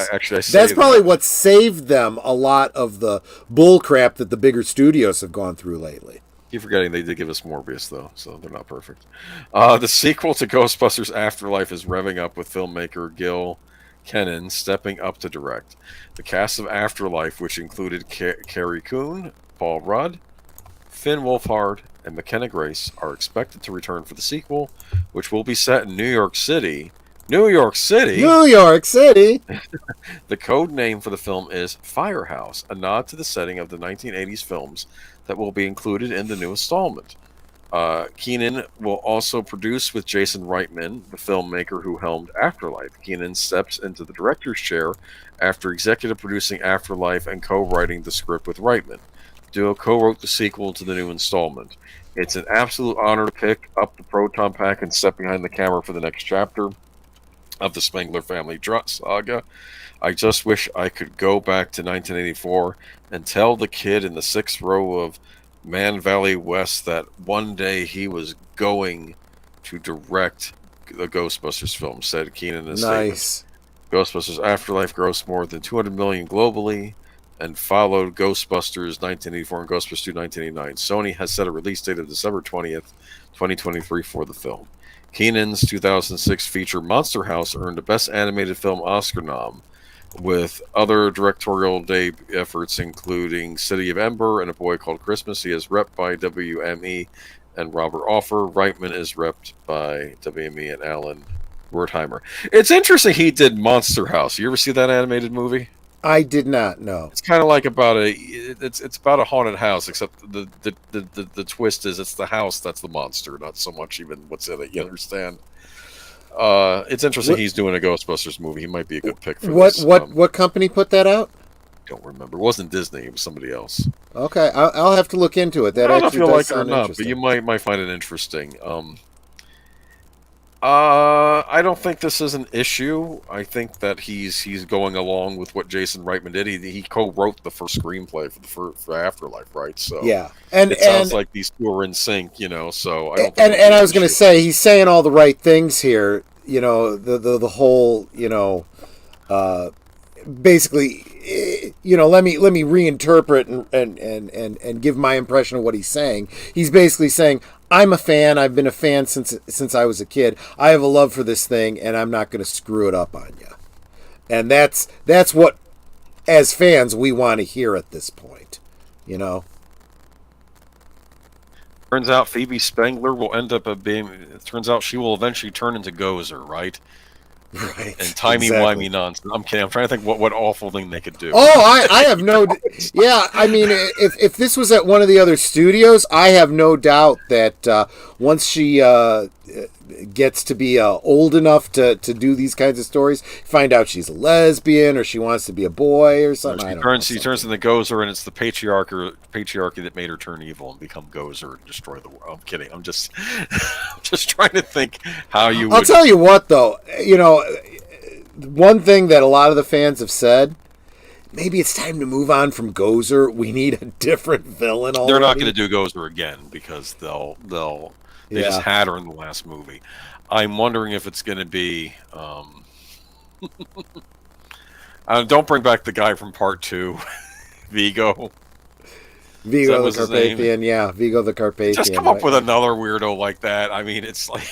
That's probably what saved them a lot of the bull crap that the bigger studios have gone through lately. Keep forgetting they did give us Morbius, though, so they're not perfect. The sequel to Ghostbusters Afterlife is revving up with filmmaker Gil Kennan stepping up to direct. The cast of Afterlife, which included Carrie Coon, Paul Rudd, Finn Wolfhard, and McKenna Grace, are expected to return for the sequel, which will be set in New York City New York City. New York City. The code name for the film is Firehouse, a nod to the setting of the 1980s films that will be included in the new installment. Keenan will also produce with Jason Reitman, the filmmaker who helmed Afterlife. Keenan steps into the director's chair after executive producing Afterlife and co-writing the script with Reitman. The duo co-wrote the sequel to the new installment. It's an absolute honor to pick up the proton pack and step behind the camera for the next chapter of the Spengler family saga. I just wish I could go back to 1984 and tell the kid in the sixth row of Man Valley West that one day he was going to direct the Ghostbusters film, said Keenan in a Nice. statement. Ghostbusters Afterlife grossed more than $200 million globally and followed Ghostbusters 1984 and Ghostbusters 2 1989. Sony has set a release date of December 20th, 2023 for the film. Keenan's 2006 feature Monster House earned a Best Animated Film Oscar nom, with other directorial debut efforts including City of Ember and A Boy Called Christmas. He is repped by WME and Robert Offer. Reitman is repped by WME and Alan Wertheimer. It's interesting he did Monster House. You ever see that animated movie? I did not know. It's kind of like it's about a haunted house, except the twist is it's the house that's the monster, not so much even what's in it. You understand? It's interesting he's doing a Ghostbusters movie. He might be a good pick for this. What company put that out? Don't remember. It wasn't Disney. It was somebody else. Okay, I'll have to look into it. That I don't know if actually you does like it or sound not, but interesting. you might find it interesting. I don't think this is an issue. I think that he's going along with what Jason Reitman did. He co-wrote the first screenplay for Afterlife, right? So Yeah, and it sounds like these two are in sync, you know. So I don't. And I was going to say he's saying all the right things here. You know, the whole, you know, basically, you know, let me reinterpret and give my impression of what he's saying. He's basically saying, I'm a fan. I've been a fan since I was a kid. I have a love for this thing, and I'm not going to screw it up on you. And that's what, as fans, we want to hear at this point. You know. Turns out Phoebe Spengler will end up being. It turns out she will eventually turn into Gozer, right? Right. And timey-wimey nonsense. I'm kidding. I'm trying to think what awful thing they could do. Oh, I have no... Yeah, I mean, if this was at one of the other studios, I have no doubt that once she gets to be old enough to do these kinds of stories, find out she's a lesbian or she wants to be a boy or something. She turns into Gozer, and it's the patriarchy that made her turn evil and become Gozer and destroy the world. I'm kidding. I'm just trying to think how you would... I'll tell you what, though. You know, one thing that a lot of the fans have said, maybe it's time to move on from Gozer. We need a different villain already. They're not going to do Gozer again because they just had her in the last movie. I'm wondering if it's going to be... don't bring back the guy from part 2, Vigo. Vigo the Carpathian, yeah. Vigo the Carpathian. Just come up with another weirdo like that. I mean, it's like...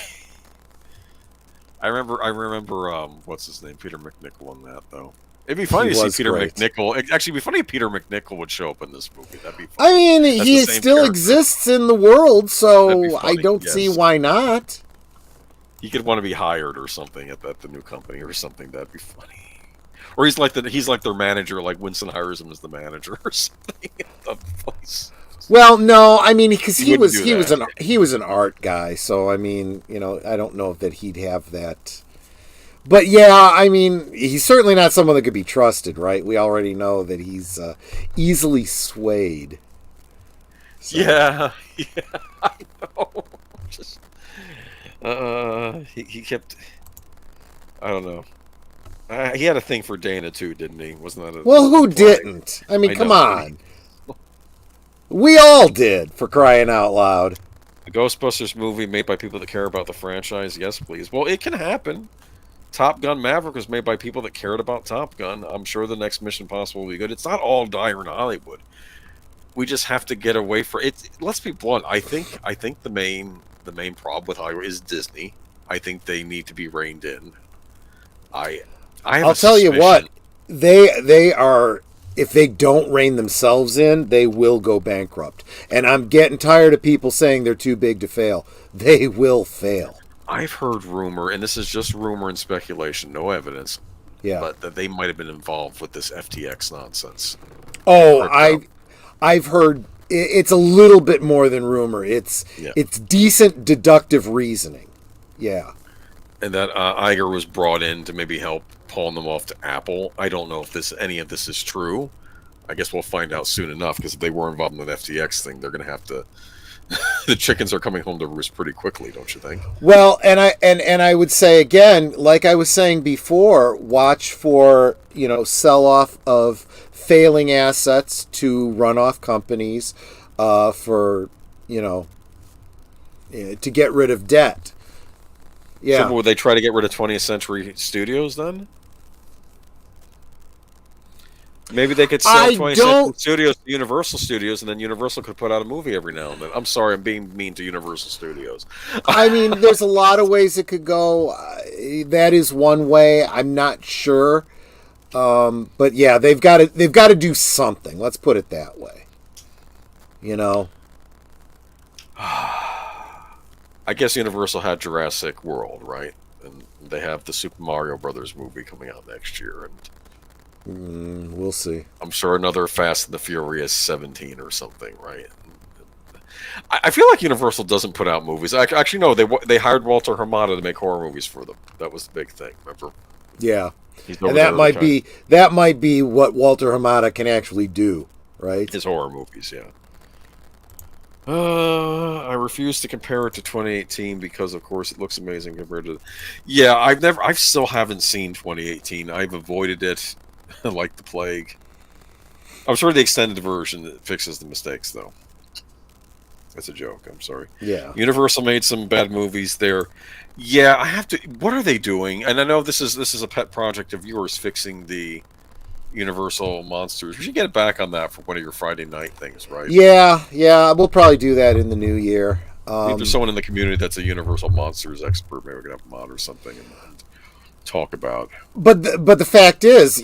I remember, what's his name? Peter McNichol in that, though. It'd be funny to see Peter McNichol. Actually, it'd be funny if Peter McNichol would show up in this movie. That'd be funny. I mean, he still exists in the world, so I don't see why not. He could want to be hired or something at the new company or something. That'd be funny. Or he's like their manager, like Winston hires him as the manager or something at the place. Well, no, I mean, because he was an art guy, so I mean, you know, I don't know that he'd have that. But yeah, I mean, he's certainly not someone that could be trusted, right? We already know that he's easily swayed. So. Yeah, I know. Just he kept. I don't know. He had a thing for Dana too, didn't he? Wasn't that? Well, who didn't? I mean, come on. We all did, for crying out loud. The Ghostbusters movie made by people that care about the franchise? Yes, please. Well, it can happen. Top Gun Maverick was made by people that cared about Top Gun. I'm sure the next Mission Impossible will be good. It's not all dire in Hollywood. We just have to get away from it. Let's be blunt. I think the main problem with Hollywood is Disney. I think they need to be reined in. I'll tell you what, they are. If they don't rein themselves in, they will go bankrupt. And I'm getting tired of people saying they're too big to fail. They will fail. I've heard rumor, and this is just rumor and speculation, no evidence, Yeah. but that they might have been involved with this FTX nonsense. Oh, Crypto. I've heard it's a little bit more than rumor. It's Yeah. it's decent deductive reasoning. Yeah. And that Iger was brought in to maybe help pawn them off to Apple. I don't know if any of this is true. I guess we'll find out soon enough, because if they were involved in the FTX thing, they're going to have to. The chickens are coming home to roost pretty quickly, don't you think? Well, and I would say again, like I was saying before, watch for, sell off of failing assets to run off companies, for, to get rid of debt. Yeah. So would they try to get rid of 20th Century Studios then? Maybe they could sell 20th Century Studios to Universal Studios, and then Universal could put out a movie every now and then. I'm sorry, I'm being mean to Universal Studios. I mean, there's a lot of ways it could go. That is one way. I'm not sure, but yeah, they've got to do something. Let's put it that way. I guess Universal had Jurassic World, right? And they have the Super Mario Brothers movie coming out next year, and we'll see. I'm sure another Fast and the Furious 17 or something, right? I feel like Universal doesn't put out movies. Actually, no, they hired Walter Hamada to make horror movies for them. That was the big thing, remember? Yeah, and that might be what Walter Hamada can actually do, right? His horror movies, yeah. I refuse to compare it to 2018 because, of course, it looks amazing compared to. Yeah, I still haven't seen 2018. I've avoided it like the plague. I'm sure the extended version fixes the mistakes, though. That's a joke. I'm sorry. Yeah. Universal made some bad movies there. Yeah, I have to. What are they doing? And I know this is a pet project of yours, fixing the Universal Monsters. We should get back on that for one of your Friday night things, right? Yeah, we'll probably do that in the new year. If there's someone in the community that's a Universal Monsters expert, maybe we can have them on or something and talk about. But the fact is,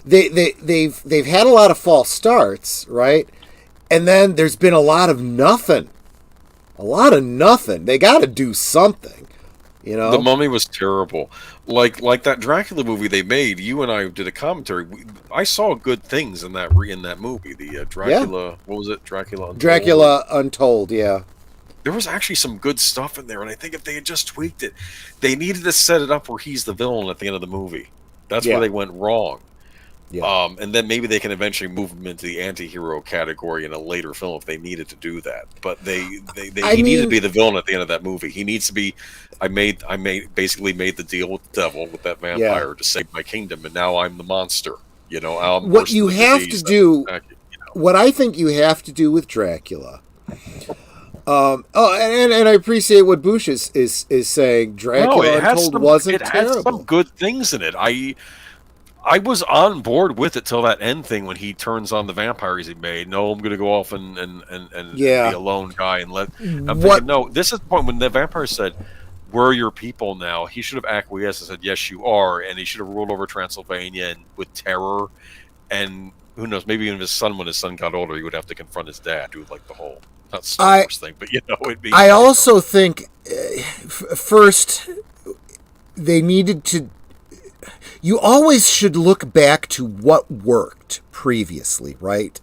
they've had a lot of false starts, right? And then there's been a lot of nothing. They got to do something. The Mummy was terrible. Like that Dracula movie they made. You and I did a commentary. I saw good things in that movie. The Dracula. Yeah. What was it? Dracula Untold. Dracula Untold. Yeah. There was actually some good stuff in there, and I think if they had just tweaked it, they needed to set it up where he's the villain at the end of the movie. That's where they went wrong. Yeah. And then maybe they can eventually move him into the anti-hero category in a later film if they needed to do that. But he needed to be the villain at the end of that movie. He needs to be. I basically made the deal with the devil, with that vampire, to save my kingdom, and now I'm the monster. What you have to do, what I think you have to do with Dracula. And I appreciate what Bush is saying. Dracula Untold wasn't terrible. It had some good things in it. I was on board with it till that end thing when he turns on the vampires he made. No, I'm going to go off and be a lone guy and let. I'm thinking, no, this is the point when the vampire said, "We're your people now." He should have acquiesced and said, "Yes, you are," and he should have ruled over Transylvania and with terror. And who knows? Maybe even his son, when his son got older, he would have to confront his dad, do like the whole not Star Wars thing, but it'd be. I also think first they needed to. You always should look back to what worked previously, right?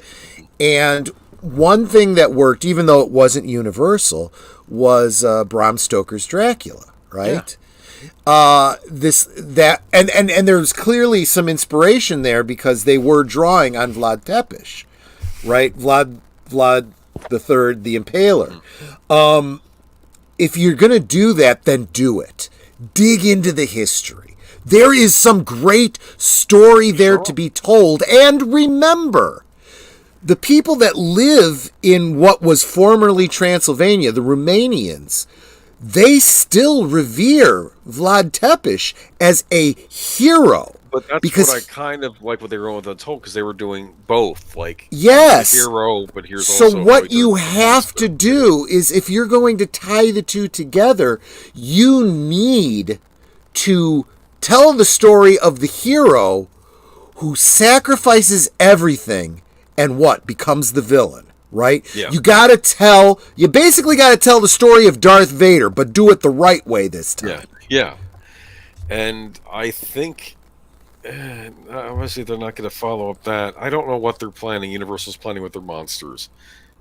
And one thing that worked, even though it wasn't Universal, was Bram Stoker's Dracula, right? Yeah. And there's clearly some inspiration there because they were drawing on Vlad Tepes, right? Vlad the Third, the Impaler. If you're going to do that, then do it. Dig into the history. There is some great story there to be told. And remember, the people that live in what was formerly Transylvania, the Romanians, they still revere Vlad Tepes as a hero. But that's what I kind of like what they were told, because they were doing both. Like, yes, he's a hero, but here's also. So what you have to do is, if you're going to tie the two together, you need to tell the story of the hero who sacrifices everything and becomes the villain, right? Yeah. You basically got to tell the story of Darth Vader, but do it the right way this time. Yeah. And I think, obviously, they're not going to follow up that. I don't know what they're planning. Universal's planning with their monsters.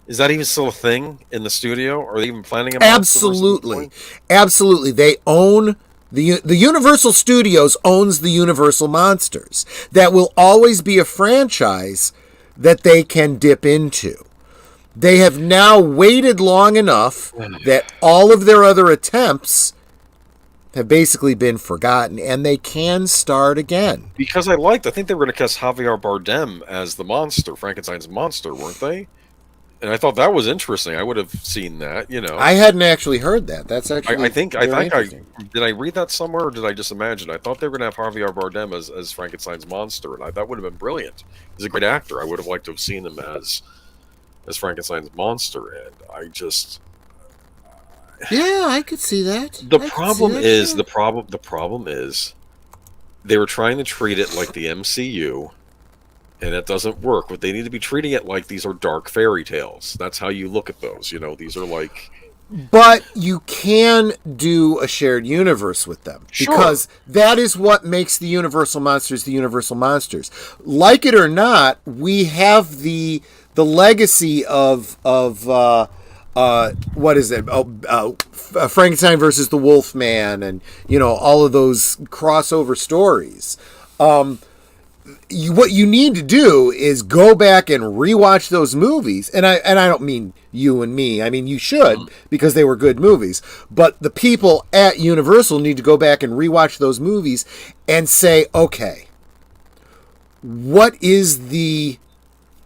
Is that even still a thing in the studio? Are they even planning a Absolutely. Absolutely. They own the Universal Studios owns the Universal Monsters. That will always be a franchise that they can dip into. They have now waited long enough that all of their other attempts have basically been forgotten, and they can start again. Because I think they were going to cast Javier Bardem as the monster, Frankenstein's monster, weren't they? And I thought that was interesting. I would have seen that, I hadn't actually heard that. That's actually did I read that somewhere, or did I just imagine? I thought they were going to have Javier Bardem as Frankenstein's monster, and that would have been brilliant. He's a great actor. I would have liked to have seen him as Frankenstein's monster, and I just... Yeah, I could see that. The problem is they were trying to treat it like the MCU, and it doesn't work. But they need to be treating it like these are dark fairy tales. That's how you look at those. These are like... But you can do a shared universe with them. Sure. Because that is what makes the Universal Monsters the Universal Monsters. Like it or not, we have the legacy of what is it? Frankenstein versus the Wolfman, and all of those crossover stories. What you need to do is go back and rewatch those movies, and I don't mean you and me. I mean you should, because they were good movies. But the people at Universal need to go back and rewatch those movies and say, okay, what is the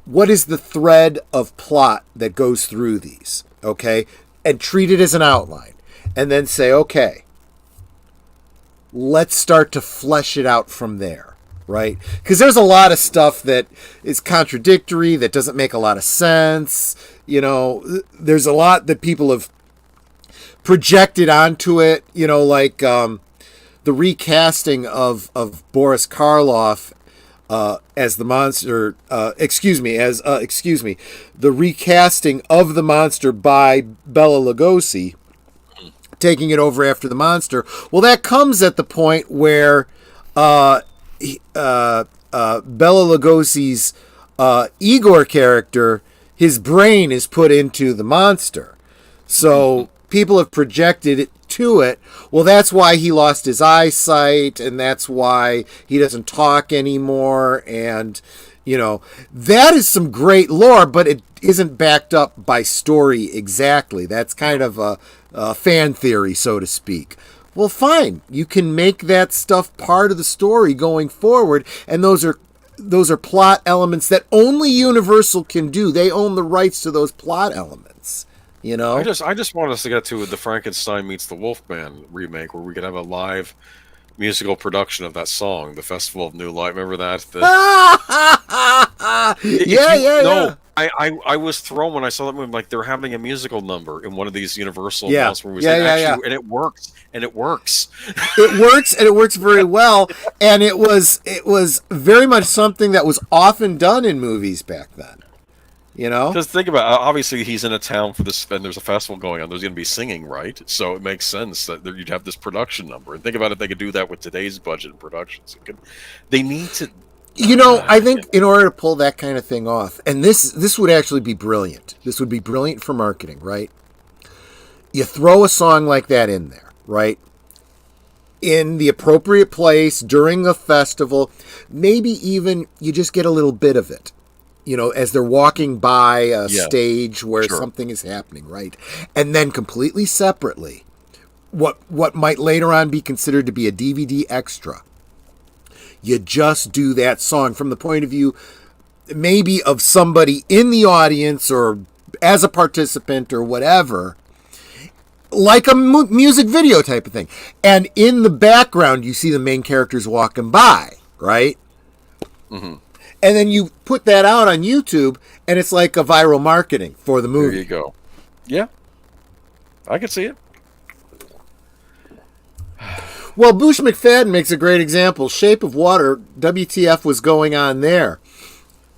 thread of plot that goes through these? Okay, and treat it as an outline, and then say, okay, let's start to flesh it out from there, right? Because there's a lot of stuff that is contradictory, that doesn't make a lot of sense. There's a lot that people have projected onto it, like the recasting of Boris Karloff as the monster, the recasting of the monster by Bela Lugosi, taking it over after the monster. Well, that comes at the point where Bela Lugosi's Igor character, his brain is put into the monster. So people have projected it to it. Well, that's why he lost his eyesight, and that's why he doesn't talk anymore. And, that is some great lore, but it isn't backed up by story exactly. That's kind of a fan theory, so to speak. Well, fine. You can make that stuff part of the story going forward, and those are plot elements that only Universal can do. They own the rights to those plot elements. I just want us to get to the Frankenstein meets the Wolfman remake, where we could have a live musical production of that song, the Festival of New Light. Remember that? Yeah. I was thrown when I saw that movie. Like, they're having a musical number in one of these Universal movies. And it works. It works, and it works very well. And it was very much something that was often done in movies back then. Because think about it, obviously he's in a town for this, and there's a festival going on. There's going to be singing, right? So it makes sense that you'd have this production number. And think about if they could do that with today's budget and productions. They need to. I think in order to pull that kind of thing off, and this would actually be brilliant. This would be brilliant for marketing, right? You throw a song like that in there, right? In the appropriate place during a festival. Maybe even you just get a little bit of it. As they're walking by a stage where something is happening, right? And then completely separately, what might later on be considered to be a DVD extra, you just do that song from the point of view maybe of somebody in the audience or as a participant or whatever, like a music video type of thing. And in the background, you see the main characters walking by, right? Mm-hmm. And then you put that out on YouTube, and it's like a viral marketing for the movie. There you go. Yeah. I can see it. Well, Boosh McFadden makes a great example. Shape of Water, WTF was going on there.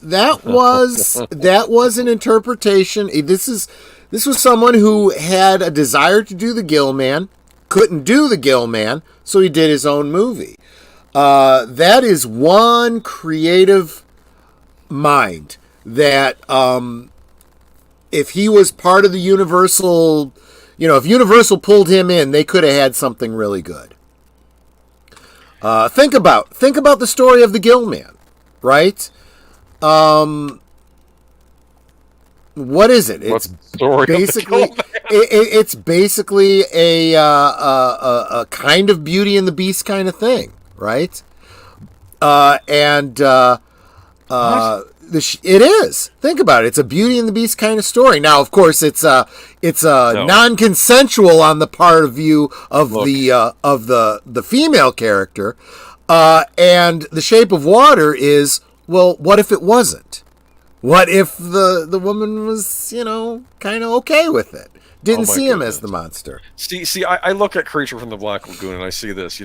that was an interpretation. This was someone who had a desire to do the Gill Man, couldn't do the Gill Man, so he did his own movie. That is one creative mind that if he was part of the Universal, if Universal pulled him in, they could have had something really good. Think about the story of the Gill Man, right? What is it? It's basically it's basically a kind of Beauty and the Beast kind of thing, right? It is. Think about it. It's a Beauty and the Beast kind of story. Now, of course, it's non-consensual on the part of view of the female character, and The Shape of Water is, well, what if it wasn't? What if the woman was, kind of okay with it? Didn't see him as the monster. See, I look at Creature from the Black Lagoon and I see this,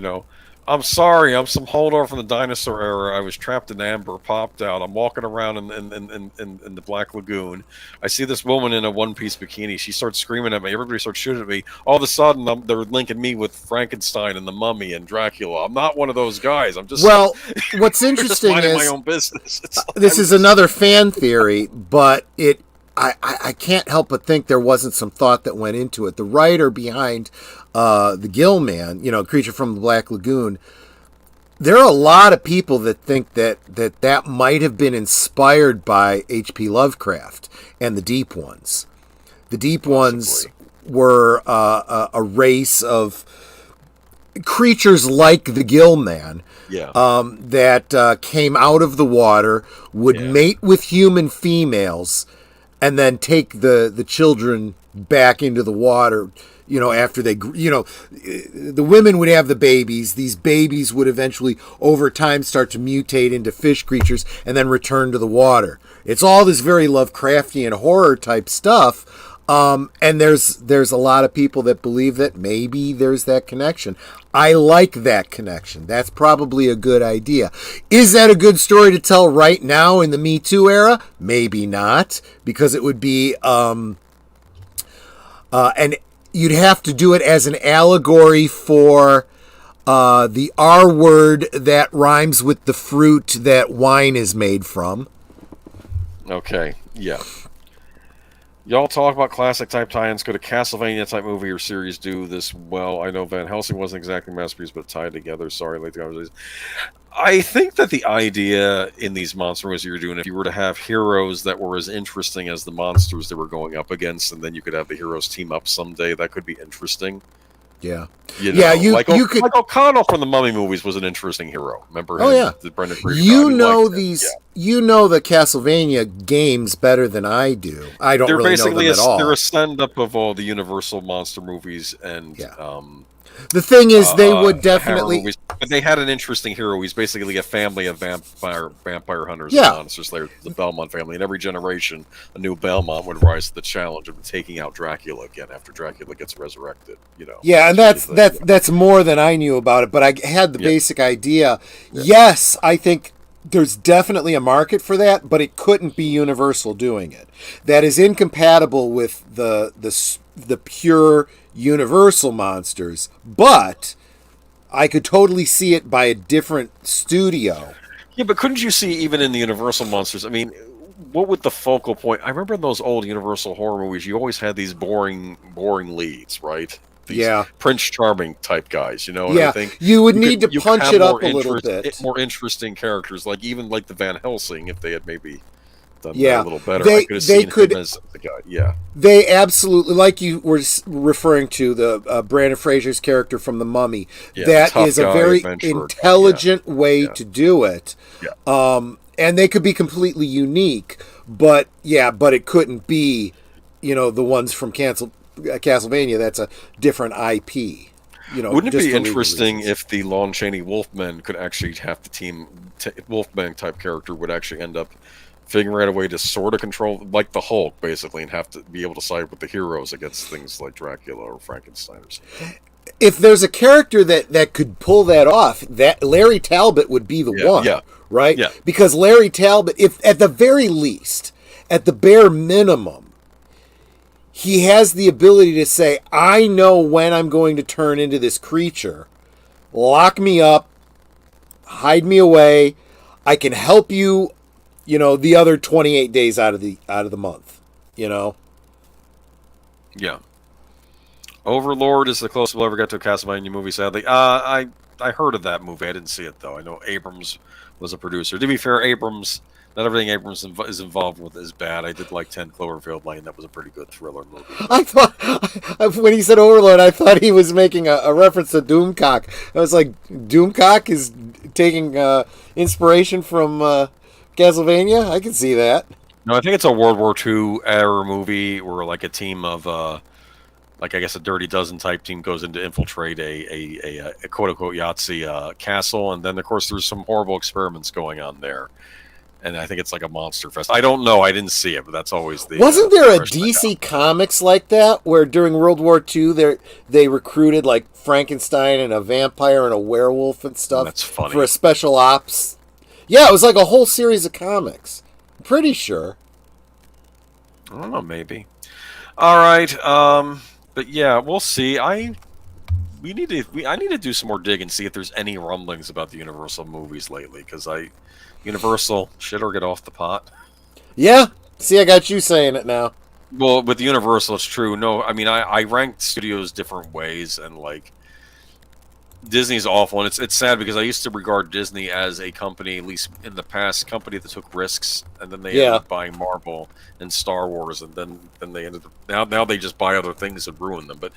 I'm sorry, I'm some holdover from the dinosaur era. I was trapped in amber, popped out. I'm walking around in the Black Lagoon. I see this woman in a one-piece bikini. She starts screaming at me. Everybody starts shooting at me. All of a sudden, they're linking me with Frankenstein and the Mummy and Dracula. I'm not one of those guys. I'm just what's interesting is my own business. This is another fan theory, but I can't help but think there wasn't some thought that went into it. The writer behind the Gill Man, Creature from the Black Lagoon, there are a lot of people that think that might have been inspired by H.P. Lovecraft and the Deep Ones. The Deep Ones were a race of creatures like the Gill Man that came out of the water, would mate with human females, and then take the children back into the water, after they, the women would have the babies. These babies would eventually, over time, start to mutate into fish creatures and then return to the water. It's all this very Lovecraftian horror type stuff. And there's a lot of people that believe that maybe there's that connection. I like that connection. That's probably a good idea. Is that a good story to tell right now in the Me Too era? Maybe not, because it would be and you'd have to do it as an allegory for the R word that rhymes with the fruit that wine is made from. Okay, yeah. Y'all talk about classic type tie-ins. Could a Castlevania type movie or series do this well? I know Van Helsing wasn't exactly a masterpiece, but tied together. Sorry, late conversation. I think that the idea in these monster movies you're doing, if you were to have heroes that were as interesting as the monsters they were going up against, and then you could have the heroes team up someday, that could be interesting. Yeah. Like O'Connell from the Mummy movies was an interesting hero. Remember him? The Brendan Fraser the Castlevania games better than I do. I don't really know them at all. They're a send-up of all the Universal monster movies, and the thing is, they would definitely. But they had an interesting hero. He's basically a family of vampire hunters and monster slayers, the Belmont family. In every generation, a new Belmont would rise to the challenge of taking out Dracula again after Dracula gets resurrected. Yeah, and that's more than I knew about it. But I had the basic idea. Yeah. Yes, I think there's definitely a market for that, but it couldn't be Universal doing it. That is incompatible with the pure Universal monsters, but I could totally see it by a different studio. Yeah, but couldn't you see even in the Universal monsters? I mean, what would the focal point? I remember in those old Universal horror movies, you always had these boring leads, right? These Prince Charming type guys, And I think you would need to punch it up a little bit. More interesting characters, like the Van Helsing, if they had maybe done that a little better. I could have seen him as the guy. Yeah, they absolutely, like you were referring to the Brandon Fraser's character from The Mummy. That is a very intelligent way to do it. Yeah. And they could be completely unique, but it couldn't be, the ones from Castlevania. That's a different IP. Wouldn't it be interesting if the Lon Chaney Wolfmen could actually have the team Wolfman type character would actually end up figuring out a way to sort of control, like the Hulk, basically, and have to be able to side with the heroes against things like Dracula or Frankenstein or something. if there's a character that could pull that off, that Larry Talbot would be the one, right? Yeah. Because Larry Talbot, if at the very least, at the bare minimum, he has the ability to say, I know when I'm going to turn into this creature. Lock me up, hide me away. I can help you, the other 28 days out of the month, Yeah. Overlord is the closest we'll ever get to a Castlevania movie, sadly. I heard of that movie. I didn't see it, though. I know Abrams was a producer. To be fair, not everything Abrams is involved with is bad. I did like 10 Cloverfield Lane. That was a pretty good thriller movie. I thought, when he said Overlord, I thought he was making a reference to Doomcock. I was like, Doomcock is taking inspiration from Castlevania? I can see that. No, I think it's a World War II era movie where like a team of I guess a Dirty Dozen type team goes in to infiltrate a quote unquote Yahtzee castle, and then of course there's some horrible experiments going on there, and I think it's like a monster fest. I don't know, I didn't see it, but that's always the. Wasn't there a DC Comics like that where during World War II they recruited like Frankenstein and a vampire and a werewolf and stuff? That's funny. For a special ops. Yeah, it was like a whole series of comics. I'm pretty sure. I don't know, maybe. All right. But yeah, we'll see. I need to do some more dig and see if there's any rumblings about the Universal movies lately, because Universal shit or get off the pot. Yeah. See, I got you saying it now. Well, with Universal, it's true. No, I mean I ranked studios different ways, and like Disney's awful, and it's sad because I used to regard Disney as a company, at least in the past, company that took risks, and then they ended up buying Marvel and Star Wars, and then they ended up now they just buy other things and ruin them. But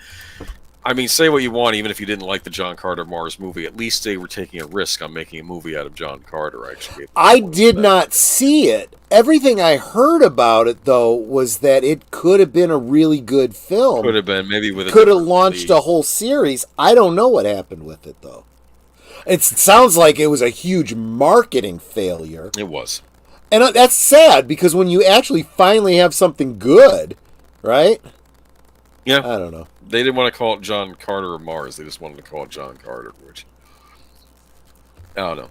I mean, say what you want, even if you didn't like the John Carter Mars movie, at least they were taking a risk on making a movie out of John Carter. I did not see it. Everything I heard about it, though, was that it could have been a really good film. Could have been, maybe with could have launched a whole series. I don't know what happened with it, though. It sounds like it was a huge marketing failure. It was. And that's sad, because when you actually finally have something good, right? Yeah. I don't know. They didn't want to call it John Carter of Mars. They just wanted to call it John Carter, which I don't know.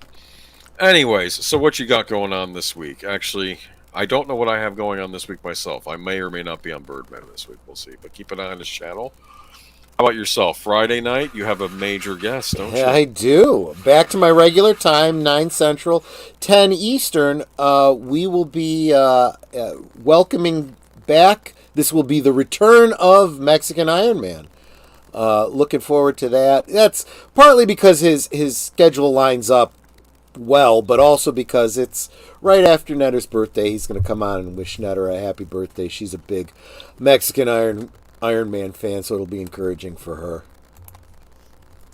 Anyways, so what you got going on this week? Actually, I don't know what I have going on this week myself. I may or may not be on Birdman this week. We'll see. But keep an eye on this channel. How about yourself? Friday night, you have a major guest, don't you? I do. Back to my regular time, 9 Central, 10 Eastern. We will be welcoming back. This will be the return of Mexican Iron Man. Looking forward to that. That's partly because his schedule lines up well, but also because it's right after Netter's birthday. He's going to come on and wish Netter a happy birthday. She's a big Mexican Iron Man fan, so it'll be encouraging for her.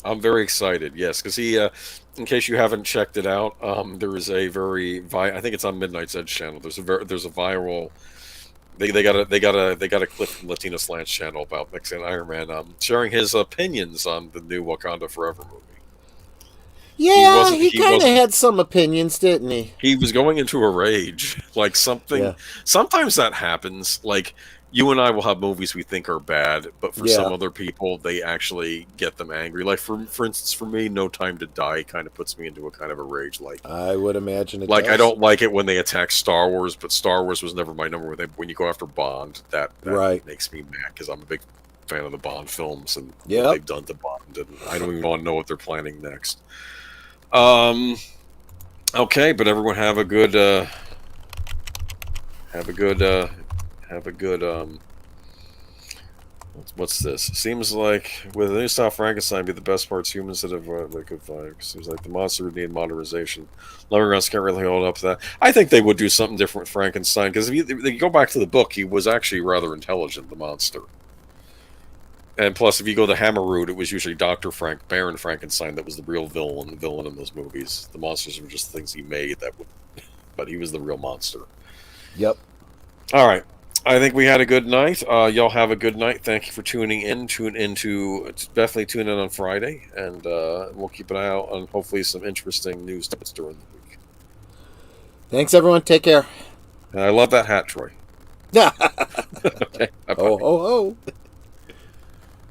I'm very excited, yes, because he, in case you haven't checked it out, there is a very, I think it's on Midnight's Edge channel. There's a viral. They got a clip from Latino Slants channel about Mexican Iron Man, sharing his opinions on the new Wakanda Forever movie. Yeah, he kind of had some opinions, didn't he? He was going into a rage, like something. Yeah. Sometimes that happens. Like you and I will have movies we think are bad, but for some other people, they actually get them angry. Like for instance, for me, No Time to Die kind of puts me into a kind of a rage. Like I would imagine it. Like does. I don't like it when they attack Star Wars, but Star Wars was never my number. When you go after Bond, that makes me mad because I'm a big fan of the Bond films and what they've done to Bond, and I don't even want to know what they're planning next. Okay, but everyone have a good what's this? Seems like with the new style Frankenstein be the best parts humans that have seems like the monster would need modernization. Loving Grounds can't really hold up to that. I think they would do something different with Frankenstein, because if you go back to the book, he was actually rather intelligent, the monster. And plus, if you go the Hammer route, it was usually Baron Frankenstein that was the real villain in those movies. The monsters were just things he made but he was the real monster. Yep. All right. I think we had a good night. Y'all have a good night. Thank you for tuning in. Definitely tune in on Friday, and we'll keep an eye out on hopefully some interesting news during the week. Thanks, everyone. Take care. And I love that hat, Troy. Yeah. Okay. Bye-bye. Oh, ho, ho.